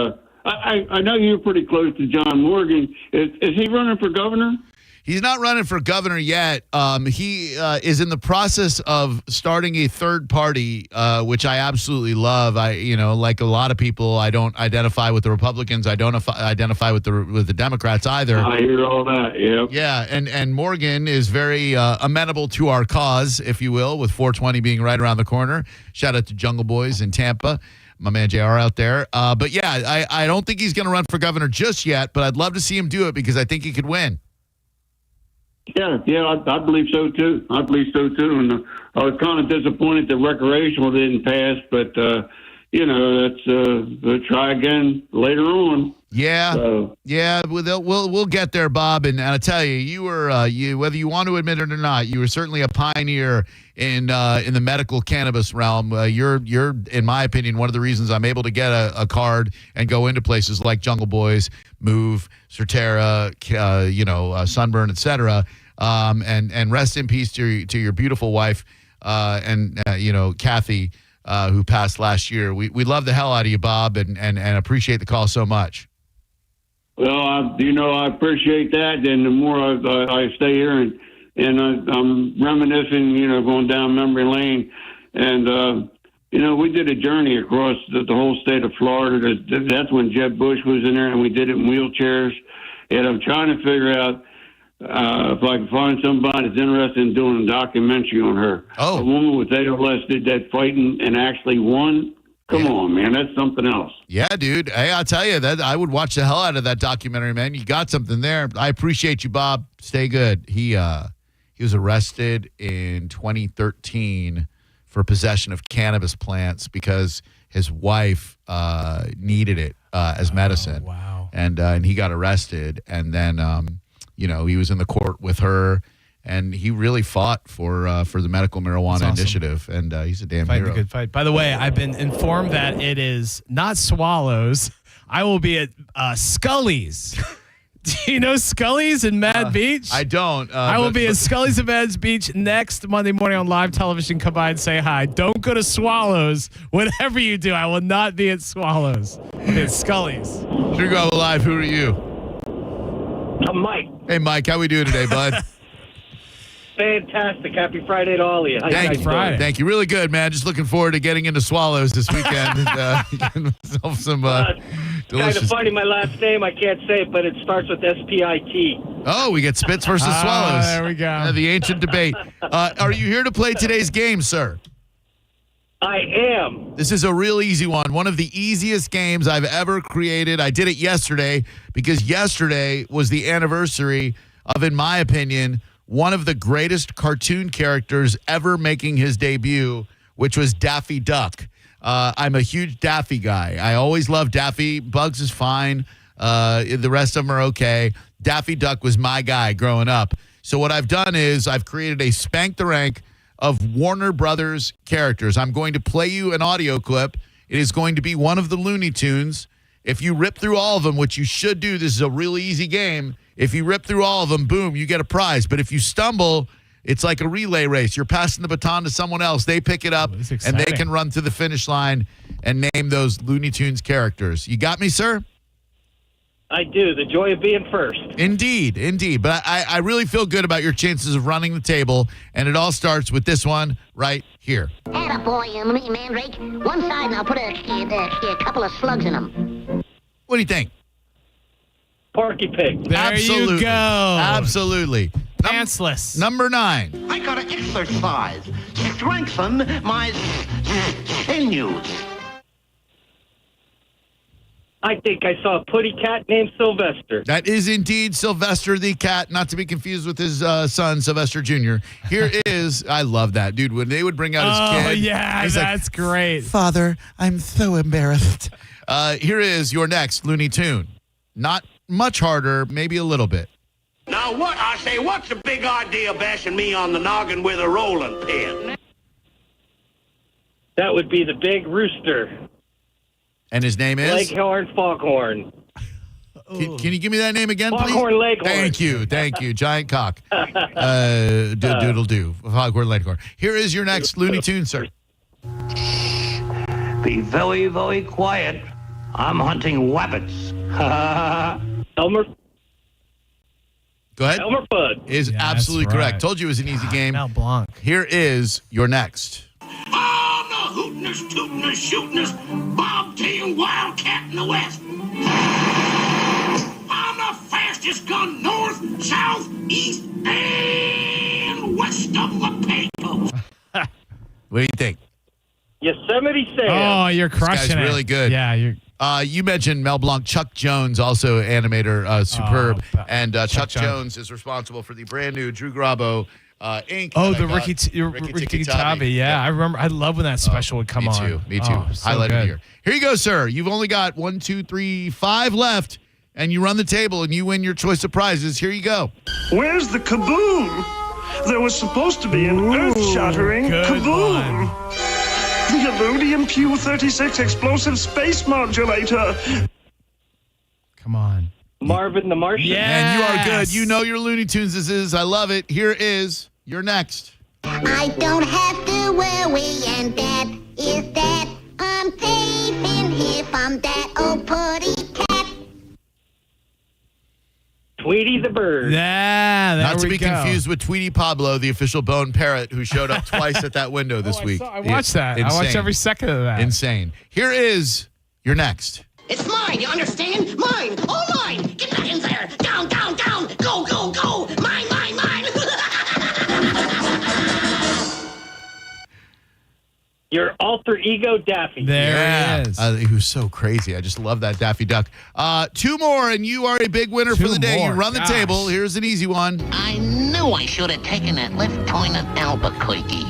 I know you're pretty close to John Morgan. Is he running for governor? He's not running for governor yet. He is in the process of starting a third party, which I absolutely love. Like a lot of people, I don't identify with the Republicans. I don't identify with the Democrats either. I hear all that. Yeah. Yeah, and Morgan is very amenable to our cause, if you will, with 420 being right around the corner. Shout out to Jungle Boys in Tampa. My man JR out there. But yeah, I don't think he's going to run for governor just yet, but I'd love to see him do it because I think he could win. Yeah, I believe so too. And I was kind of disappointed that recreational didn't pass, but we'll try again later on. Yeah, So, yeah, we'll get there, Bob. And I tell you, you were whether you want to admit it or not, you were certainly a pioneer in the medical cannabis realm. You're in my opinion one of the reasons I'm able to get a card and go into places like Jungle Boys, Move, Surterra, Sunburn, etc. And rest in peace to your beautiful wife and Kathy, who passed last year. We love the hell out of you, Bob, and appreciate the call so much. well, I appreciate that. And the more I stay here and I'm reminiscing, going down memory lane, and we did a journey across the whole state of Florida. That's when Jeb Bush was in there, and we did it in wheelchairs. And I'm trying to figure out if I can find somebody that's interested in doing a documentary on her. Oh. A woman with ALS did that fighting and actually won. Come on, man. That's something else. Yeah, dude. Hey, I'll tell you that I would watch the hell out of that documentary, man. You got something there. I appreciate you, Bob. Stay good. He was arrested in 2013 for possession of cannabis plants because his wife needed it as medicine. Oh, wow. And he got arrested, and then he was in the court with her, and he really fought for the medical marijuana awesome. initiative, and he's a damn Fighting hero. a good fight. By the way, I've been informed that it is not Swallows. I will be at Scully's. Do you know Scully's in Mad Beach? I don't. I will be at Scully's in Mad Beach next Monday morning on live television. Come by and say hi. Don't go to Swallows. Whatever you do, I will not be at Swallows. I'll be at Scully's. Drew Go Live, who are you? I'm Mike. Hey, Mike, how we doing today, bud? Fantastic. Happy Friday to all of you. How you guys doing? Thank you. Really good, man. Just looking forward to getting into Swallows this weekend and getting myself some Kind delicious. of funny, my last name. I can't say it, but it starts with SPIT. Oh, we get Spits versus Swallows. There we go. The ancient debate. Are you here to play today's game, sir? I am. This is a real easy one. One of the easiest games I've ever created. I did it yesterday because yesterday was the anniversary of, in my opinion, one of the greatest cartoon characters ever making his debut, which was Daffy Duck. I'm a huge Daffy guy. I always loved Daffy. Bugs is fine. The rest of them are okay. Daffy Duck was my guy growing up. So what I've done is I've created a Spank the Rank of Warner Brothers characters. I'm going to play you an audio clip. It is going to be one of the Looney Tunes. If you rip through all of them, which you should do, this is a really easy game. If you rip through all of them, boom, you get a prize. But if you stumble, it's like a relay race. You're passing the baton to someone else. They pick it up, and they can run to the finish line and name those Looney Tunes characters. You got me, sir? I do. The joy of being first. Indeed, indeed. But I really feel good about your chances of running the table, and it all starts with this one right here. Attaboy, Mandrake. One side, and I'll put a couple of slugs in them. What do you think? Porky Pig. There Absolutely. you go. Absolutely. Pantsless. Number 9. I gotta exercise, strengthen my sinews. I think I saw a putty cat named Sylvester. That is indeed Sylvester the cat, not to be confused with his son, Sylvester Jr. Here is, I love that, dude. When they would bring out his kid. Oh, yeah, he's that's great. Father, I'm so embarrassed. Here is your next Looney Tune. Not much harder, maybe a little bit. Now what? I say, what's the big idea bashing me on the noggin with a rolling pin? That would be the Big Rooster. And his name is? Leghorn Foghorn. Can you give me that name again, please? Foghorn Leghorn. Thank you. Giant cock. Doodle do. Foghorn Leghorn. Here is your next Looney Tune, sir. Be very, very quiet. I'm hunting rabbits. Elmer. Go ahead. Elmer Fudd. Is absolutely correct. right. Told you it was an easy game. Mel Blanc. Here is your next. I'm the hootin'est, tootin'est, shootin'est, bobtail wildcat in the West. I'm the fastest gun north, south, east, and west of the Pecos. What do you think? Yosemite Sam. Oh, you're This crushing guy's it. really good. Yeah, you're. You mentioned Mel Blanc. Chuck Jones, also animator, superb. Oh, and Chuck Jones. Jones is responsible for the brand new Drew Garabo ink. Oh, that the I got. Ricky Tabi. Yeah, I remember. I love when that special would come on. Me too. So Highlighted good. here. Here you go, sir. You've only got 1, 2, 3, 5 left, and you run the table and you win your choice of prizes. Here you go. Where's the kaboom? There was supposed to be an earth-shattering kaboom. The Illudium Q-36 explosive space modulator. Come on. Marvin the Martian. Yeah. And you are good. You know your Looney Tunes this is. I love it. Here is your next. I don't have to worry, and that is that. I'm safe in here from that old putty cat. Tweety the bird. Yeah, there Not to we be go. confused with Tweety Pablo, the official Bone Parrot, who showed up twice at that window this week. I watched that. I Insane. watched every second of that. Insane. Here is your next. It's mine, you understand? Mine, all mine. Get back in there. Down, down, down. Go, go, go. Mine, mine, mine. Your alter ego Daffy. There he is. He was so crazy. I just love that Daffy Duck. 2 more, and you are a big winner for the day. more. You run the Gosh. table. Here's an easy one. I knew I should have taken that left turn at Albuquerque.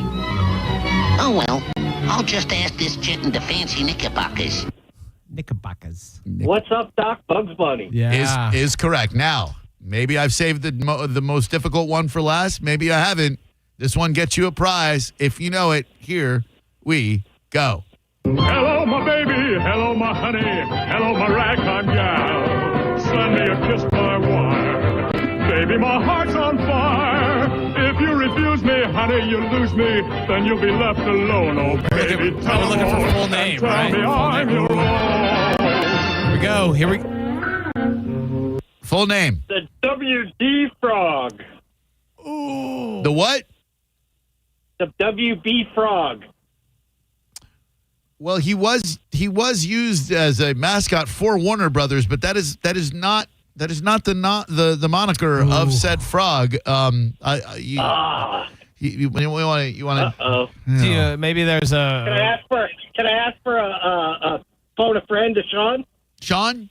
Oh well, I'll just ask this jitting to fancy knickerbockers. Knickerbockers. What's up, Doc? Bugs Bunny. Yeah. Is correct. Now, maybe I've saved the most difficult one for last. Maybe I haven't. This one gets you a prize. If you know it, here we go. Hello, my baby. Hello, my honey. Hello, my ragtime gal. Send me a kiss by wire. Baby, my heart's on fire. If you refuse me, honey, you lose me. Then you'll be left alone. Oh, baby, tell we're looking for me, full name, tell right? me Full I'm name. your own. Here we go. Full name. The WD Frog. Ooh. The what? The WB Frog. Well, he was used as a mascot for Warner Brothers, but that is not the moniker of said frog. You want to? Uh-oh. Maybe there's a. Can I ask for a phone a friend to Sean? Sean?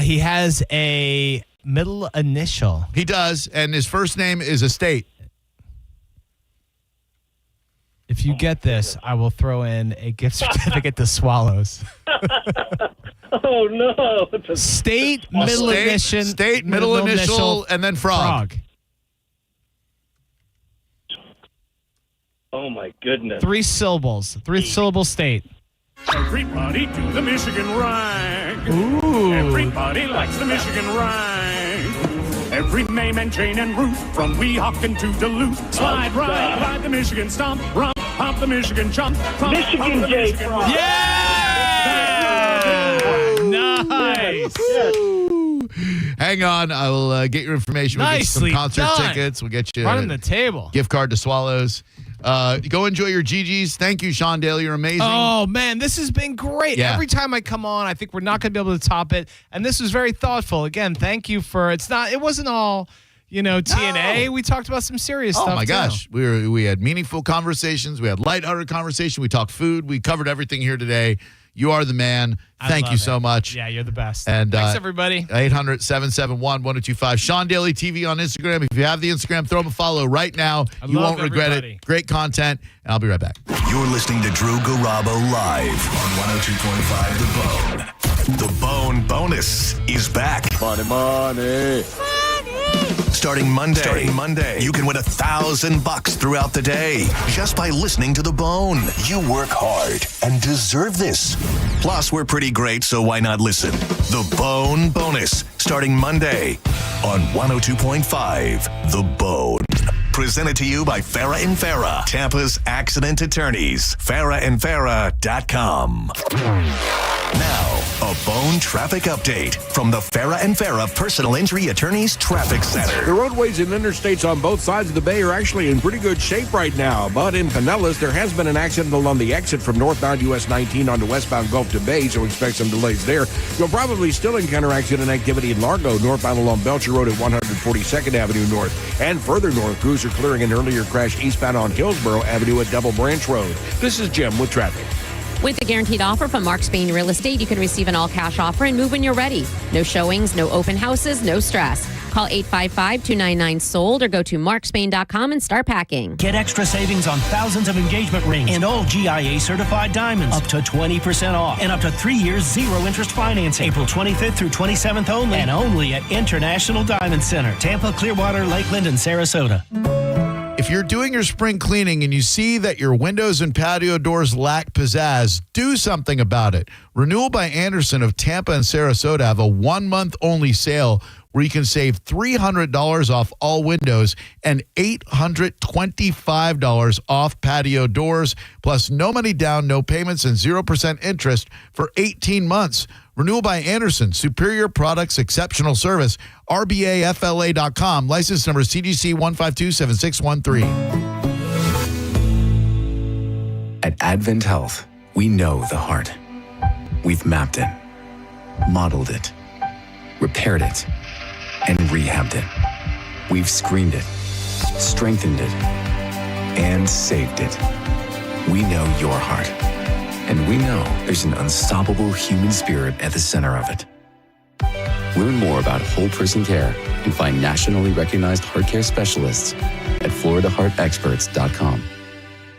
He has a middle initial. He does, and his first name is a state. If you get this, I will throw in a gift certificate to Swallows. Oh no! State middle initial. State middle initial, and then frog. Oh my goodness! 3 syllables. 3-syllable state. Everybody do the Michigan rhyme. Ooh. Everybody likes the Michigan rhyme. Every Mame and Jane and Ruth, from Weehawken to Duluth. Slide, ride the Michigan stomp, rump, pump the Michigan jump, pump, Michigan the J Michigan Frog. rock. Nice. Yes. Hang on, I will get your information. We'll get you some Nicely concert done. tickets. We'll get you Running the table. gift card to Swallows. Go enjoy your GGs. Thank you, Sean Daly. You're amazing. Oh, man, this has been great. Yeah. Every time I come on, I think we're not going to be able to top it. And this was very thoughtful. Again, thank you for it wasn't all, TNA. We talked about some serious stuff. Oh my too. gosh, we had meaningful conversations. We had lighthearted conversation. We talked food. We covered everything here today. You are the man. Thank you so much. Yeah, you're the best. And thanks, everybody. 800-771-1025. Sean Daly TV on Instagram. If you have the Instagram, throw him a follow right now. You love won't regret everybody. it. Great content, and I'll be right back. You're listening to Drew Garabo live on 102.5 The Bone. The Bone Bonus is back. Money. Starting Monday, you can win $1,000 throughout the day just by listening to The Bone. You work hard and deserve this. Plus, we're pretty great, so why not listen? The Bone Bonus, starting Monday on 102.5 The Bone. Presented to you by Farah & Farah, Tampa's accident attorneys. FarahandFarah.com. Now, a Bone traffic update from the Farah & Farah Personal Injury Attorneys Traffic Center. The roadways and interstates on both sides of the bay are actually in pretty good shape right now. But in Pinellas, there has been an accident along the exit from northbound US 19 onto westbound Gulf to Bay, so expect some delays there. You'll probably still encounter accident activity in Largo, northbound along Belcher Road at 142nd Avenue North. And further north, crews are clearing an earlier crash eastbound on Hillsborough Avenue at Double Branch Road. This is Jim with traffic. With a guaranteed offer from Mark Spain Real Estate, you can receive an all-cash offer and move when you're ready. No showings, no open houses, no stress. Call 855-299-SOLD or go to markspain.com and start packing. Get extra savings on thousands of engagement rings and all GIA certified diamonds. Up to 20% off and up to 3 years zero interest financing. April 25th through 27th only and only at International Diamond Center. Tampa, Clearwater, Lakeland, and Sarasota. If you're doing your spring cleaning and you see that your windows and patio doors lack pizzazz, do something about it. Renewal by Anderson of Tampa and Sarasota have a 1-month only sale where you can save $300 off all windows and $825 off patio doors, plus no money down, no payments, and 0% interest for 18 months. Renewal by Anderson, superior products, exceptional service. RBAFLA.com. License number CGC 1527613. At Advent Health, we know the heart. We've mapped it, modeled it, repaired it, and rehabbed it. We've screened it, strengthened it, and saved it. We know your heart. And we know there's an unstoppable human spirit at the center of it. Learn more about whole person care and find nationally recognized heart care specialists at FloridaHeartExperts.com.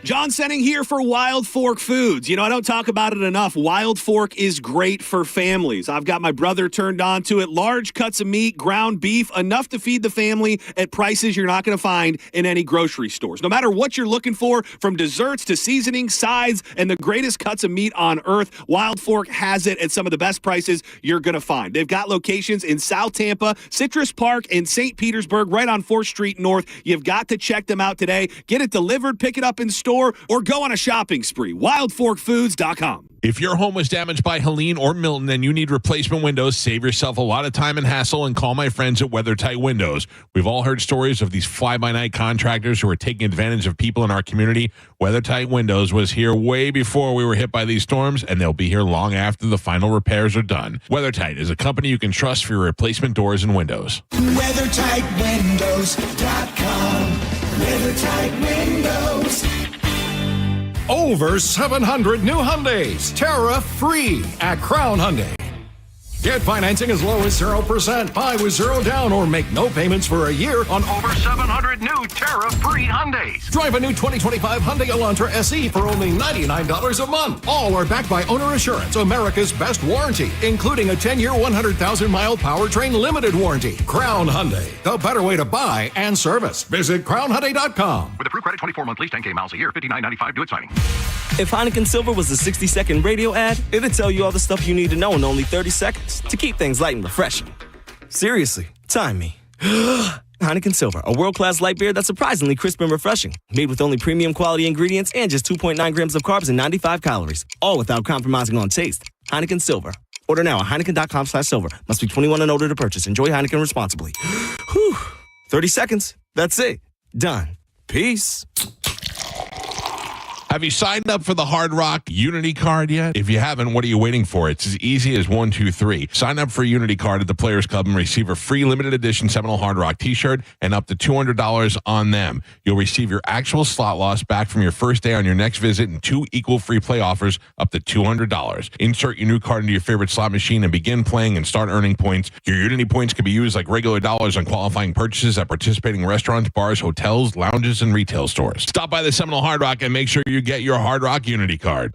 John Senning here for Wild Fork Foods. You know, I don't talk about it enough. Wild Fork is great for families. I've got my brother turned on to it. Large cuts of meat, ground beef, enough to feed the family at prices you're not going to find in any grocery stores. No matter what you're looking for, from desserts to seasoning, sides, and the greatest cuts of meat on earth, Wild Fork has it at some of the best prices you're going to find. They've got locations in South Tampa, Citrus Park, and St. Petersburg, right on 4th Street North. You've got to check them out today. Get it delivered, pick it up in store, or go on a shopping spree. WildForkFoods.com. If your home was damaged by Helene or Milton and you need replacement windows, save yourself a lot of time and hassle and call my friends at WeatherTight Windows. We've all heard stories of these fly-by-night contractors who are taking advantage of people in our community. WeatherTight Windows was here way before we were hit by these storms, and they'll be here long after the final repairs are done. WeatherTight is a company you can trust for your replacement doors and windows. WeatherTightWindows.com. WeatherTight Windows. Over 700 new Hyundais, tariff-free at Crown Hyundai. Get financing as low as 0%, buy with zero down, or make no payments for a year on over 700 new tariff-free Hyundais. Drive a new 2025 Hyundai Elantra SE for only $99 a month. All are backed by Owner Assurance, America's best warranty, including a 10-year, 100,000-mile powertrain limited warranty. Crown Hyundai, the better way to buy and service. Visit CrownHyundai.com. With approved credit, 24-month lease, 10K miles a year, $59.95, do it signing. If Heineken Silver was a 60-second radio ad, it'd tell you all the stuff you need to know in only 30 seconds to keep things light and refreshing. Seriously, time me. Heineken Silver, a world-class light beer that's surprisingly crisp and refreshing. Made with only premium quality ingredients and just 2.9 grams of carbs and 95 calories. All without compromising on taste. Heineken Silver. Order now at Heineken.com/silver. Must be 21 and older to purchase. Enjoy Heineken responsibly. Whew. 30 seconds. That's it. Done. Peace. Have you signed up for the Hard Rock Unity Card yet? If you haven't, what are you waiting for? It's as easy as 1, 2, 3. Sign up for Unity Card at the Players Club and receive a free limited edition Seminole Hard Rock t-shirt and up to $200 on them. You'll receive your actual slot loss back from your first day on your next visit and 2 equal free play offers up to $200. Insert your new card into your favorite slot machine and begin playing and start earning points. Your Unity points can be used like regular dollars on qualifying purchases at participating restaurants, bars, hotels, lounges, and retail stores. Stop by the Seminole Hard Rock and make sure you get your Hard Rock Unity Card.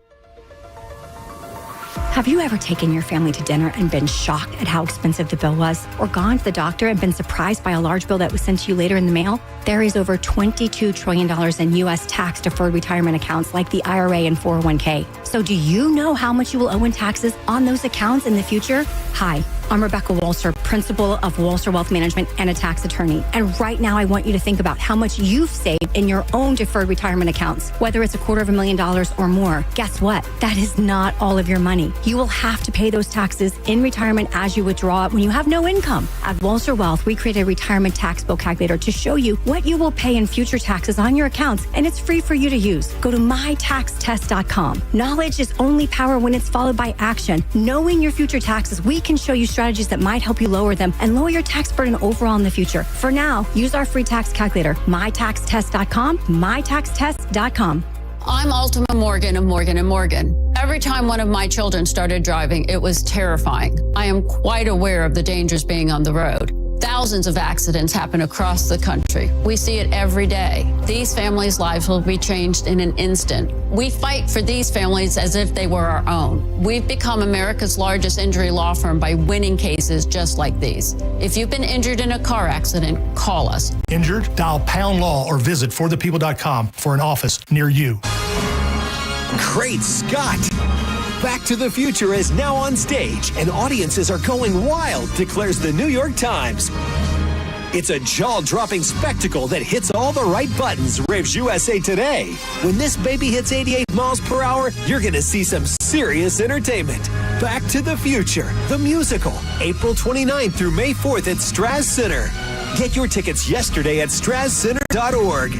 Have you ever taken your family to dinner and been shocked at how expensive the bill was? Or gone to the doctor and been surprised by a large bill that was sent to you later in the mail? There is over $22 trillion in U.S. tax-deferred retirement accounts like the IRA and 401k. So do you know how much you will owe in taxes on those accounts in the future? Hi, I'm Rebecca Walser, principal of Walser Wealth Management and a tax attorney. And right now I want you to think about how much you've saved in your own deferred retirement accounts, whether it's $250,000 or more. Guess what? That is not all of your money. You will have to pay those taxes in retirement as you withdraw it when you have no income. At Walser Wealth, we created a retirement tax bill calculator to show you what you will pay in future taxes on your accounts, and it's free for you to use. Go to mytaxtest.com. Knowledge is only power when it's followed by action. Knowing your future taxes, we can show you strategies that might help you lower them and lower your tax burden overall in the future. For now, use our free tax calculator, mytaxtest.com, mytaxtest.com. I'm Ultima Morgan of Morgan & Morgan. Every time one of my children started driving, it was terrifying. I am quite aware of the dangers being on the road. Thousands of accidents happen across the country. We see it every day. These families' lives will be changed in an instant. We fight for these families as if they were our own. We've become America's largest injury law firm by winning cases just like these. If you've been injured in a car accident, call us. Injured? Dial pound law or visit forthepeople.com for an office near you. Great Scott! Back to the Future is now on stage, and audiences are going wild, declares the New York Times. It's a jaw-dropping spectacle that hits all the right buttons, raves USA Today. When this baby hits 88 miles per hour, you're going to see some serious entertainment. Back to the Future, the musical, April 29th through May 4th at Straz Center. Get your tickets yesterday at strazcenter.org.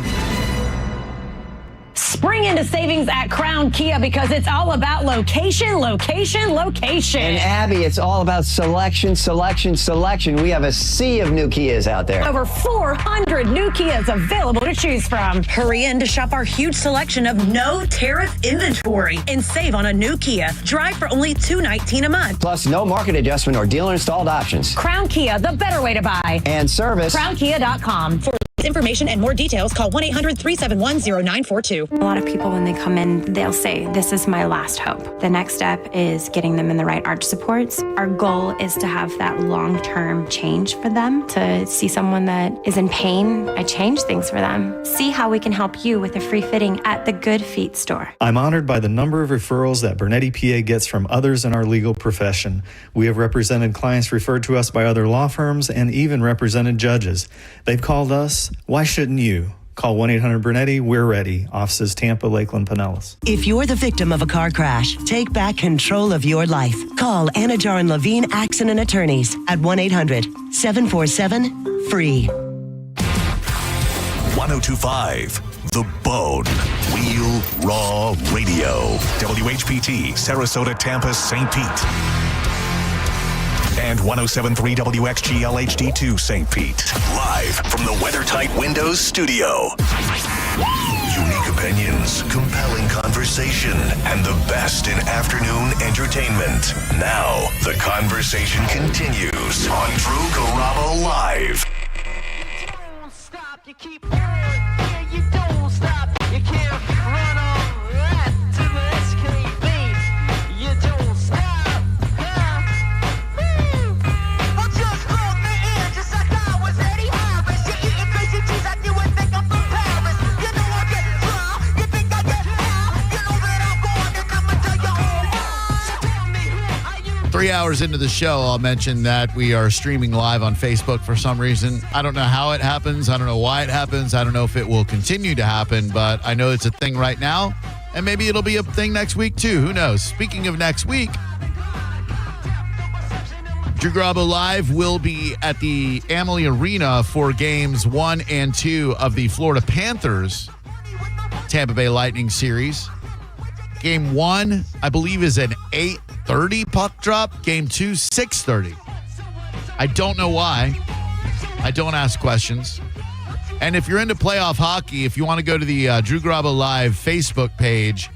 Spring into savings at Crown Kia because it's all about location, location, location. And Abby, it's all about selection, selection, selection. We have a sea of new Kias out there. Over 400 new Kias available to choose from. Hurry in to shop our huge selection of no tariff inventory and save on a new Kia. Drive for only $219 a month. Plus, no market adjustment or dealer installed options. Crown Kia, the better way to buy. And service. CrownKia.com. For information and more details, call 1-800-371-0942. A lot of people, when they come in, they'll say, this is my last hope. The next step is getting them in the right arch supports. Our goal is to have that long-term change for them, to see someone that is in pain. I change things for them. See how we can help you with a free fitting at the Good Feet store. I'm honored by the number of referrals that Bernetti PA gets from others in our legal profession. We have represented clients referred to us by other law firms and even represented judges. They've called us. Why shouldn't you? Call 1-800-BURNETTI. We're ready. Offices Tampa, Lakeland, Pinellas. If you're the victim of a car crash, take back control of your life. Call Anajar and Levine Accident Attorneys at 1-800-747-FREE. 1025 The Bone. Real Raw Radio. WHPT, Sarasota, Tampa, St. Pete. And 107.3 WXGL HD2 St. Pete. Live from the WeatherTight Windows studio. Unique opinions, compelling conversation, and the best in afternoon entertainment. Now, the conversation continues on Drew Garabo Live. You keep yeah, you don't stop. You can't run on right to the SKB. You don't stop. Woo. Well, just look me in, just like I was Eddie Harris. You're eating crazy cheese, I do and think I'm from Paris. You know I get dry, you think I get high. You know that I'm going and I'ma tell you all. So tell me who are you? 3 hours into the show, I'll mention that we are streaming live on Facebook for some reason. I don't know how it happens. I don't know why it happens. I don't know if it will continue to happen, but I know it's a thing right now, and maybe it'll be a thing next week too. Who knows? Speaking of next week, Drew Garabo Live will be at the Amalie Arena for games 1 and 2 of the Florida Panthers Tampa Bay Lightning series. Game 1, I believe, is an 8:30 puck drop. Game 2, 6:30. I don't know why. I don't ask questions. And if you're into playoff hockey, if you want to go to the Drew Garabo Live Facebook page,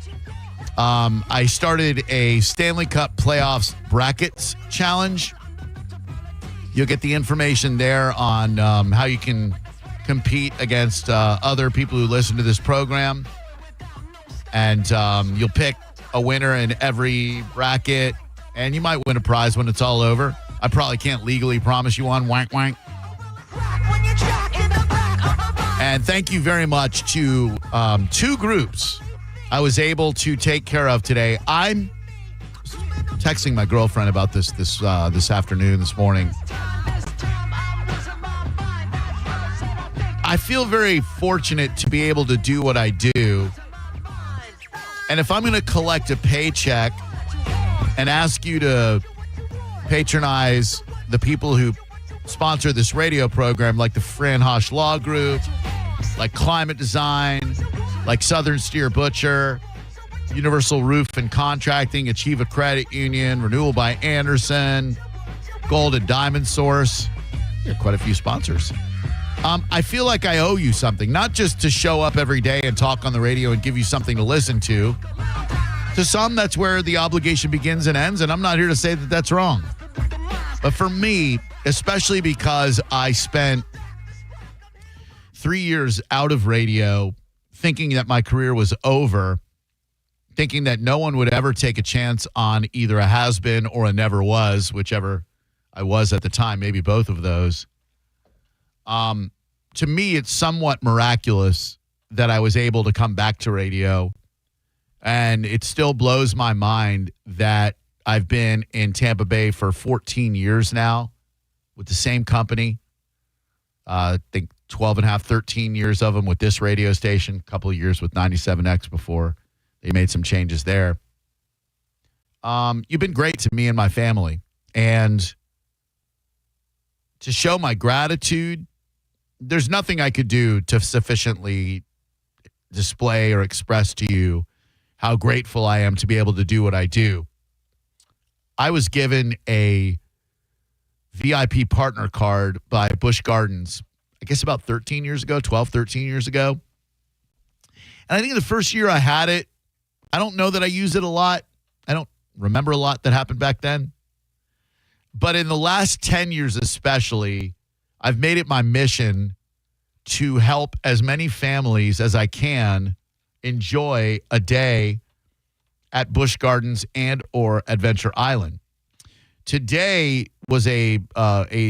I started a Stanley Cup Playoffs Brackets Challenge. You'll get the information there on how you can compete against other people who listen to this program. And you'll pick a winner in every bracket, and you might win a prize when it's all over. I probably can't legally promise you one. Wank, wank. And thank you very much to 2 groups I was able to take care of today. I'm texting my girlfriend about this afternoon, this morning. I feel very fortunate to be able to do what I do. And if I'm going to collect a paycheck and ask you to patronize the people who sponsor this radio program, like the Fran Hosh Law Group, like Climate Design, like Southern Steer Butcher, Universal Roof and Contracting, Achieva Credit Union, Renewal by Anderson, Gold and Diamond Source. There are quite a few sponsors. I feel like I owe you something, not just to show up every day and talk on the radio and give you something to listen to. To some, that's where the obligation begins and ends, and I'm not here to say that that's wrong. But for me, especially because I spent 3 years out of radio thinking that my career was over, thinking that no one would ever take a chance on either a has-been or a never was, whichever I was at the time, maybe both of those. To me, it's somewhat miraculous that I was able to come back to radio, and it still blows my mind that I've been in Tampa Bay for 14 years now with the same company. I think 12 and a half, 13 years of them with this radio station, a couple of years with 97X before they made some changes there. You've been great to me and my family. And to show my gratitude, there's nothing I could do to sufficiently display or express to you how grateful I am to be able to do what I do. I was given a VIP partner card by Busch Gardens, I guess about 13 years ago, 12, 13 years ago. And I think the first year I had it, I don't know that I used it a lot. I don't remember a lot that happened back then. But in the last 10 years especially, I've made it my mission to help as many families as I can enjoy a day at Busch Gardens and or Adventure Island. Today was a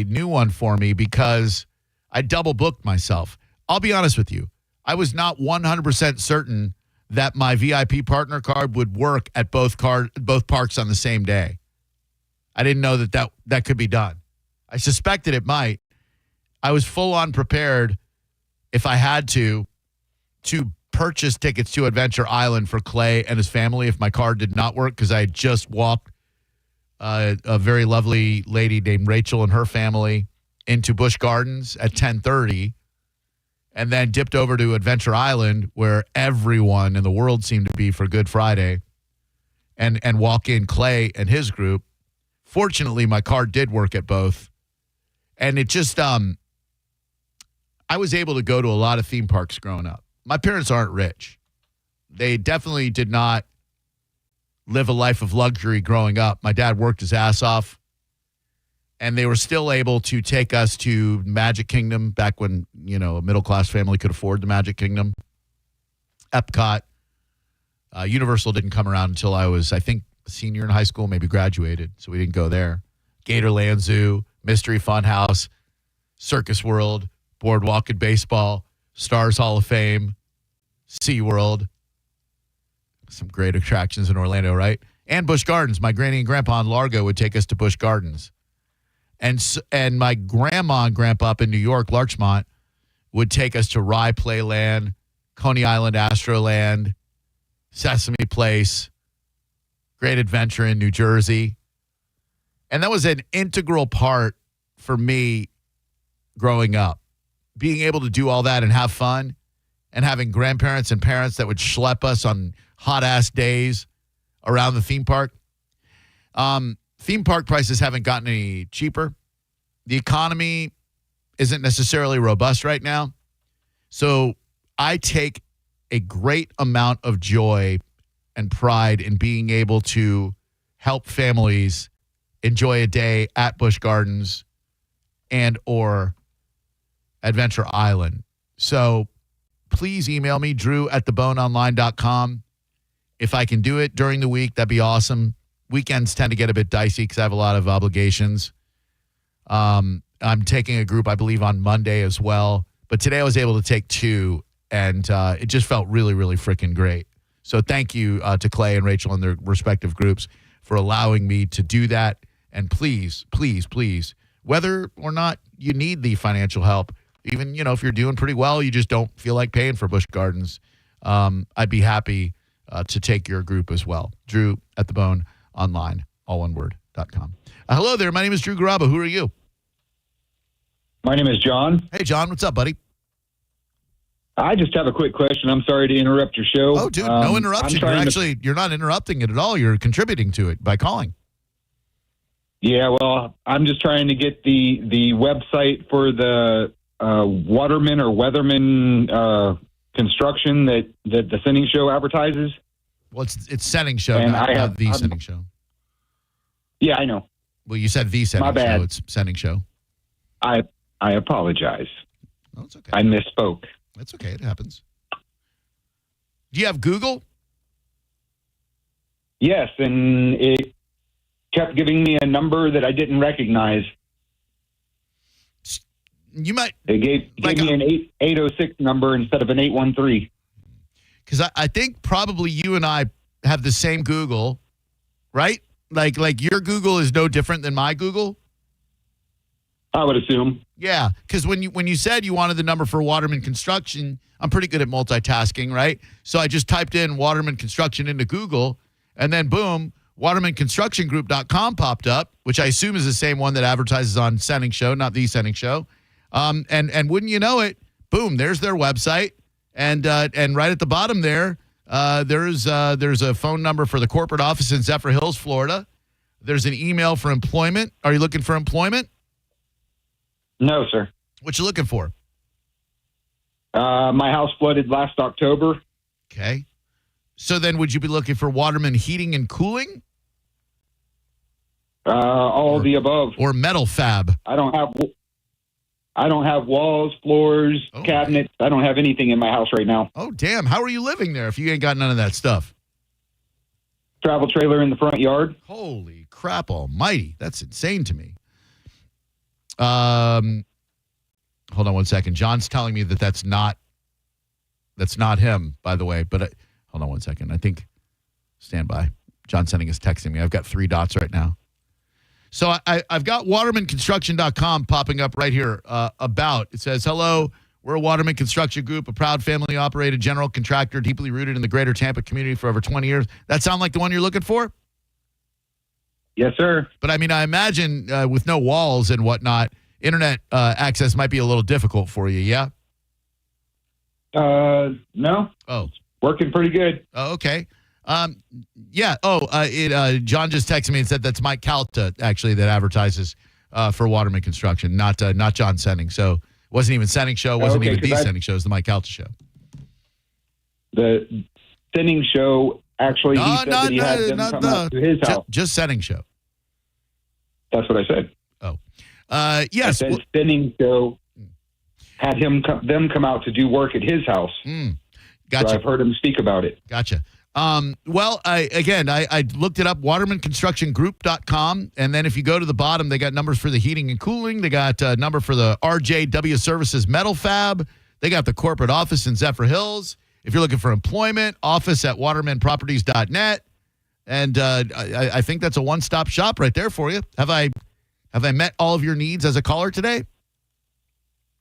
new one for me because I double booked myself. I'll be honest with you. I was not 100% certain that my VIP partner card would work at both parks on the same day. I didn't know that could be done. I suspected it might. I was full on prepared if I had to purchase tickets to Adventure Island for Clay and his family if my card did not work, because I had just walked a very lovely lady named Rachel and her family into Busch Gardens at 10:30 and then dipped over to Adventure Island where everyone in the world seemed to be for Good Friday and walk in Clay and his group. Fortunately, my card did work at both. And it just, I was able to go to a lot of theme parks growing up. My parents aren't rich. They definitely did not live a life of luxury growing up. My dad worked his ass off, and they were still able to take us to Magic Kingdom back when, a middle-class family could afford the Magic Kingdom. Epcot. Universal didn't come around until I was, I think, a senior in high school, maybe graduated, so we didn't go there. Gatorland Zoo, Mystery Funhouse, Circus World, Boardwalk and Baseball, Stars Hall of Fame, SeaWorld. Some great attractions in Orlando, right? And Busch Gardens. My granny and grandpa in Largo would take us to Busch Gardens. And my grandma and grandpa up in New York, Larchmont, would take us to Rye Playland, Coney Island Astroland, Sesame Place, Great Adventure in New Jersey. And that was an integral part for me growing up. Being able to do all that and have fun, and having grandparents and parents that would schlep us on hot-ass days around the theme park. Theme park prices haven't gotten any cheaper. The economy isn't necessarily robust right now. So I take a great amount of joy and pride in being able to help families enjoy a day at Busch Gardens and or Adventure Island. So please email me, drew@theboneonline.com. If I can do it during the week, that'd be awesome. Weekends tend to get a bit dicey because I have a lot of obligations. I'm taking a group, I believe, on Monday as well. But today I was able to take two, and it just felt really, really freaking great. So thank you to Clay and Rachel and their respective groups for allowing me to do that. And please, please, please, whether or not you need the financial help, even, if you're doing pretty well, you just don't feel like paying for Busch Gardens, I'd be happy to take your group as well. Drew@theboneonline, all one word.com. Hello there. My name is Drew Garabo. Who are you? My name is John. Hey, John. What's up, buddy? I just have a quick question. I'm sorry to interrupt your show. Oh, dude, no interruption. You're not interrupting it at all. You're contributing to it by calling. Yeah, well, I'm just trying to get the website for the Waterman or Weatherman construction that the Sending Show advertises. Well, it's Sending Show, and not the Sending Show. Yeah, I know. Well, you said the Sending My bad. Show. It's Sending Show. I apologize. No, it's okay. I misspoke. That's okay. It happens. Do you have Google? Yes, and it kept giving me a number that I didn't recognize. You might. They gave me an 806 number instead of an 813. Because I think probably you and I have the same Google, right? Like your Google is no different than my Google. I would assume. Yeah, because when you said you wanted the number for Waterman Construction, I'm pretty good at multitasking, right? So I just typed in Waterman Construction into Google, and then boom, WatermanConstructionGroup.com popped up, which I assume is the same one that advertises on Sending Show, not the Sending Show. And wouldn't you know it, boom, there's their website, and right at the bottom there, there's a phone number for the corporate office in Zephyr Hills, Florida. There's an email for employment. Are you looking for employment? No, sir. What you looking for? My house flooded last October. Okay. So then would you be looking for Waterman Heating and Cooling? All of the above. Or Metal Fab? I don't have walls, floors, cabinets. I don't have anything in my house right now. Oh, damn. How are you living there if you ain't got none of that stuff? Travel trailer in the front yard. Holy crap almighty. That's insane to me. Hold on one second. John's telling me that that's not him, by the way. But hold on one second. I think, stand by. John's texting me. I've got 3 dots right now. So I've got WatermanConstruction.com popping up right here about. It says, hello, we're a Waterman Construction Group, a proud family-operated general contractor deeply rooted in the greater Tampa community for over 20 years. That sound like the one you're looking for? Yes, sir. But, I mean, I imagine with no walls and whatnot, internet access might be a little difficult for you, yeah? No. Oh. It's working pretty good. Oh, okay. Yeah. John just texted me and said that's Mike Calta, actually, that advertises for Waterman Construction, not John Sending. So it wasn't even Sending Show, wasn't even the Sending Show, it was the Mike Calta Show. The Sending Show, actually, he said that he had them come out to his house. Just Sending Show. That's what I said. Oh. Yes. I said Sending Show had them come out to do work at his house. Gotcha. So I've heard him speak about it. Gotcha. Well, I looked it up, WatermanConstructionGroup.com, and then if you go to the bottom, they got numbers for the heating and cooling. They got a number for the RJW Services Metal Fab. They got the corporate office in Zephyr Hills. If you're looking for employment, office at WatermanProperties.net. And I think that's a one-stop shop right there for you. Have I met all of your needs as a caller today?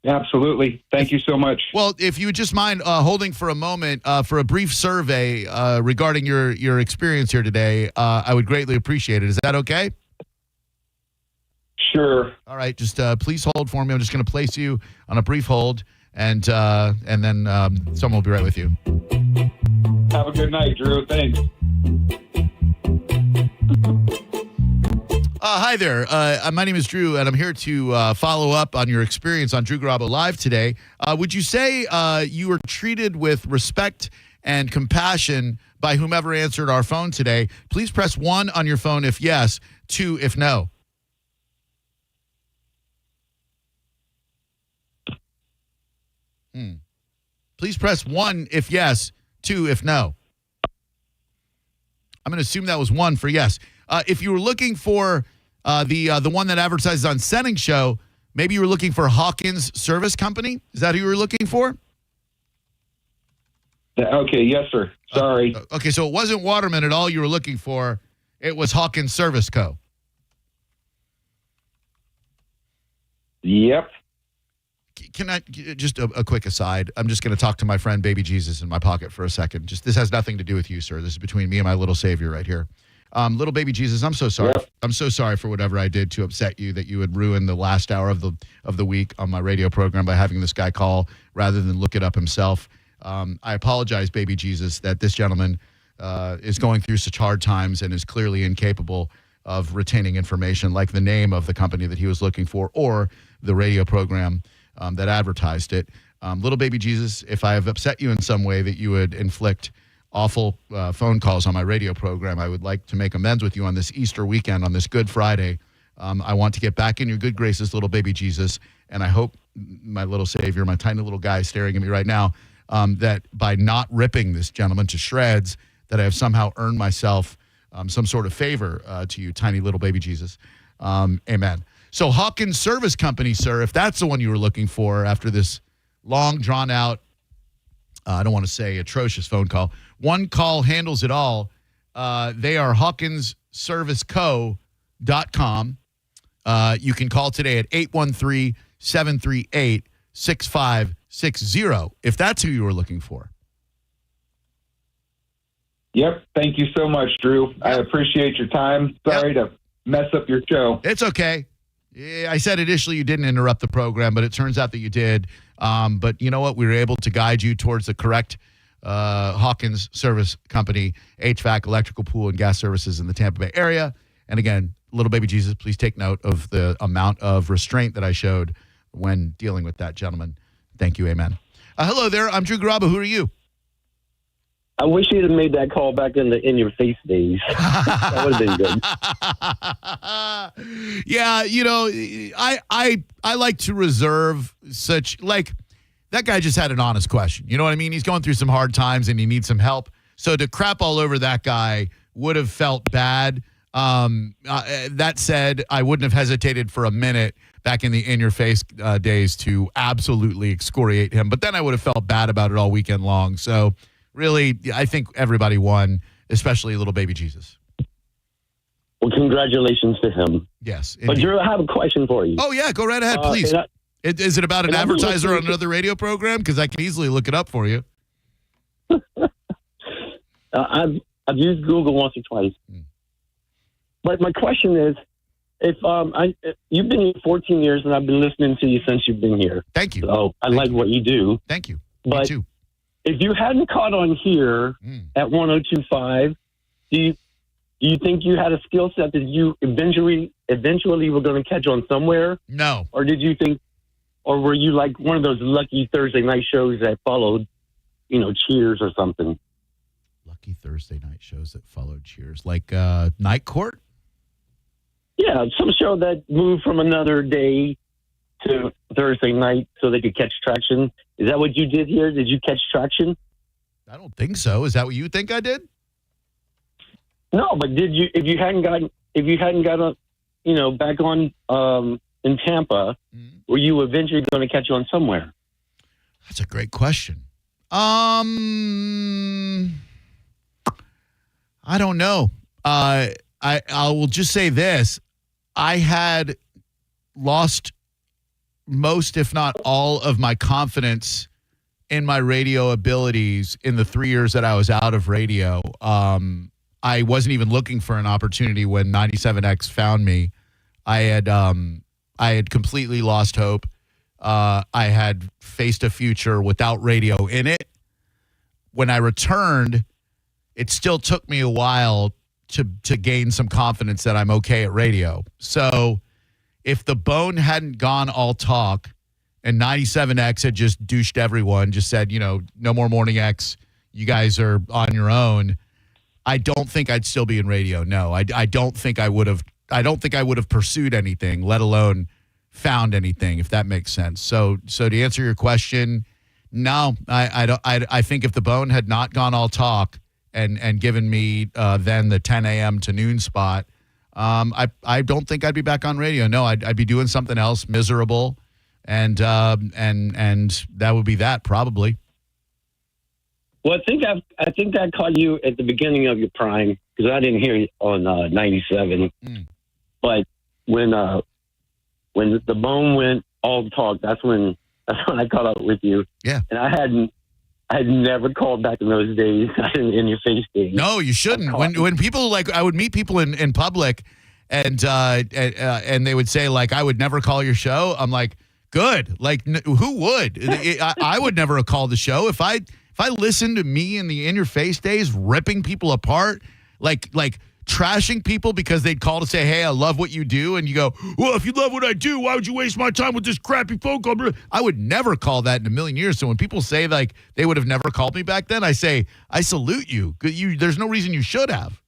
Absolutely. Thank you so much. Well, if you would just mind holding for a moment for a brief survey regarding your experience here today, I would greatly appreciate it. Is that okay? Sure. All right. Just please hold for me. I'm just going to place you on a brief hold, and then someone will be right with you. Have a good night, Drew. Thanks. Hi there. My name is Drew, and I'm here to follow up on your experience on Drew Garabo Live today. Would you say you were treated with respect and compassion by whomever answered our phone today? Please press 1 on your phone if yes, 2 if no. Please press 1 if yes, 2 if no. I'm going to assume that was 1 for yes. If you were looking for the one that advertises on Sending Show, maybe you were looking for Hawkins Service Company. Is that who you were looking for? Okay, yes, sir. Sorry. Okay, so it wasn't Waterman at all you were looking for. It was Hawkins Service Co. Yep. Can I just a quick aside? I'm just going to talk to my friend Baby Jesus in my pocket for a second. This has nothing to do with you, sir. This is between me and my little savior right here. Little Baby Jesus, I'm so sorry. Yep. I'm so sorry for whatever I did to upset you, that you would ruin the last hour of the week on my radio program by having this guy call rather than look it up himself. I apologize, Baby Jesus, that this gentleman is going through such hard times and is clearly incapable of retaining information like the name of the company that he was looking for or the radio program that advertised it. Little Baby Jesus, if I have upset you in some way that you would inflict awful phone calls on my radio program, I would like to make amends with you on this Easter weekend, on this Good Friday, I want to get back in your good graces, little baby Jesus, and I hope my little savior, my tiny little guy staring at me right now, that by not ripping this gentleman to shreds, that I have somehow earned myself some sort of favor to you, tiny little baby Jesus. Amen. So Hawkins Service Company, sir, if that's the one you were looking for after this long, drawn-out, I don't want to say atrocious phone call. One call handles it all. They are HawkinsServiceCo.com. You can call today at 813-738-6560 if that's who you were looking for. Yep. Thank you so much, Drew. I appreciate your time. Sorry to mess up your show. It's okay. I said initially you didn't interrupt the program, but it turns out that you did. But you know what? We were able to guide you towards the correct Hawkins Service Company, HVAC, electrical, pool, and gas services in the Tampa Bay area. And again, little baby Jesus, please take note of the amount of restraint that I showed when dealing with that gentleman. Thank you. Amen. Hello there. I'm Drew Garabo. Who are you? I wish you'd have made that call back in the in-your-face days. That would have been good. Yeah, you know, I like to reserve such, like, that guy just had an honest question. You know what I mean? He's going through some hard times and he needs some help. So to crap all over that guy would have felt bad. That said, I wouldn't have hesitated for a minute back in the in-your-face days to absolutely excoriate him. But then I would have felt bad about it all weekend long. So really, I think everybody won, especially little baby Jesus. Well, congratulations to him. Yes. But Drew, I have a question for you. Oh, yeah. Go right ahead, please. Is it about an advertiser on another radio program? Because I can easily look it up for you. I've used Google once or twice. But my question is, if you've been here 14 years and I've been listening to you since you've been here. Thank you. So I like what you do. Thank you. But Me too. if you hadn't caught on here at 102.5, do you think you had a skill set that you eventually were going to catch on somewhere? No. Or did you think, or were you like one of those lucky Thursday night shows that followed, Cheers or something? Lucky Thursday night shows that followed Cheers, like Night Court? Yeah, some show that moved from another day to Thursday night so they could catch traction. Is that what you did here? Did you catch traction? I don't think so. Is that what you think I did? No, but did you? If you hadn't gotten, back on in Tampa, were you eventually going to catch on somewhere? That's a great question. I don't know. I will just say this. I had lost most, if not all, of my confidence in my radio abilities in the 3 years that I was out of radio. I wasn't even looking for an opportunity when 97X found me. I had completely lost hope. I had faced a future without radio in it. When I returned, it still took me a while to gain some confidence that I'm okay at radio. So if the bone hadn't gone all talk and 97X had just douched everyone, just said, no more Morning X, you guys are on your own, I don't think I'd still be in radio. No, I don't think I would have. I don't think I would have pursued anything, let alone found anything, if that makes sense. So to answer your question, no, I don't. I think if the bone had not gone all talk and given me then the 10 a.m. to noon spot, I don't think I'd be back on radio. No, I'd be doing something else, miserable, and that would be that probably. Well, I think I caught you at the beginning of your prime because I didn't hear you on 97. But when the bone went all talk, that's when I caught up with you. Yeah, and I had never called back in those days. In your face days. No, you shouldn't. When people I would meet people in public, and they would say like, I would never call your show. I'm like, good. Like, who would? I would never have called the show if I listened to me in the in your face days, ripping people apart, like trashing people because they'd call to say, hey, I love what you do. And you go, well, if you love what I do, why would you waste my time with this crappy phone call? I would never call that in a million years. So when people say like they would have never called me back then, I say, I salute you. There's no reason you should have.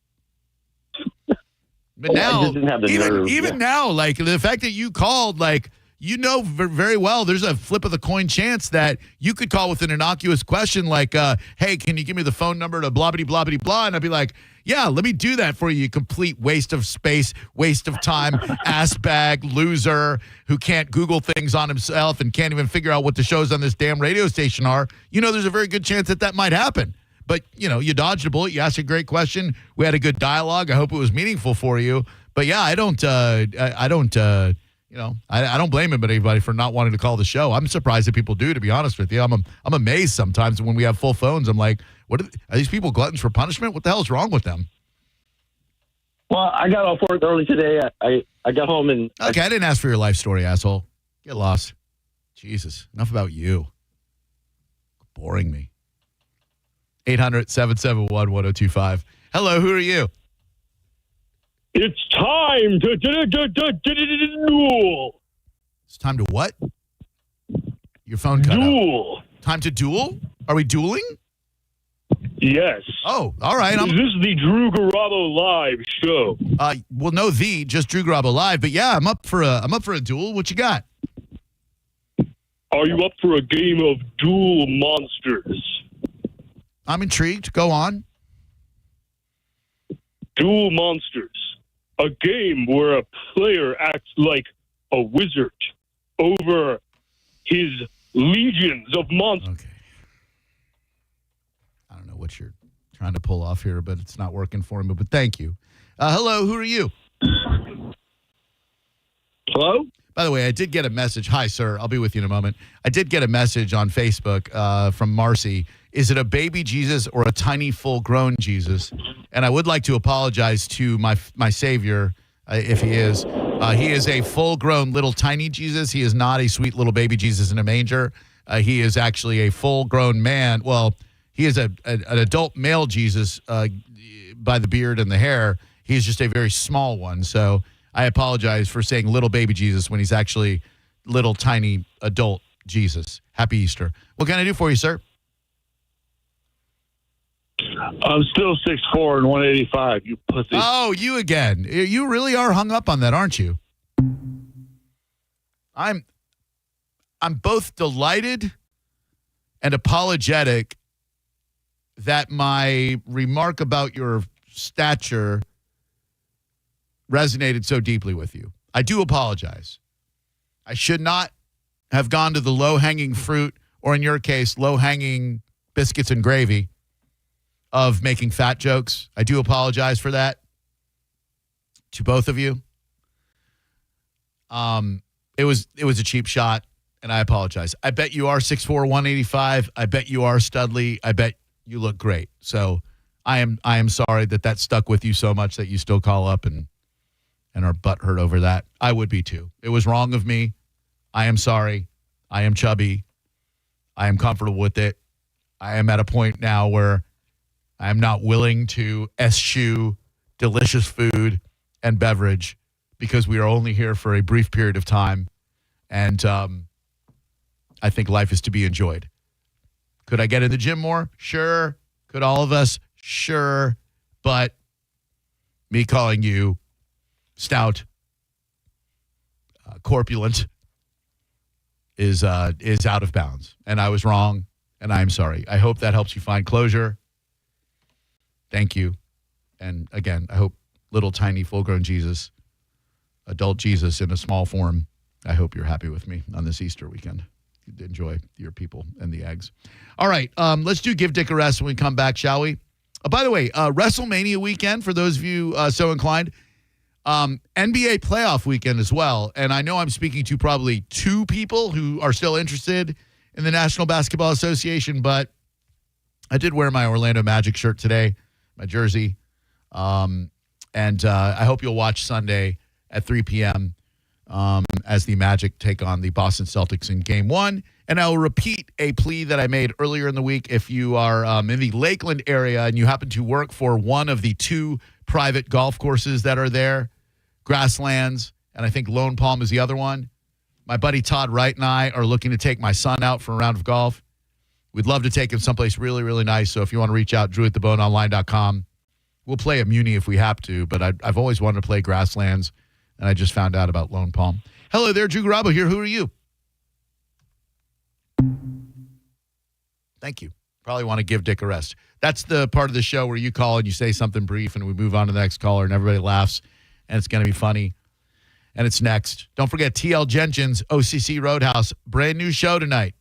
But now, I just didn't have the nerve. even now, like the fact that you called, like very well, there's a flip of the coin chance that you could call with an innocuous question like, "Hey, can you give me the phone number to blah blah blah blah blah?" And I'd be like, "Yeah, let me do that for you." You complete waste of space, waste of time, ass bag, loser who can't Google things on himself and can't even figure out what the shows on this damn radio station are. There's a very good chance that might happen. But, you dodged a bullet. You asked a great question. We had a good dialogue. I hope it was meaningful for you. But, yeah, I don't blame anybody for not wanting to call the show. I'm surprised that people do, to be honest with you. I'm amazed sometimes when we have full phones. I'm like, are these people gluttons for punishment? What the hell is wrong with them? Well, I got off work early today. I got home and... Okay, I didn't ask for your life story, asshole. Get lost. Jesus, enough about you. Boring me. 800-771-1025. Hello, who are you? It's time to duel. It's time to what? Your phone cut Duel. out. Time to duel? Are we dueling? Yes. Oh, all right. This is the Drew Garabo live show. Well, no, just Drew Garabo live. But yeah, I'm up for a duel. What you got? Are you up for a game of Duel Monsters? I'm intrigued. Go on. Duel Monsters. A game where a player acts like a wizard over his legions of monsters. Okay. I don't know what you're trying to pull off here, but it's not working for me. But thank you. Hello, who are you? Hello? By the way, I did get a message. Hi, sir. I'll be with you in a moment. I did get a message on Facebook from Marcy. Is it a baby Jesus or a tiny full-grown Jesus? And I would like to apologize to my Savior, if he is. He is a full-grown little tiny Jesus. He is not a sweet little baby Jesus in a manger. He is actually a full-grown man. Well, he is an adult male Jesus by the beard and the hair. He's just a very small one. So I apologize for saying little baby Jesus when he's actually little tiny adult Jesus. Happy Easter. What can I do for you, sir? I'm still 6'4" and 185, you pussy. Oh, you again. You really are hung up on that, aren't you? I'm both delighted and apologetic that my remark about your stature resonated so deeply with you. I do apologize. I should not have gone to the low-hanging fruit, or in your case, low-hanging biscuits and gravy, of making fat jokes. I do apologize for that to both of you. It was a cheap shot, and I apologize. I bet you are 6'4", 185. I bet you are studly. I bet you look great. So I am sorry that stuck with you so much that you still call up and are butthurt over that. I would be too. It was wrong of me. I am sorry. I am chubby. I am comfortable with it. I am at a point now where I am not willing to eschew delicious food and beverage because we are only here for a brief period of time. And I think life is to be enjoyed. Could I get in the gym more? Sure. Could all of us? Sure. But me calling you stout, corpulent is out of bounds. And I was wrong, and I'm sorry. I hope that helps you find closure. Thank you. And again, I hope little tiny full-grown Jesus, adult Jesus in a small form, I hope you're happy with me on this Easter weekend. Enjoy your people and the eggs. All right, let's do Give Dick a Rest when we come back, shall we? By the way, WrestleMania weekend, for those of you so inclined, NBA playoff weekend as well. And I know I'm speaking to probably two people who are still interested in the National Basketball Association, but I did wear my Orlando Magic shirt today, my jersey. And I hope you'll watch Sunday at 3 p.m. As the Magic take on the Boston Celtics in Game 1. And I will repeat a plea that I made earlier in the week. If you are in the Lakeland area and you happen to work for one of the two private golf courses that are there, Grasslands, and I think Lone Palm is the other one, my buddy Todd Wright and I are looking to take my son out for a round of golf. We'd love to take him someplace really, really nice. So if you want to reach out, drew@theboneonline.com. We'll play a Muni if we have to, but I've always wanted to play Grasslands, and I just found out about Lone Palm. Hello there, Drew Garabo here. Who are you? Thank you. Probably want to give Dick a rest. That's the part of the show where you call and you say something brief, and we move on to the next caller, and everybody laughs, and it's going to be funny. And it's next. Don't forget TL Jensen's OCC Roadhouse. Brand new show tonight.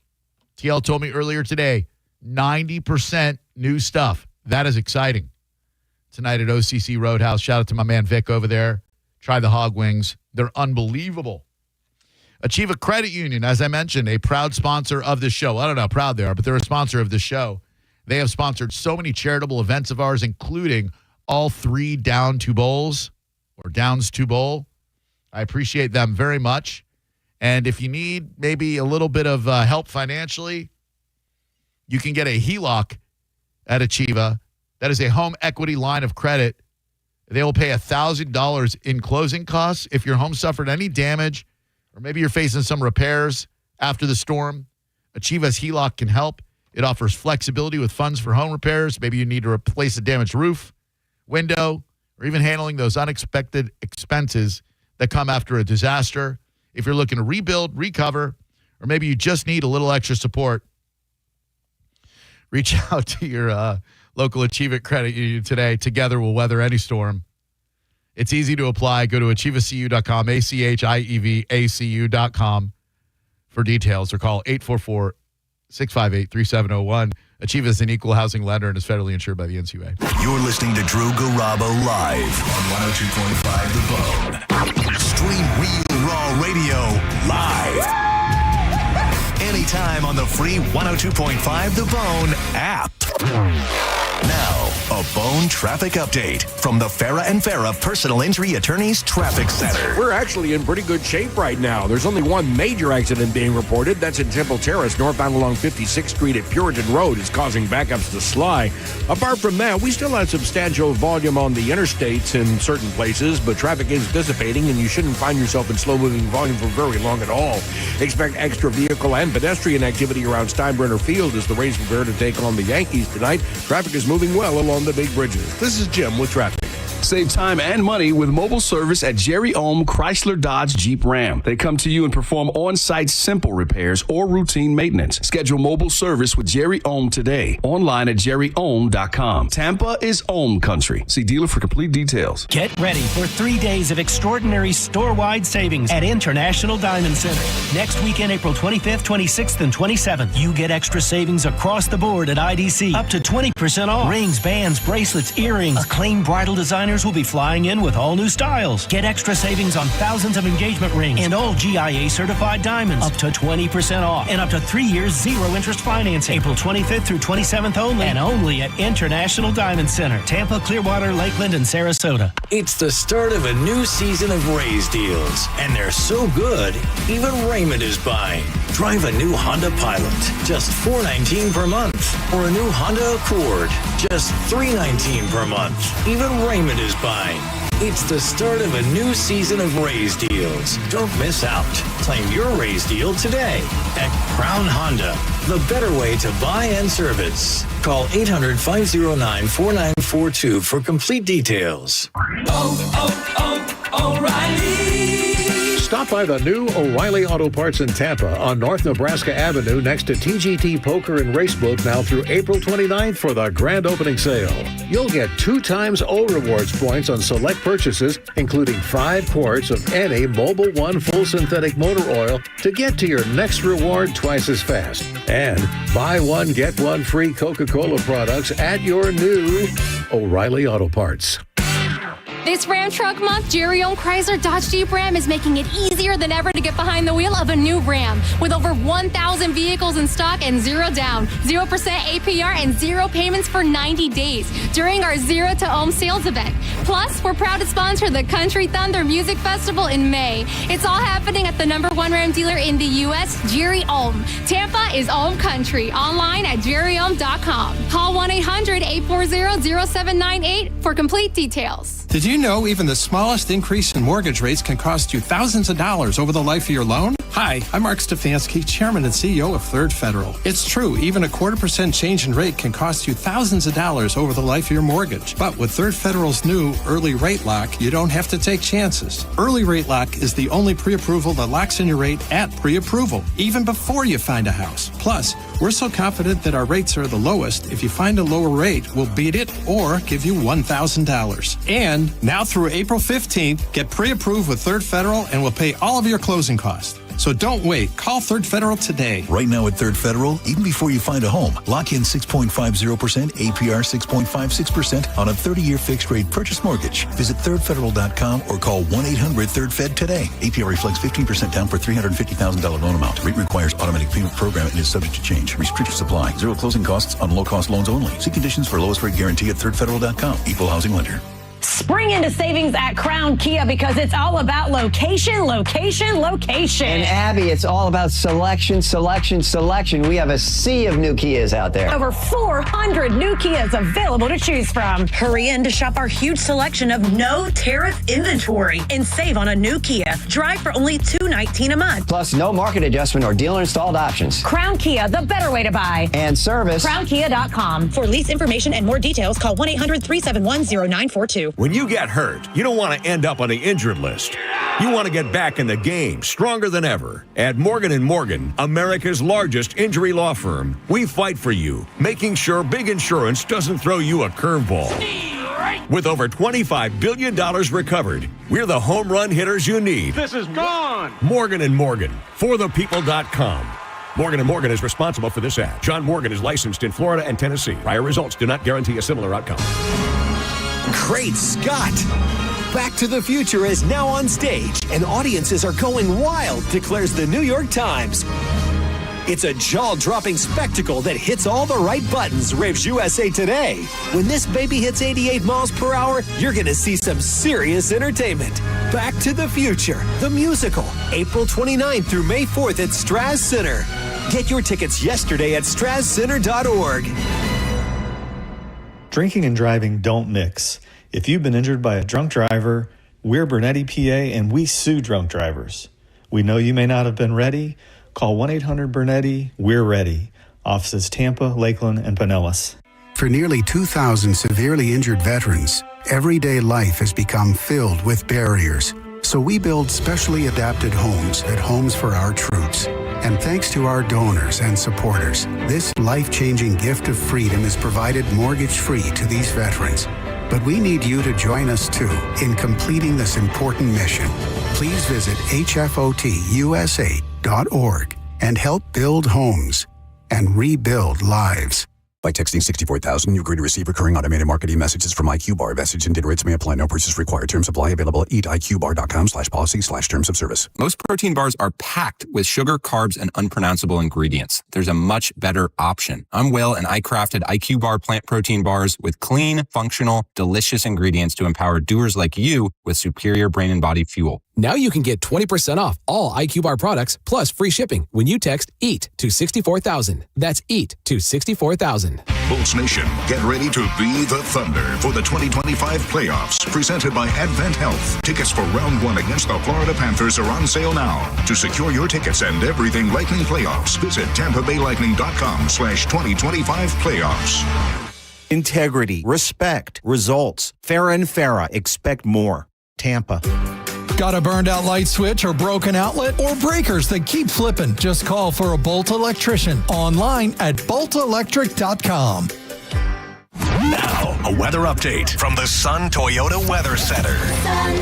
TL told me earlier today, 90% new stuff. That is exciting. Tonight at OCC Roadhouse. Shout out to my man Vic over there. Try the hog wings. They're unbelievable. Achieva Credit Union, as I mentioned, a proud sponsor of this show. I don't know how proud they are, but they're a sponsor of this show. They have sponsored so many charitable events of ours, including all 3 Down 2 Bowls or Downs 2 Bowl. I appreciate them very much. And if you need maybe a little bit of help financially, you can get a HELOC at Achieva. That is a home equity line of credit. They will pay $1,000 in closing costs if your home suffered any damage or maybe you're facing some repairs after the storm. Achieva's HELOC can help. It offers flexibility with funds for home repairs. Maybe you need to replace a damaged roof, window, or even handling those unexpected expenses that come after a disaster. If you're looking to rebuild, recover, or maybe you just need a little extra support, reach out to your local Achieva Credit Union today. Together we'll weather any storm. It's easy to apply. Go to achievacu.com, ACHIEVACU.com for details, or call 844-658-3701. Achieva is an equal housing lender and is federally insured by the NCUA. You're listening to Drew Garabo live on 102.5 The Bone. Stream Real Raw Radio live. Anytime on the free 102.5 The Bone app. Now, a Bone traffic update from the Farah and Farah Personal Injury Attorneys Traffic Center. We're actually in pretty good shape right now. There's only one major accident being reported. That's in Temple Terrace, northbound along 56th Street at Puritan Road. It's causing backups to Sly. Apart from that, we still have substantial volume on the interstates in certain places, but traffic is dissipating, and you shouldn't find yourself in slow-moving volume for very long at all. Expect extra vehicle and pedestrian activity around Steinbrenner Field as the Rays prepare to take on the Yankees tonight. Traffic is moving well along the big bridges. This is Jim with traffic. Save time and money with mobile service at Jerry Ohm Chrysler Dodge Jeep Ram. They come to you and perform on-site simple repairs or routine maintenance. Schedule mobile service with Jerry Ohm today. Online at jerryohm.com. Tampa is Ohm country. See dealer for complete details. Get ready for 3 days of extraordinary store-wide savings at International Diamond Center. Next weekend, April 25th, 26th, and 27th, you get extra savings across the board at IDC. Up to 20% off. Rings, bands, bracelets, earrings. Acclaimed bridal designers will be flying in with all new styles. Get extra savings on thousands of engagement rings and all GIA certified diamonds. Up to 20% off and up to 3 years zero interest financing. April 25th through 27th only, and only at International Diamond Center, Tampa, Clearwater, Lakeland, and Sarasota. It's the start of a new season of Rays deals, and they're so good, even Raymond is buying. Drive a new Honda Pilot, just $419 per month, or a new Honda Accord, just $319 per month. Even Raymond is buying. It's the start of a new season of Rays deals. Don't miss out. Claim your Rays deal today at Crown Honda, the better way to buy and service. Call 800-509-4942 for complete details. O'Reilly. Stop by the new O'Reilly Auto Parts in Tampa on North Nebraska Avenue next to TGT Poker and Racebook now through April 29th for the grand opening sale. You'll get 2 times O Rewards points on select purchases, including 5 quarts of any Mobil 1 full synthetic motor oil to get to your next reward twice as fast. And buy one, get one free Coca-Cola products at your new O'Reilly Auto Parts. This Ram Truck Month, Jerry Ohm Chrysler Dodge Jeep Ram is making it easier than ever to get behind the wheel of a new Ram. With over 1,000 vehicles in stock and 0 down, 0% APR, and 0 payments for 90 days during our Zero to Ohm sales event. Plus, we're proud to sponsor the Country Thunder Music Festival in May. It's all happening at the #1 Ram dealer in the U.S., Jerry Ohm. Tampa is Ohm Country. Online at jerryohm.com. Call 1-800-840-0798 for complete details. Did you know even the smallest increase in mortgage rates can cost you thousands of dollars over the life of your loan? Hi, I'm Mark Stefanski, Chairman and CEO of Third Federal. It's true, even a 0.25% change in rate can cost you thousands of dollars over the life of your mortgage. But with Third Federal's new Early Rate Lock, you don't have to take chances. Early Rate Lock is the only pre-approval that locks in your rate at pre-approval, even before you find a house. Plus, we're so confident that our rates are the lowest, if you find a lower rate, we'll beat it or give you $1,000. And now through April 15th, get pre-approved with Third Federal and we'll pay all of your closing costs. So don't wait. Call Third Federal today. Right now at Third Federal, even before you find a home, lock in 6.50%, APR 6.56% on a 30-year fixed-rate purchase mortgage. Visit thirdfederal.com or call 1-800-3RD-FED today. APR reflects 15% down for $350,000 loan amount. Rate requires automatic payment program and is subject to change. Restrictions apply. Zero closing costs on low-cost loans only. See conditions for lowest rate guarantee at thirdfederal.com. Equal housing lender. Spring into savings at Crown Kia because it's all about location, location, location. And Abby, it's all about selection, selection, selection. We have a sea of new Kias out there. Over 400 new Kias available to choose from. Hurry in to shop our huge selection of no tariff inventory and save on a new Kia. Drive for only $219 a month. Plus, no market adjustment or dealer installed options. Crown Kia, the better way to buy. And service. CrownKia.com. For lease information and more details, call 1-800-371-0942. When you get hurt, you don't want to end up on the injured list. You want to get back in the game, stronger than ever. At Morgan & Morgan, America's largest injury law firm, we fight for you, making sure big insurance doesn't throw you a curveball. With over $25 billion recovered, we're the home run hitters you need. This is gone. Morgan & Morgan, forthepeople.com. Morgan & Morgan is responsible for this ad. John Morgan is licensed in Florida and Tennessee. Prior results do not guarantee a similar outcome. Great Scott! Back to the Future is now on stage, and audiences are going wild, declares the New York Times. It's a jaw-dropping spectacle that hits all the right buttons, raves USA Today. When this baby hits 88 miles per hour, you're going to see some serious entertainment. Back to the Future, the musical, April 29th through May 4th at Straz Center. Get your tickets yesterday at strazcenter.org. Drinking and driving don't mix. If you've been injured by a drunk driver, we're Bernetti PA and we sue drunk drivers. We know you may not have been ready. Call 1-800-BERNETTI. We're ready. Offices Tampa, Lakeland, and Pinellas. For nearly 2,000 severely injured veterans, everyday life has become filled with barriers. So we build specially adapted homes at Homes for Our Troops. And thanks to our donors and supporters, this life-changing gift of freedom is provided mortgage-free to these veterans. But we need you to join us, too, in completing this important mission. Please visit hfotusa.org and help build homes and rebuild lives. By texting 64,000, you agree to receive recurring automated marketing messages from IQ Bar. Message and data rates may apply. No purchase required. Terms apply. Available at eatiqbar.com/policy/terms of service. Most protein bars are packed with sugar, carbs, and unpronounceable ingredients. There's a much better option. I'm Will, and I crafted IQ Bar plant protein bars with clean, functional, delicious ingredients to empower doers like you with superior brain and body fuel. Now you can get 20% off all IQ Bar products plus free shipping when you text EAT to 64,000. That's EAT to 64,000. Bulls Nation, get ready to be the Thunder for the 2025 playoffs. Presented by Advent Health. Tickets for round one against the Florida Panthers are on sale now. To secure your tickets and everything Lightning playoffs, visit TampaBayLightning.com/2025 playoffs. Integrity, respect, results. Farrah and Farrah, expect more. Tampa. Got a burned out light switch or broken outlet or breakers that keep flipping? Just call for a Bolt electrician online at boltelectric.com. Now, a weather update from the Sun Toyota Weather Center. Sun,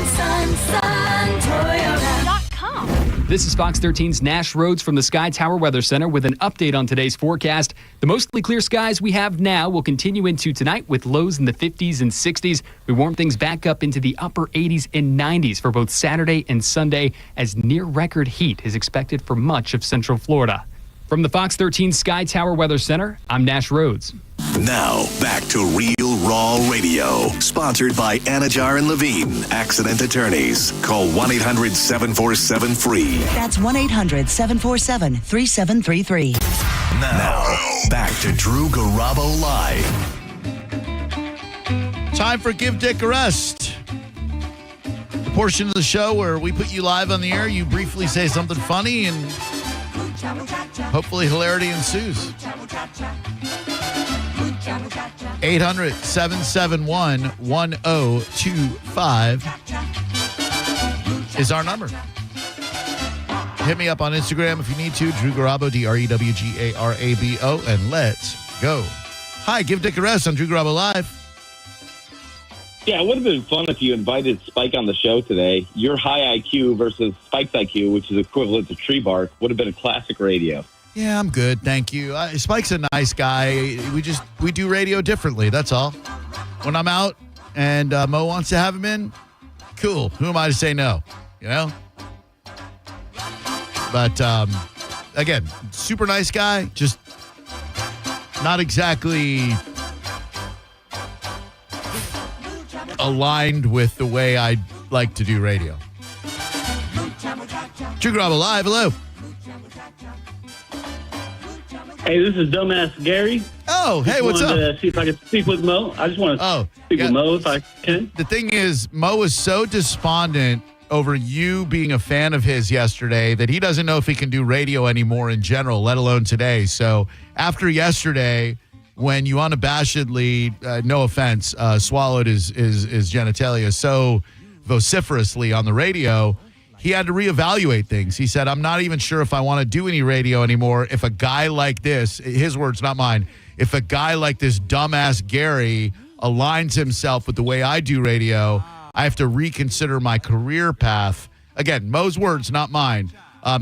Toyota.com. This is Fox 13's Nash Rhodes from the Sky Tower Weather Center with an update on today's forecast. The mostly clear skies we have now will continue into tonight with lows in the 50s and 60s. We warm things back up into the upper 80s and 90s for both Saturday and Sunday as near record heat is expected for much of Central Florida. From the Fox 13 Sky Tower Weather Center, I'm Nash Rhodes. Now, back to Real Raw Radio. Sponsored by Anajar and Levine, accident attorneys. Call 1-800-747-FREE. That's 1-800-747-3733. Now, back to Drew Garabo Live. Time for Give Dick a Rest. the portion of the show where we put you live on the air. You briefly say something funny, and hopefully hilarity ensues. 800-771-1025 is our number. Hit me up on Instagram if you need to. Drew Garabo, DREWGARABO, and let's go. Hi, give Dick a rest on Drew Garabo Live. Yeah, it would have been fun if you invited Spike on the show today. Your high IQ versus Spike's IQ, which is equivalent to tree bark, would have been a classic radio. Yeah, I'm good. Thank you. Spike's a nice guy. We do radio differently. That's all. When I'm out and Mo wants to have him in, cool. Who am I to say no? You know? But again, super nice guy. Just not exactly aligned with the way I like to do radio. Drew Garabo Live. Hello. Hey, this is Dumbass Gary. Oh, hey, what's up? See if I can speak with Mo. I just want to speak with Mo if I can. The thing is, Mo was so despondent over you being a fan of his yesterday that he doesn't know if he can do radio anymore in general, let alone today. So after yesterday, when you unabashedly, no offense, swallowed his genitalia so vociferously on the radio, he had to reevaluate things. He said, I'm not even sure if I want to do any radio anymore. If a guy like this, his words, not mine, if a guy like this dumbass Gary aligns himself with the way I do radio, I have to reconsider my career path. Again, Mo's words, not mine.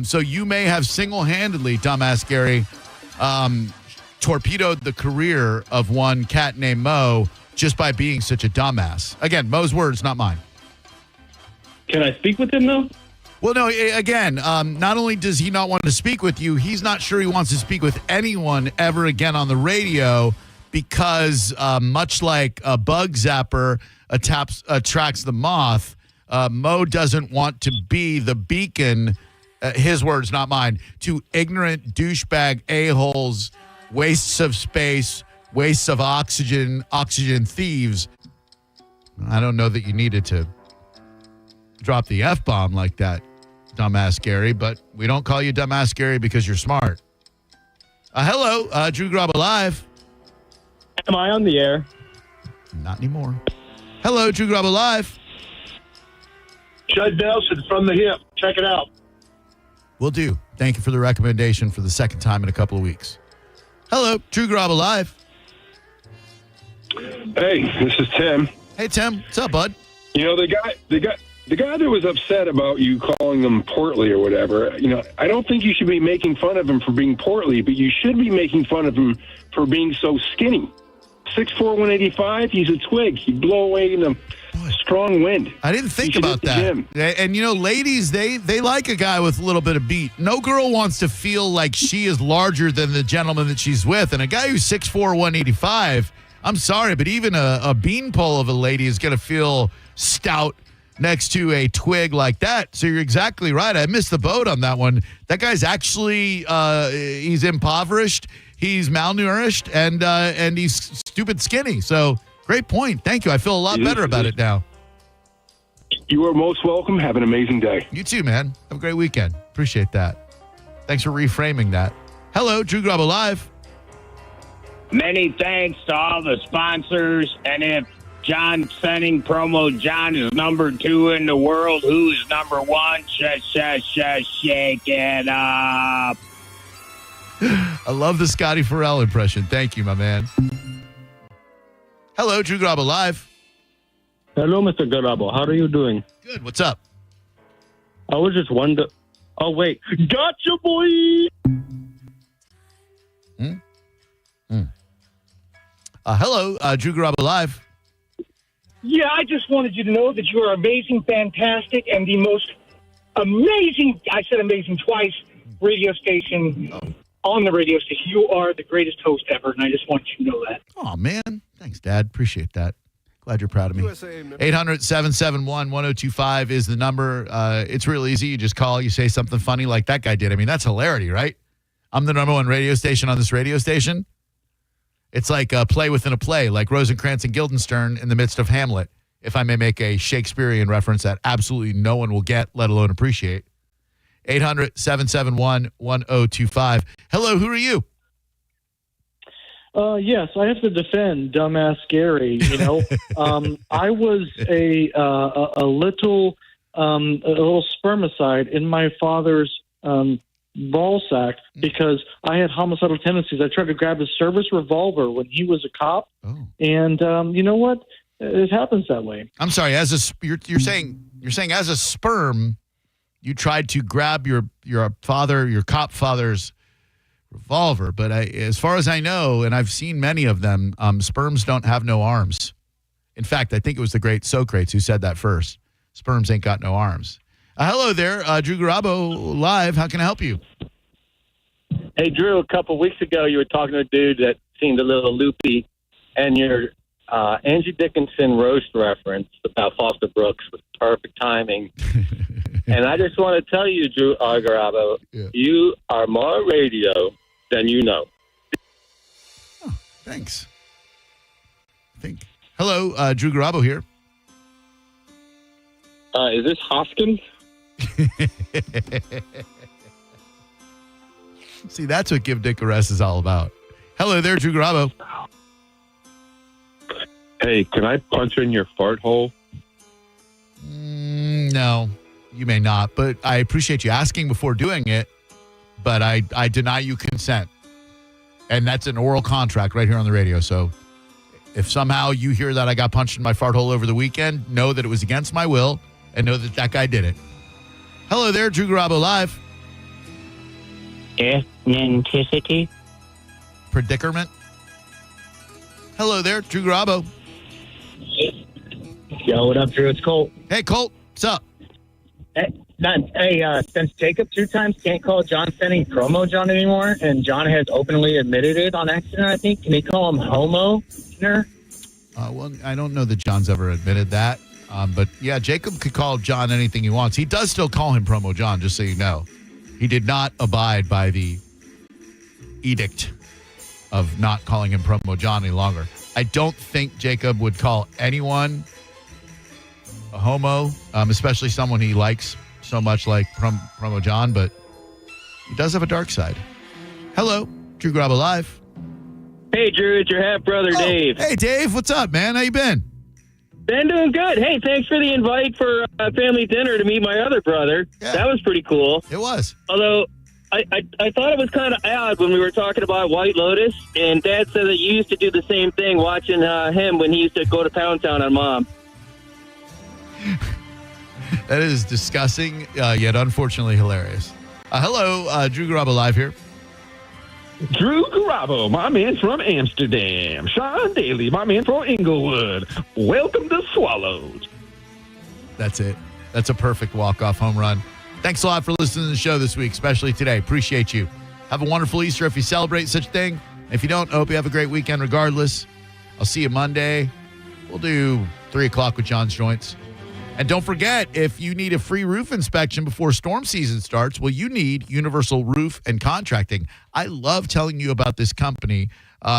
So you may have single-handedly, dumbass Gary, torpedoed the career of one cat named Mo just by being such a dumbass. Again, Mo's words, not mine. Can I speak with him, though? Well, no, again, not only does he not want to speak with you, he's not sure he wants to speak with anyone ever again on the radio because much like a bug zapper attracts the moth, Mo doesn't want to be the beacon, his words, not mine, to ignorant douchebag a-holes, wastes of space, wastes of oxygen thieves. I don't know that you needed to drop the F-bomb like that, dumbass Gary, but we don't call you dumbass Gary because you're smart. Hello, Drew Garabo Live. Am I on the air? Not anymore. Hello, Drew Garabo Live. Judd Nelson from the hip. Check it out. Will do. Thank you for the recommendation for the second time in a couple of weeks. Hello, Drew Garabo Live. Hey, this is Tim. Hey, Tim. What's up, bud? You know, the guy that was upset about you calling him portly or whatever, you know, I don't think you should be making fun of him for being portly, but you should be making fun of him for being so skinny. 6'4", 185, he's a twig. He'd blow away in a strong wind. I didn't think about that. And, you know, ladies, they like a guy with a little bit of beat. No girl wants to feel like she is larger than the gentleman that she's with. And a guy who's 6'4", 185, I'm sorry, but even a beanpole of a lady is going to feel stout next to a twig like that. So you're exactly right. I missed the boat on that one. That guy's actually, he's impoverished, he's malnourished, and he's stupid skinny. So great point. Thank you. I feel a lot better about it now. You are most welcome. Have an amazing day. You too, man. Have a great weekend. Appreciate that. Thanks for reframing that. Hello, Drew Garabo Live. Many thanks to all the sponsors. And if John Senning promo John is number 2 in the world, who is number 1? Shake it up. I love the Scotty Farrell impression. Thank you, my man. Hello, Drew Garabo Live. Hello, Mr. Garabo. How are you doing? Good. What's up? I was just wondering. Oh, wait. Gotcha, boy! Hello, Drew Garabo Live. Yeah, I just wanted you to know that you are amazing, fantastic, and the most amazing, I said amazing twice, radio station on the radio station. You are the greatest host ever, and I just want you to know that. Oh, man. Thanks, Dad. Appreciate that. Glad you're proud of me. 800-771-1025 is the number. It's real easy. You just call, you say something funny like that guy did. I mean, that's hilarity, right? I'm the number 1 radio station on this radio station. It's like a play within a play, like Rosencrantz and Guildenstern in the midst of Hamlet. if I may make a Shakespearean reference that absolutely no one will get, let alone appreciate. 800-771-1025. Hello, who are you? Yes, I have to defend dumbass Gary. You know, I was a little spermicide in my father's ball sack because I had homicidal tendencies. I tried to grab his service revolver when he was a cop, and you know what? It happens that way. I'm sorry. You're saying as a sperm, you tried to grab your cop father's revolver, but as far as I know, and I've seen many of them, sperms don't have no arms. In fact, I think it was the great Socrates who said that first. Sperms ain't got no arms. Hello there, Drew Garabo live. How can I help you? Hey, Drew, a couple weeks ago, you were talking to a dude that seemed a little loopy, and your Angie Dickinson roast reference about Foster Brooks was perfect timing. And I just want to tell you, Drew Garabo, you are more radio than you know. Oh, thanks. Hello, Drew Garabo here. Is this Hoskins? See, that's what Give Dick a Rest is all about. Hello there, Drew Garabo. Hey, can I punch in your fart hole? No, you may not, but I appreciate you asking before doing it, but I deny you consent. And that's an oral contract right here on the radio, so if somehow you hear that I got punched in my fart hole over the weekend, know that it was against my will, and know that that guy did it. Hello there, Drew Garabo live. Ethnicity? Predicament? Hello there, Drew Garabo. Yo, what up, Drew? It's Colt. Hey, Colt. What's up? Since Jacob 2 times can't call John Stenning Promo John anymore, and John has openly admitted it on accident, I think, can he call him Homo? Well, I don't know that John's ever admitted that. But, yeah, Jacob could call John anything he wants. He does still call him Promo John, just so you know. He did not abide by the edict of not calling him Promo John any longer. I don't think Jacob would call anyone a homo, especially someone he likes so much like Promo John, but he does have a dark side. Hello, Drew Garabo live. Hey, Drew, it's your half-brother, Dave. Hey, Dave, what's up, man? How you been? Been doing good. Hey, thanks for the invite for family dinner to meet my other brother. Yeah. That was pretty cool. It was. Although, I thought it was kind of odd when we were talking about White Lotus, and Dad said that you used to do the same thing watching him when he used to go to Pound Town on Mom. That is disgusting, yet unfortunately hilarious. Hello, Drew Garabo live here. Drew Garabo, my man from Amsterdam. Sean Daly, my man from Inglewood. Welcome to Swallows. That's it. That's a perfect walk-off home run. Thanks a lot for listening to the show this week, especially today. Appreciate you. Have a wonderful Easter if you celebrate such a thing. If you don't, I hope you have a great weekend regardless. I'll see you Monday. We'll do 3 o'clock with John's Joints. And don't forget, if you need a free roof inspection before storm season starts, well, you need Universal Roof and Contracting. I love telling you about this company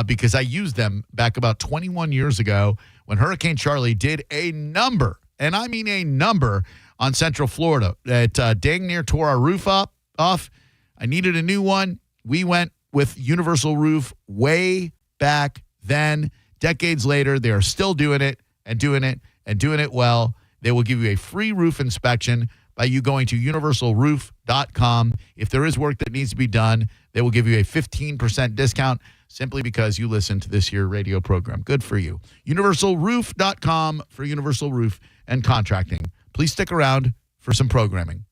because I used them back about 21 years ago when Hurricane Charlie did a number, and I mean a number, on Central Florida. It dang near tore our roof off. I needed a new one. We went with Universal Roof way back then. Decades later, they are still doing it and doing it and doing it well. They will give you a free roof inspection by you going to universalroof.com. If there is work that needs to be done, they will give you a 15% discount simply because you listen to this here radio program. Good for you. Universalroof.com for Universal Roof and Contracting. Please stick around for some programming.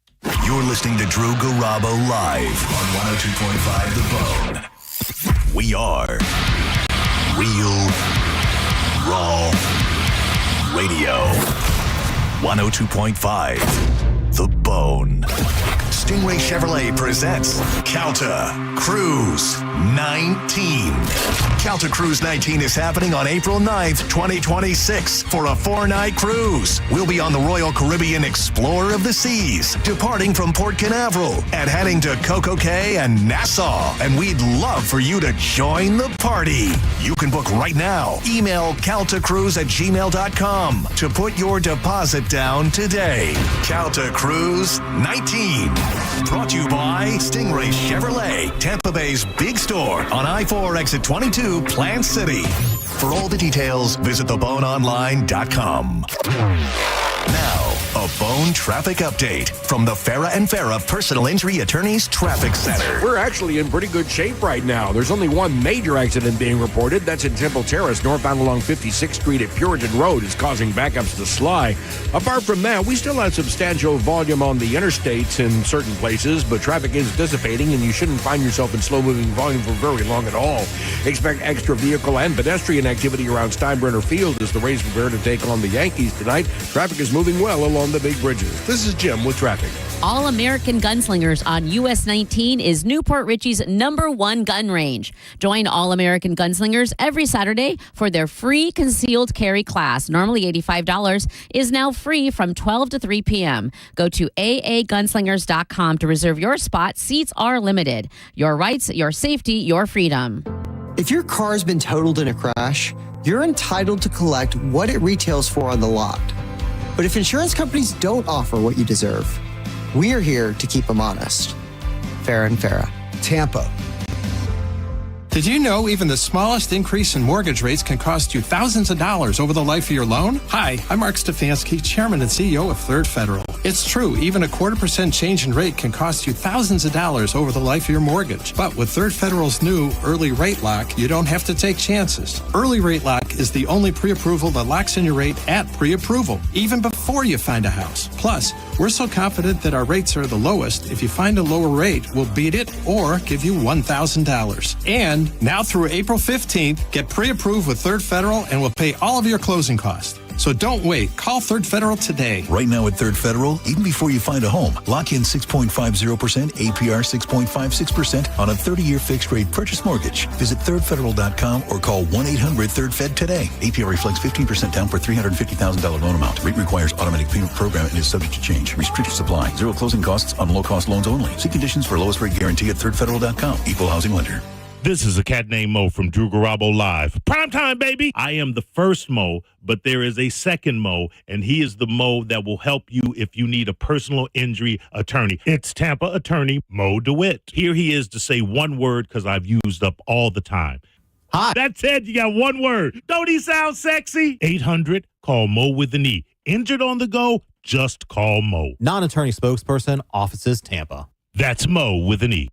You're listening to Drew Garabo live on 102.5 The Bone. We are Real Raw Radio. 102.5 the bone. Stingray Chevrolet presents Calta Cruise 19. Calta Cruise 19 is happening on April 9th, 2026 for a 4-night cruise. We'll be on the Royal Caribbean Explorer of the Seas, departing from Port Canaveral and heading to Coco Cay and Nassau. And we'd love for you to join the party. You can book right now. Email caltacruise@gmail.com to put your deposit down today. Calta Cruise 19. Brought to you by Stingray Chevrolet, Tampa Bay's big store on I-4 exit 22, Plant City. For all the details, visit theboneonline.com. Now, a Bone traffic update from the Farah and Farah Personal Injury Attorneys Traffic Center. We're actually in pretty good shape right now. There's only one major accident being reported. That's in Temple Terrace, northbound along 56th Street at Puritan Road. Is causing backups to Sly. Apart from that, we still have substantial volume on the interstates in certain places, but traffic is dissipating, and you shouldn't find yourself in slow-moving volume for very long at all. Expect extra vehicle and pedestrian activity around Steinbrenner Field as the Rays prepare to take on the Yankees tonight. Traffic is moving well along the big bridges. This is Jim with traffic. All-American Gunslingers on US 19 is Newport Richie's #1 gun range. Join All-American Gunslingers every Saturday for their free concealed carry class. Normally $85, is now free from 12 to 3 p.m. Go to aagunslingers.com to reserve your spot. Seats are limited. Your rights, your safety, your freedom. If your car's been totaled in a crash, you're entitled to collect what it retails for on the lot. But if insurance companies don't offer what you deserve, we are here to keep them honest. Farah and Farah, Tampa. Did you know even the smallest increase in mortgage rates can cost you thousands of dollars over the life of your loan? Hi, I'm Mark Stefanski, Chairman and CEO of Third Federal. It's true, even a 0.25% change in rate can cost you thousands of dollars over the life of your mortgage. But with Third Federal's new Early Rate Lock, you don't have to take chances. Early Rate Lock is the only pre-approval that locks in your rate at pre-approval, even before you find a house. Plus, we're so confident that our rates are the lowest, if you find a lower rate, we'll beat it or give you $1,000. And now through April 15th, get pre-approved with Third Federal and we'll pay all of your closing costs. So don't wait. Call Third Federal today. Right now at Third Federal, even before you find a home, lock in 6.50%, APR 6.56% on a 30-year fixed-rate purchase mortgage. Visit thirdfederal.com or call 1-800-3RD-FED today. APR reflects 15% down for $350,000 loan amount. Rate requires automatic payment program and is subject to change. Restricted supply. Zero closing costs on low-cost loans only. See conditions for lowest rate guarantee at thirdfederal.com. Equal housing lender. This is a cat named Mo from Drew Garabo Live. Prime time, baby! I am the first Mo, but there is a second Mo, and he is the Mo that will help you if you need a personal injury attorney. It's Tampa attorney Mo DeWitt. Here he is to say one word because I've used up all the time. Hi. That's it. You got one word. Don't he sound sexy? 800, call Mo with an E. Injured on the go? Just call Mo. Non-attorney spokesperson, offices Tampa. That's Mo with an E.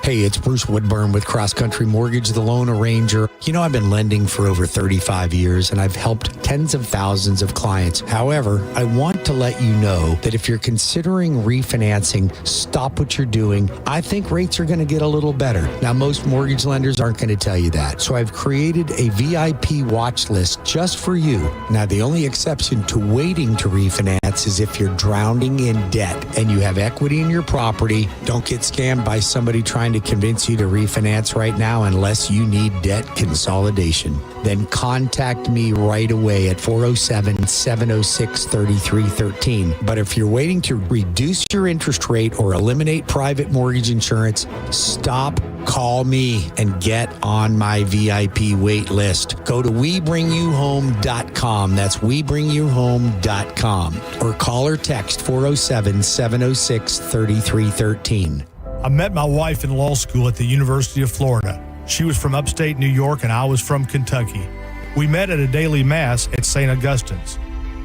Hey, it's Bruce Woodburn with Cross Country Mortgage, the loan arranger. You know, I've been lending for over 35 years, and I've helped tens of thousands of clients. However, I want to let you know that if you're considering refinancing, stop what you're doing. I think rates are going to get a little better. Now, most mortgage lenders aren't going to tell you that. So I've created a VIP watch list just for you. Now, the only exception to waiting to refinance is if you're drowning in debt and you have equity in your property. Don't get scammed by somebody trying to convince you to refinance right now unless you need debt consolidation. Then contact me right away at 407-706-3313. But if you're waiting to reduce your interest rate or eliminate private mortgage insurance, stop, call me, and get on my VIP wait list. Go to WeBringYouHome.com. That's WeBringYouHome.com. Or call or text 407-706-3313. I met my wife in law school at the University of Florida. She was from upstate New York and I was from Kentucky. We met at a daily mass at St. Augustine's.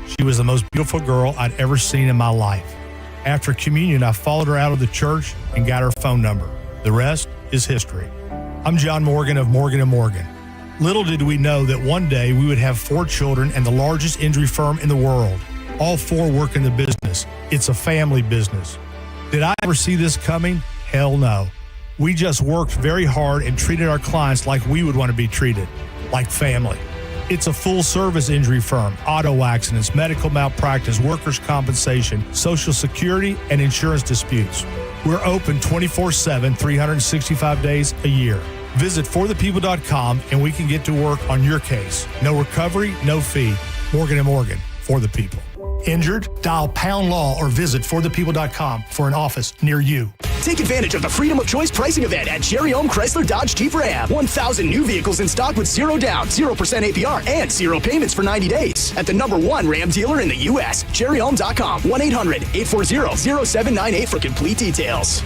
She was the most beautiful girl I'd ever seen in my life. After communion, I followed her out of the church and got her phone number. The rest is history. I'm John Morgan of Morgan & Morgan. Little did we know that one day we would have 4 children and the largest injury firm in the world. All 4 work in the business. It's a family business. Did I ever see this coming? Hell no. We just worked very hard and treated our clients like we would want to be treated, like family. It's a full-service injury firm. Auto accidents, medical malpractice, workers' compensation, Social Security, and insurance disputes. We're open 24/7, 365 days a year. Visit forthepeople.com and we can get to work on your case. No recovery, no fee. Morgan & Morgan, for the people. Injured? Dial pound law or visit forthepeople.com for an office near you. Take advantage of the Freedom of Choice pricing event at Cherry Home Chrysler Dodge Jeep Ram. 1,000 new vehicles in stock with 0 down, 0% APR, and 0 payments for 90 days. At the #1 Ram dealer in the U.S., cherryhome.com. 1-800-840-0798 for complete details.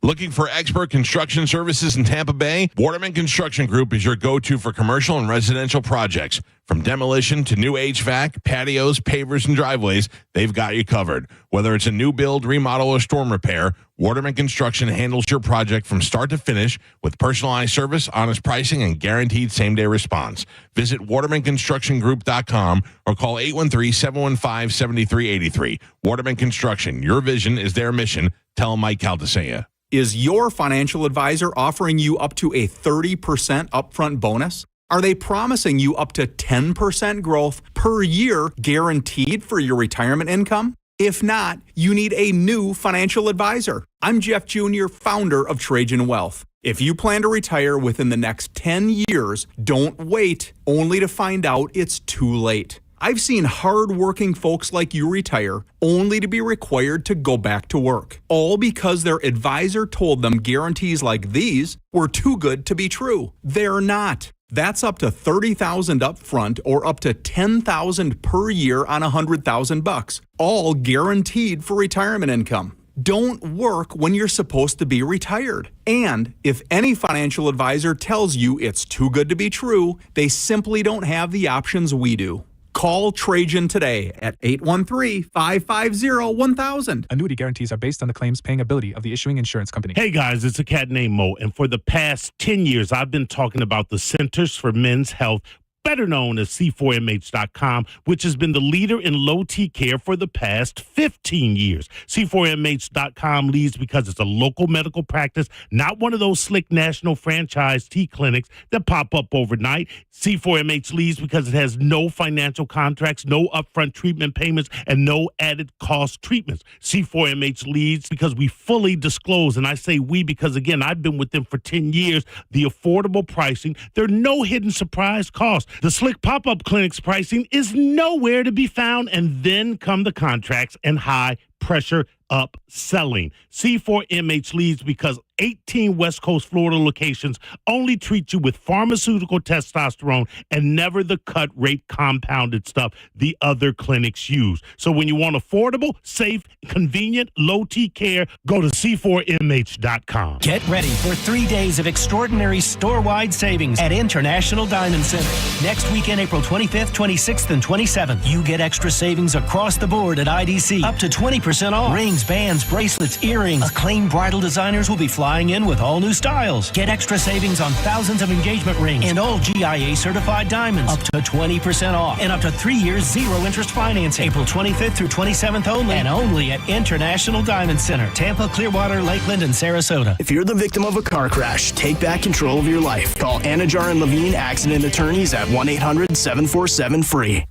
Looking for expert construction services in Tampa Bay? Waterman Construction Group is your go-to for commercial and residential projects. From demolition to new HVAC, patios, pavers, and driveways, they've got you covered. Whether it's a new build, remodel, or storm repair, Waterman Construction handles your project from start to finish with personalized service, honest pricing, and guaranteed same-day response. Visit watermanconstructiongroup.com or call 813-715-7383. Waterman Construction, your vision is their mission. Tell Mike Caldesea. Is your financial advisor offering you up to a 30% upfront bonus? Are they promising you up to 10% growth per year guaranteed for your retirement income? If not, you need a new financial advisor. I'm Jeff Jr., founder of Trajan Wealth. If you plan to retire within the next 10 years, don't wait only to find out it's too late. I've seen hard-working folks like you retire only to be required to go back to work, all because their advisor told them guarantees like these were too good to be true. They're not. That's up to $30,000 up front or up to $10,000 per year on $100,000, all guaranteed for retirement income. Don't work when you're supposed to be retired. And if any financial advisor tells you it's too good to be true, they simply don't have the options we do. Call Trajan today at 813-550-1000. Annuity guarantees are based on the claims paying ability of the issuing insurance company. Hey guys, it's a cat named Mo, and for the past 10 years, I've been talking about the Centers for Men's Health, better known as C4MH.com, which has been the leader in low T care for the past 15 years. C4MH.com leads because it's a local medical practice, not one of those slick national franchise T clinics that pop up overnight. C4MH leads because it has no financial contracts, no upfront treatment payments, and no added cost treatments. C4MH leads because we fully disclose, and I say we because, again, I've been with them for 10 years, the affordable pricing. There are no hidden surprise costs. The slick pop-up clinic's pricing is nowhere to be found, and then come the contracts and high-pressure upselling. C4MH leads because 18 West Coast Florida locations only treat you with pharmaceutical testosterone and never the cut rate compounded stuff the other clinics use. So when you want affordable, safe, convenient, low T care, go to C4MH.com. Get ready for 3 days of extraordinary store-wide savings at International Diamond Center. Next weekend, April 25th, 26th, and 27th, you get extra savings across the board at IDC. Up to 20% off. Rings, bands, bracelets, earrings. Acclaimed bridal designers will be flying in with all new styles. Get extra savings on thousands of engagement rings and all GIA certified diamonds. Up to 20% off and up to 3 years zero interest financing. April 25th through 27th only, and only at International Diamond Center, Tampa, Clearwater, Lakeland, and Sarasota. If you're the victim of a car crash, take back control of your life. Call Anajar and Levine Accident Attorneys at 1-800-747-FREE.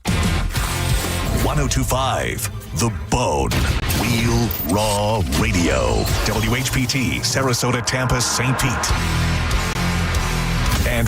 1025 The Bone. Real Raw Radio. WHPT, Sarasota, Tampa, St. Pete. And